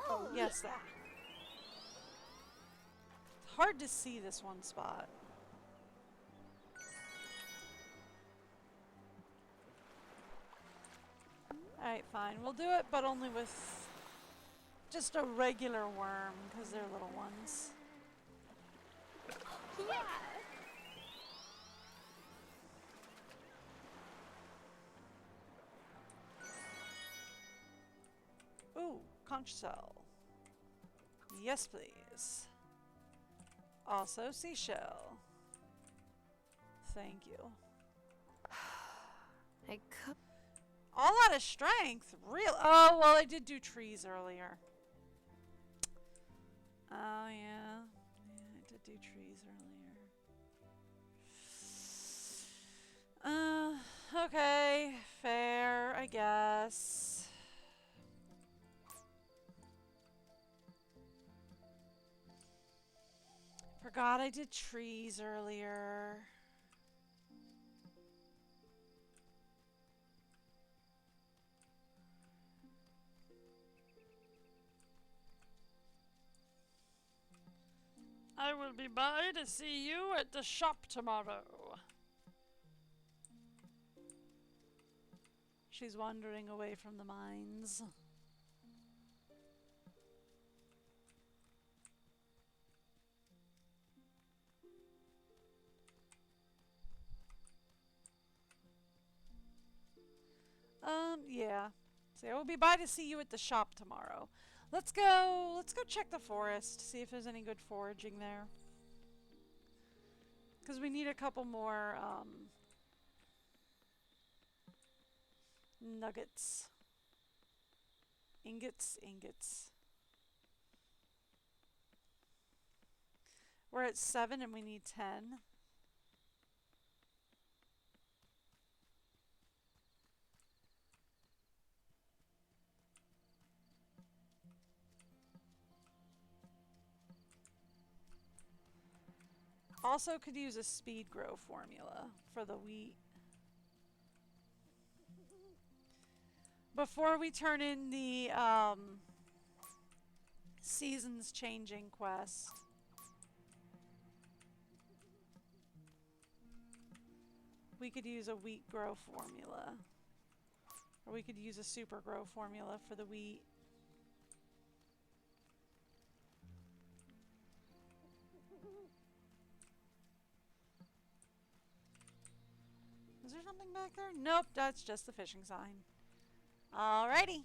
Oh, yes, that. Hard to see this one spot. Alright, fine. We'll do it, but only with just a regular worm, because they're little ones. Yeah. Ooh, conch shell. Yes, please. Also, seashell. Thank you. I could. All out of strength? Real? Oh, well, I did do trees earlier. Oh, yeah. Yeah, I did do trees earlier. Okay. Fair, I guess. Forgot I did trees earlier. I will be by to see you at the shop tomorrow. She's wandering away from the mines. Yeah. So I will be by to see you at the shop tomorrow. Let's go check the forest, see if there's any good foraging there. Because we need a couple more, nuggets. Ingots. We're at 7 and we need 10. Also could use a speed grow formula for the wheat. Before we turn in the seasons changing quest. We could use a wheat grow formula. Or we could use a super grow formula for the wheat. Is there something back there? Nope, that's just the fishing sign. Alrighty.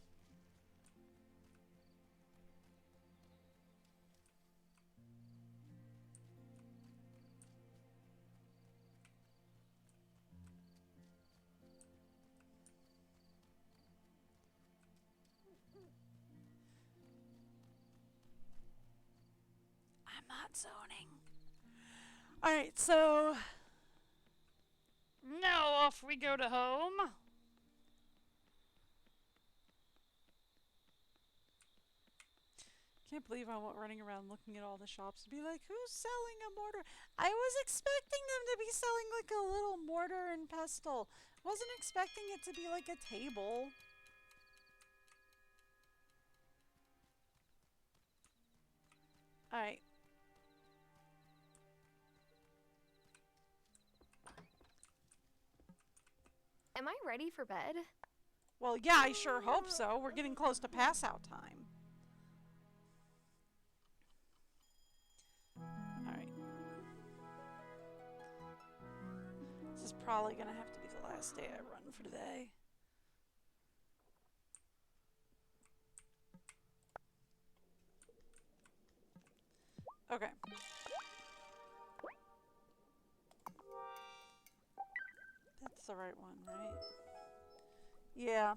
I'm not zoning. Alright, so now off we go to home. Can't believe I'm running around looking at all the shops to be like, who's selling a mortar? I was expecting them to be selling like a little mortar and pestle. Wasn't expecting it to be like a table. Alright. Am I ready for bed? Well, yeah, I sure hope so. We're getting close to pass out time. Alright. This is probably gonna have to be the last day I run for today. Okay. the right one, right? Yeah.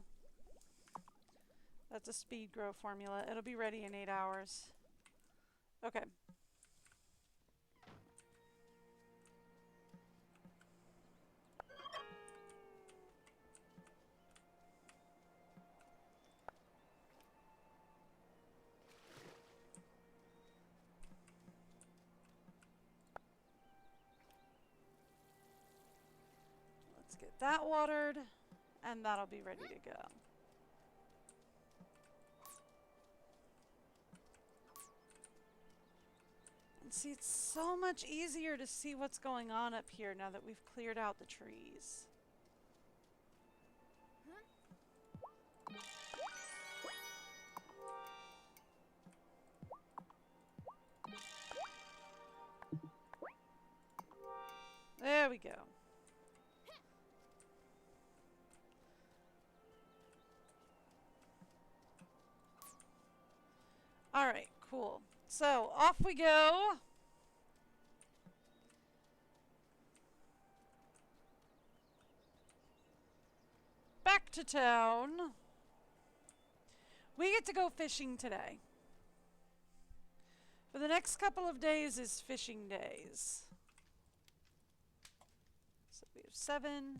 That's a speed grow formula. It'll be ready in 8 hours. Okay. Let's get that watered, and that'll be ready to go. And see, it's so much easier to see what's going on up here now that we've cleared out the trees. There we go. All right, cool. So off we go. Back to town. We get to go fishing today. For the next couple of days is fishing days. So we have 7.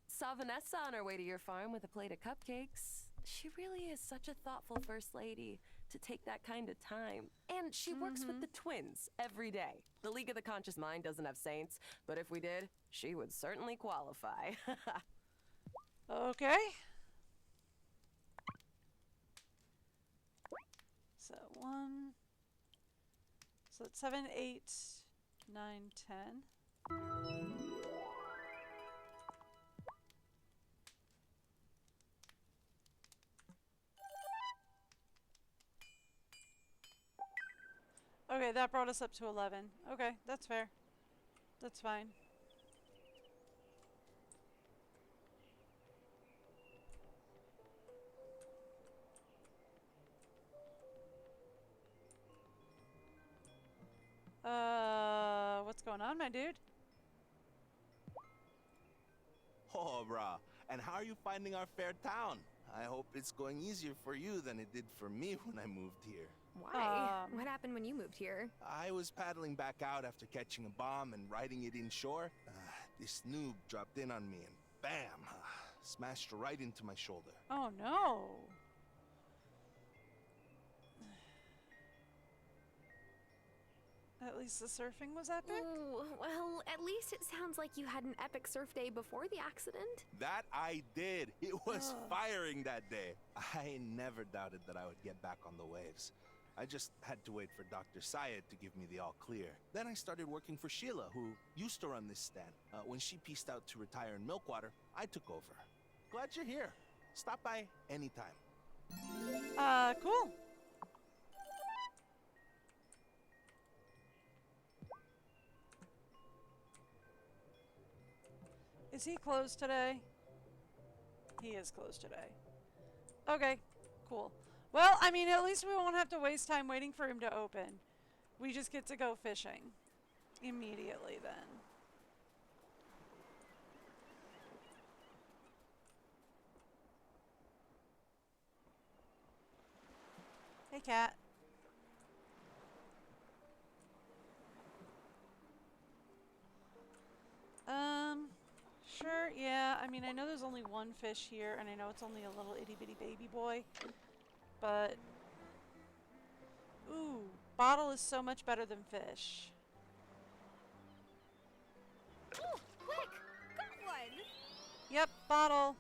Saw Vanessa on her way to your farm with a plate of cupcakes. She really is such a thoughtful first lady to take that kind of time. And she works with the twins every day. The League of the Conscious Mind doesn't have saints, but if we did, she would certainly qualify. Okay. So 1. So it's 7, 8, 9, 10. Okay, that brought us up to 11. Okay, that's fair. That's fine. What's going on, my dude? Oh, brah. And how are you finding our fair town? I hope it's going easier for you than it did for me when I moved here. Why? What happened when you moved here? I was paddling back out after catching a bomb and riding it inshore. This noob dropped in on me and bam! Smashed right into my shoulder. Oh no! At least the surfing was epic? Ooh, well, at least it sounds like you had an epic surf day before the accident. That I did. It was firing that day. I never doubted that I would get back on the waves. I just had to wait for Dr. Syed to give me the all clear. Then I started working for Sheila, who used to run this stand. When she pieced out to retire in Milkwater, I took over. Glad you're here. Stop by anytime. Cool. Is he closed today? He is closed today. Okay, cool. Well, I mean, at least we won't have to waste time waiting for him to open. We just get to go fishing immediately then. Hey, cat. Sure, yeah. I mean, I know there's only one fish here, and I know it's only a little itty-bitty baby boy, but... Ooh, bottle is so much better than fish. Oh, quick! Got one! Yep, bottle.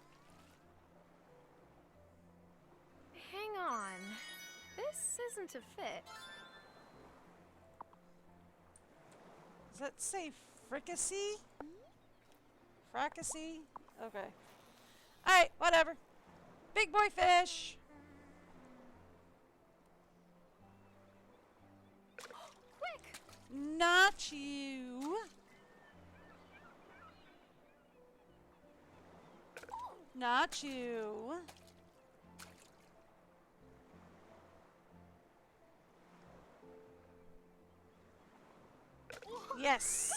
Hang on. This isn't a fit. Does that say fricassee? Fricassee? Okay. Alright, whatever. Big boy fish! Quick! Not you. Not you. Yes.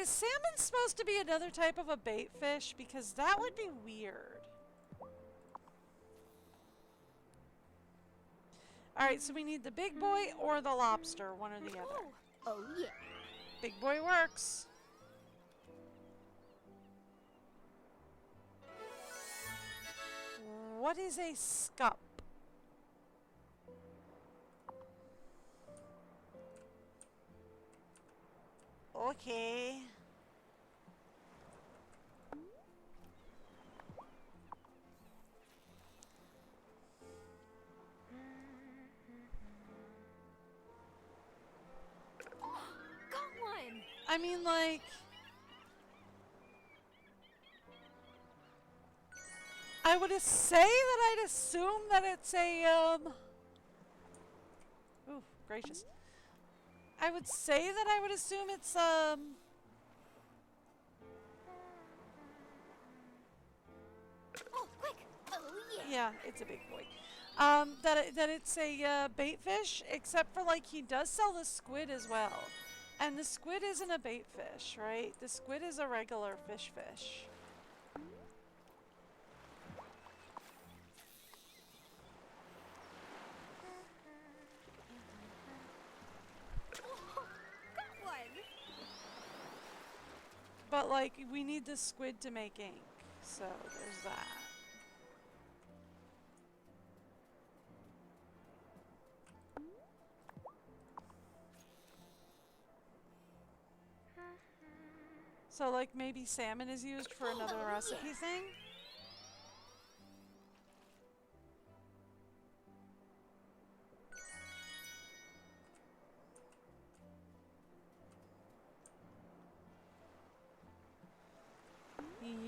Is salmon supposed to be another type of a bait fish? Because that would be weird. Alright, so we need the big boy or the lobster, one or the other. Oh, yeah. Big boy works. What is a scup? Okay. Got one. I mean, like... I would say that I'd assume that it's a, Ooh, gracious. I would say that I would assume it's, Oh, quick. Oh, yeah. Yeah, it's a big boy. That it's a, bait fish, except for, like, he does sell the squid as well. And the squid isn't a bait fish, right? The squid is a regular fish. Got one. But, like, we need the squid to make ink. So, there's that. So, like, maybe salmon is used for another recipe thing?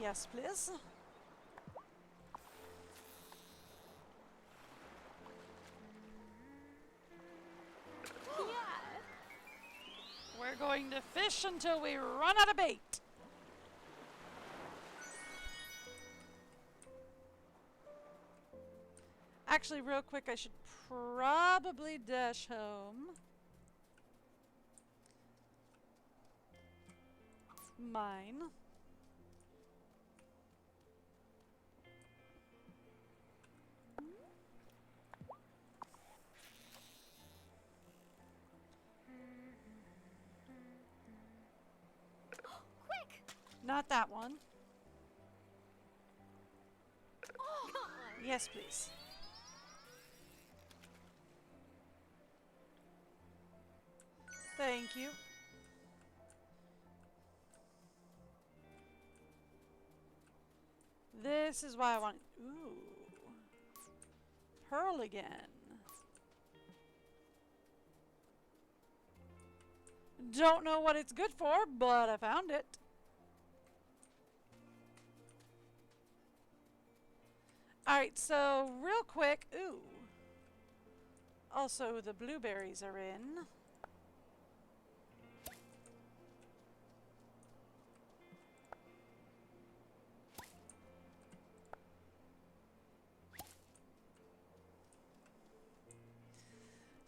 Yes, please. Yeah. We're going to fish until we run out of bait. Actually, real quick, I should probably dash home. Mine. Quick. Not that one. Oh. Got one. Yes, please. Thank you. This is why I want... Ooh. Pearl again. Don't know what it's good for, but I found it. Alright, so real quick... Ooh. Also, the blueberries are in.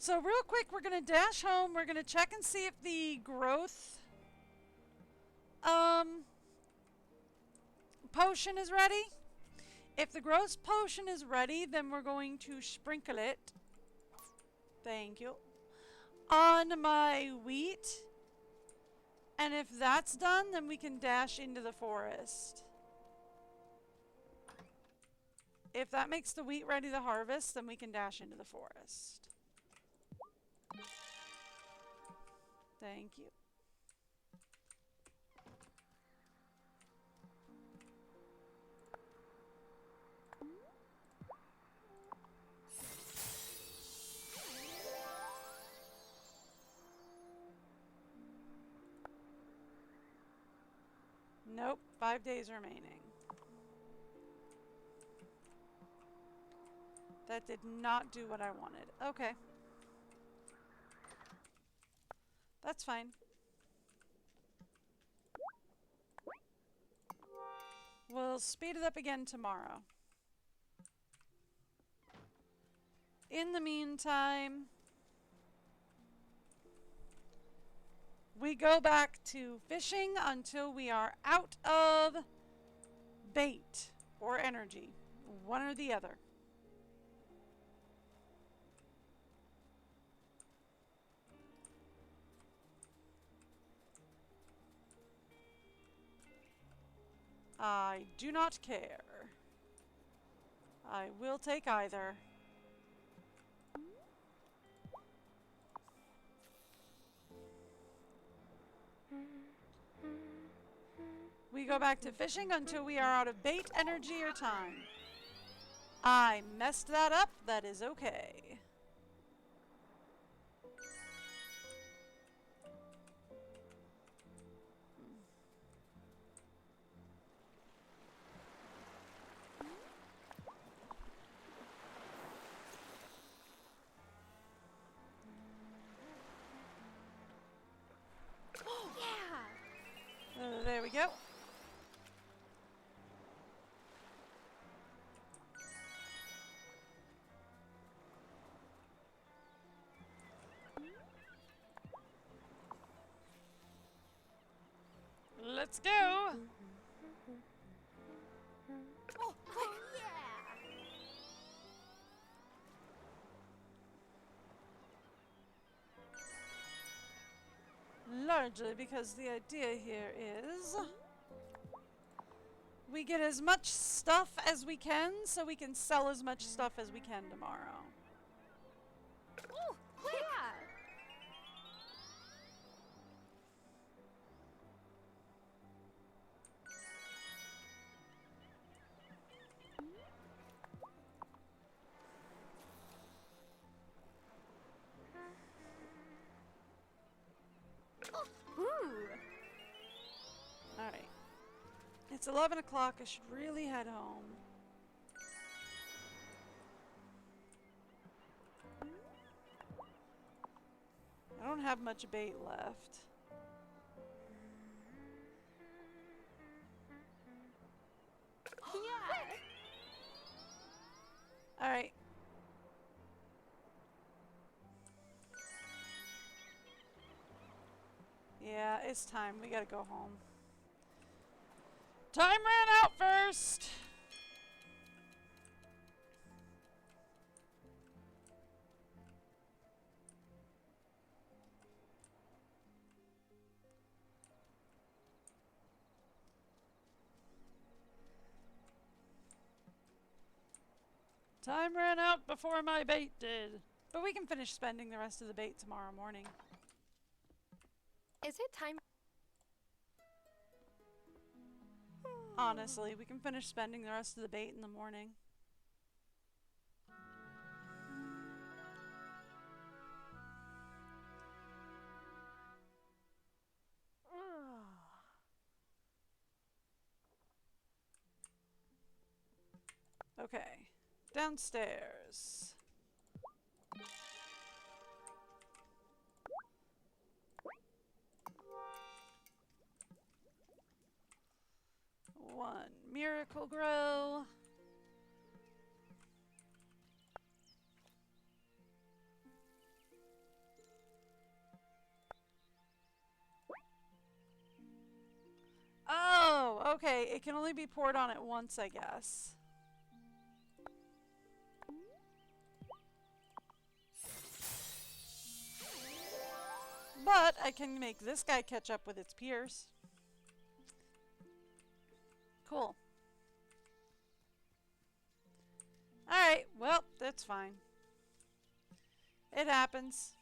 So real quick, we're going to dash home. We're going to check and see if the growth potion is ready. If the growth potion is ready, then we're going to sprinkle it. Thank you. On my wheat. And if that's done, then we can dash into the forest. If that makes the wheat ready to harvest, then we can dash into the forest. Thank you. Nope, 5 days remaining. That did not do what I wanted. Okay. That's fine. We'll speed it up again tomorrow. In the meantime, we We go back to fishing until we are out of bait or energy. One or the other. I do not care. I will take either. We go back to fishing until we are out of bait, energy, or time. I messed that up. That is okay. There we go. Let's go. Oh, yeah. Largely because the idea here is we get as much stuff as we can so we can sell as much stuff as we can tomorrow. Oh, yeah. Alright. It's 11 o'clock. I should really head home. I don't have much bait left. Yeah. Alright. Yeah, it's time. We gotta go home. Time ran out first! Time ran out before my bait did. But we can finish spending the rest of the bait tomorrow morning. Is it time? Honestly, we can finish spending the rest of the bait in the morning. Okay, downstairs. One miracle grow. Oh, okay. It can only be poured on at once, I guess. But I can make this guy catch up with its peers. Cool. Alright, well, that's fine. It happens.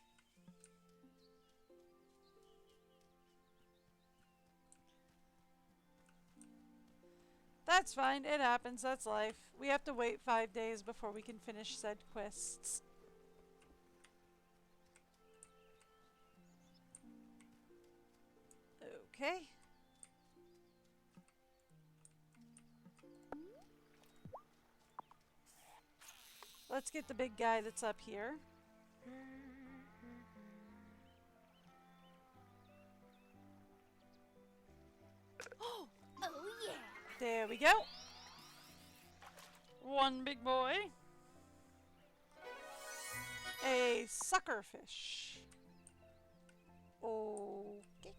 That's fine, it happens, that's life. We have to wait 5 days before we can finish said quests. Okay. Let's get the big guy that's up here. Oh, yeah. There we go. One big boy. A sucker fish. Okay.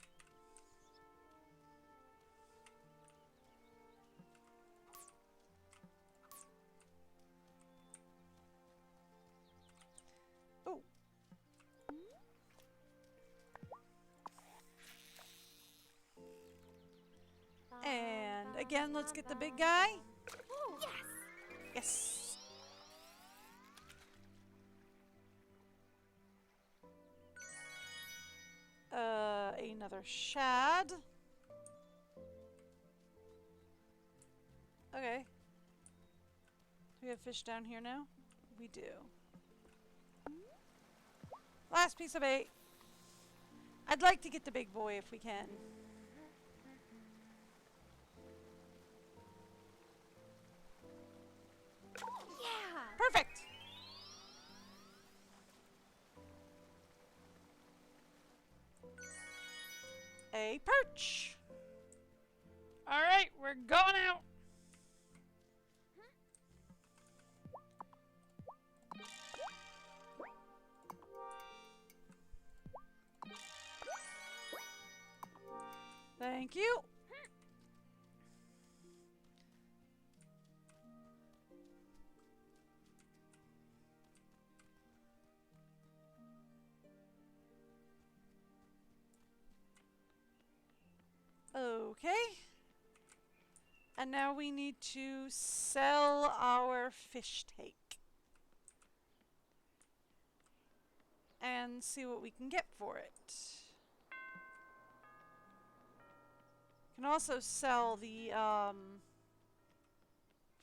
Again, let's get the big guy. Yes. Yes. Another shad. Okay. Do we have fish down here now? We do. Last piece of bait. I'd like to get the big boy if we can. Yeah. Perfect. A perch. All right, we're going out. Thank you. Okay. And now we need to sell our fish take. And see what we can get for it. Can also sell the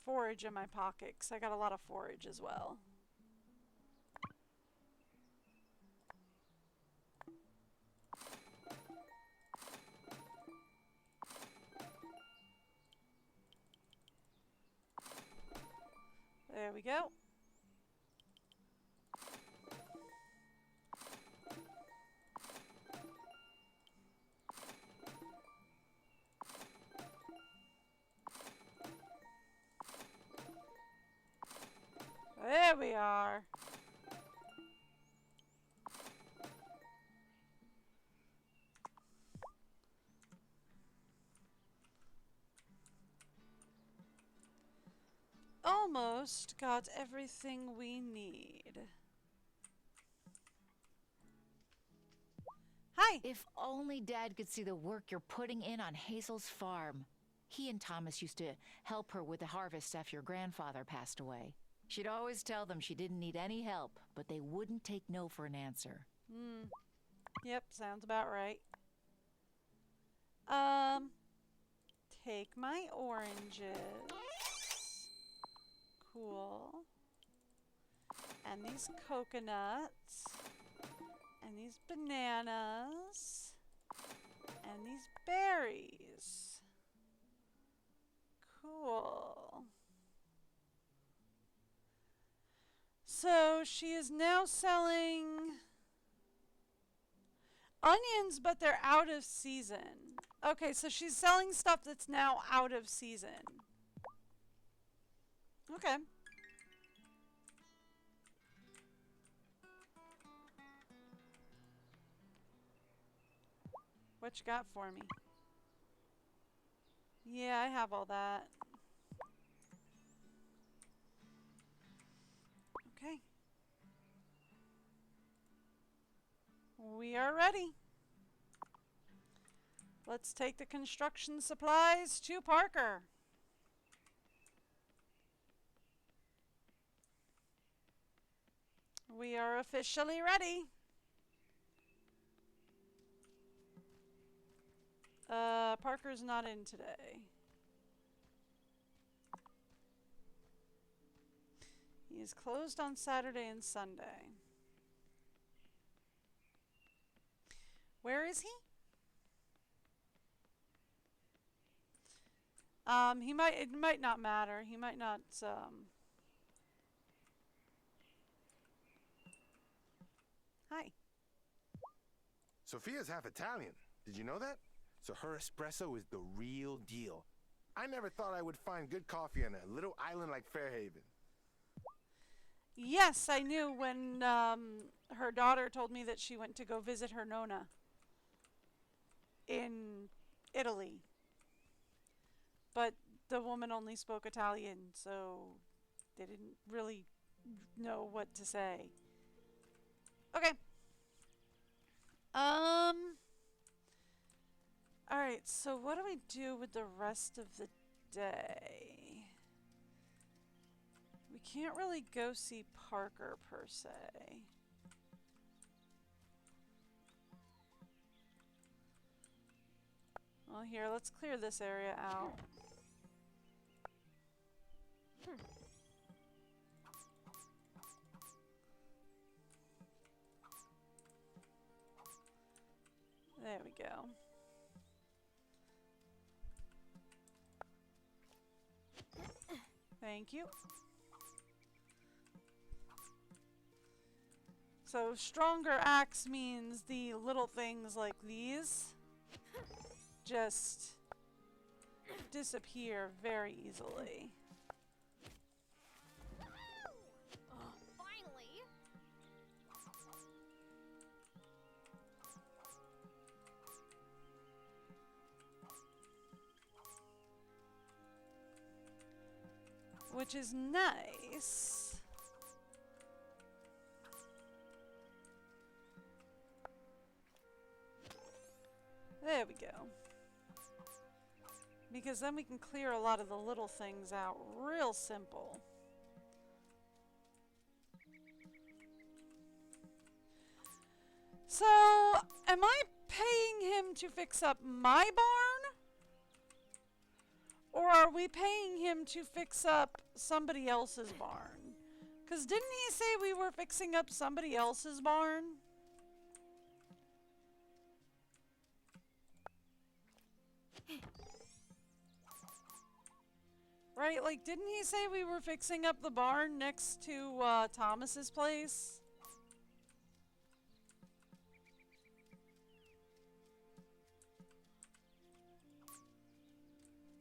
forage in my pocket, 'cause I got a lot of forage as well. There we go. There we are. Almost got everything we need. Hi. If only Dad could see the work you're putting in on Hazel's farm. He and Thomas used to help her with the harvest after your grandfather passed away. She'd always tell them she didn't need any help, but they wouldn't take no for an answer. Yep, sounds about right. Take my oranges. Cool. And these coconuts. And these bananas. And these berries. Cool. So she is now selling onions, but they're out of season. Okay, so she's selling stuff that's now out of season. Okay. What you got for me? Yeah, I have all that. Okay. We are ready. Let's take the construction supplies to Parker. We are officially ready. Parker's not in today. He is closed on Saturday and Sunday. Where is he? It might not matter. He might not, Hi. Sophia's half Italian. Did you know that? So her espresso is the real deal. I never thought I would find good coffee on a little island like Fairhaven. Yes, I knew when her daughter told me that she went to go visit her Nonna in Italy. But the woman only spoke Italian, so they didn't really know what to say. Okay. Alright, so what do we do with the rest of the day. We can't really go see Parker per se. Well, here, let's clear this area out. There we go. Thank you. So stronger axe means the little things like these just disappear very easily. Finally. Which is nice. There we go. Because then we can clear a lot of the little things out real simple. So, am I paying him to fix up my barn? Or are we paying him to fix up somebody else's barn? Because didn't he say we were fixing up somebody else's barn? Right, like, didn't he say we were fixing up the barn next to Thomas's place?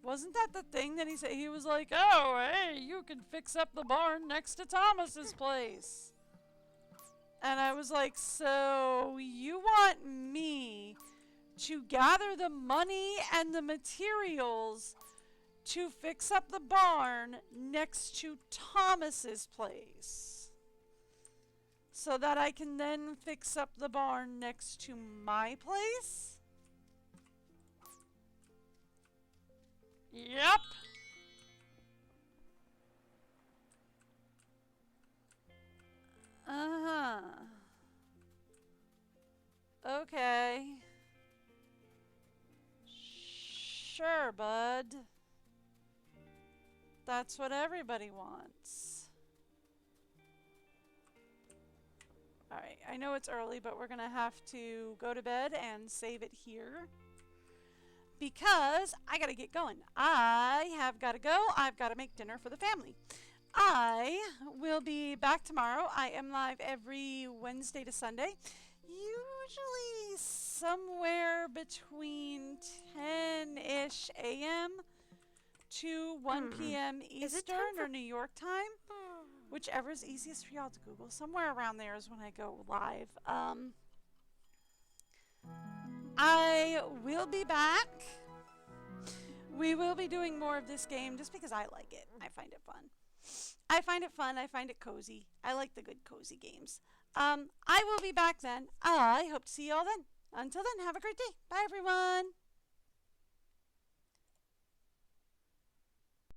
Wasn't that the thing that he said? He was like, oh, hey, you can fix up the barn next to Thomas's place. And I was like, so you want me to gather the money and the materials to fix up the barn next to Thomas's place, so that I can then fix up the barn next to my place? Yep. Uh-huh. Okay. Sure, bud. That's what everybody wants. Alright, I know it's early, but we're gonna have to go to bed and save it here. Because I gotta get going. I have gotta go. I've gotta make dinner for the family. I will be back tomorrow. I am live every Wednesday to Sunday. Usually somewhere between 10-ish a.m. to 1 p.m. Eastern or New York time. Whichever is easiest for y'all to Google. Somewhere around there is when I go live. I will be back. We will be doing more of this game just because I like it. I find it fun. I find it fun. I find it cozy. I like the good cozy games. I will be back then. I hope to see y'all then. Until then, have a great day. Bye, everyone.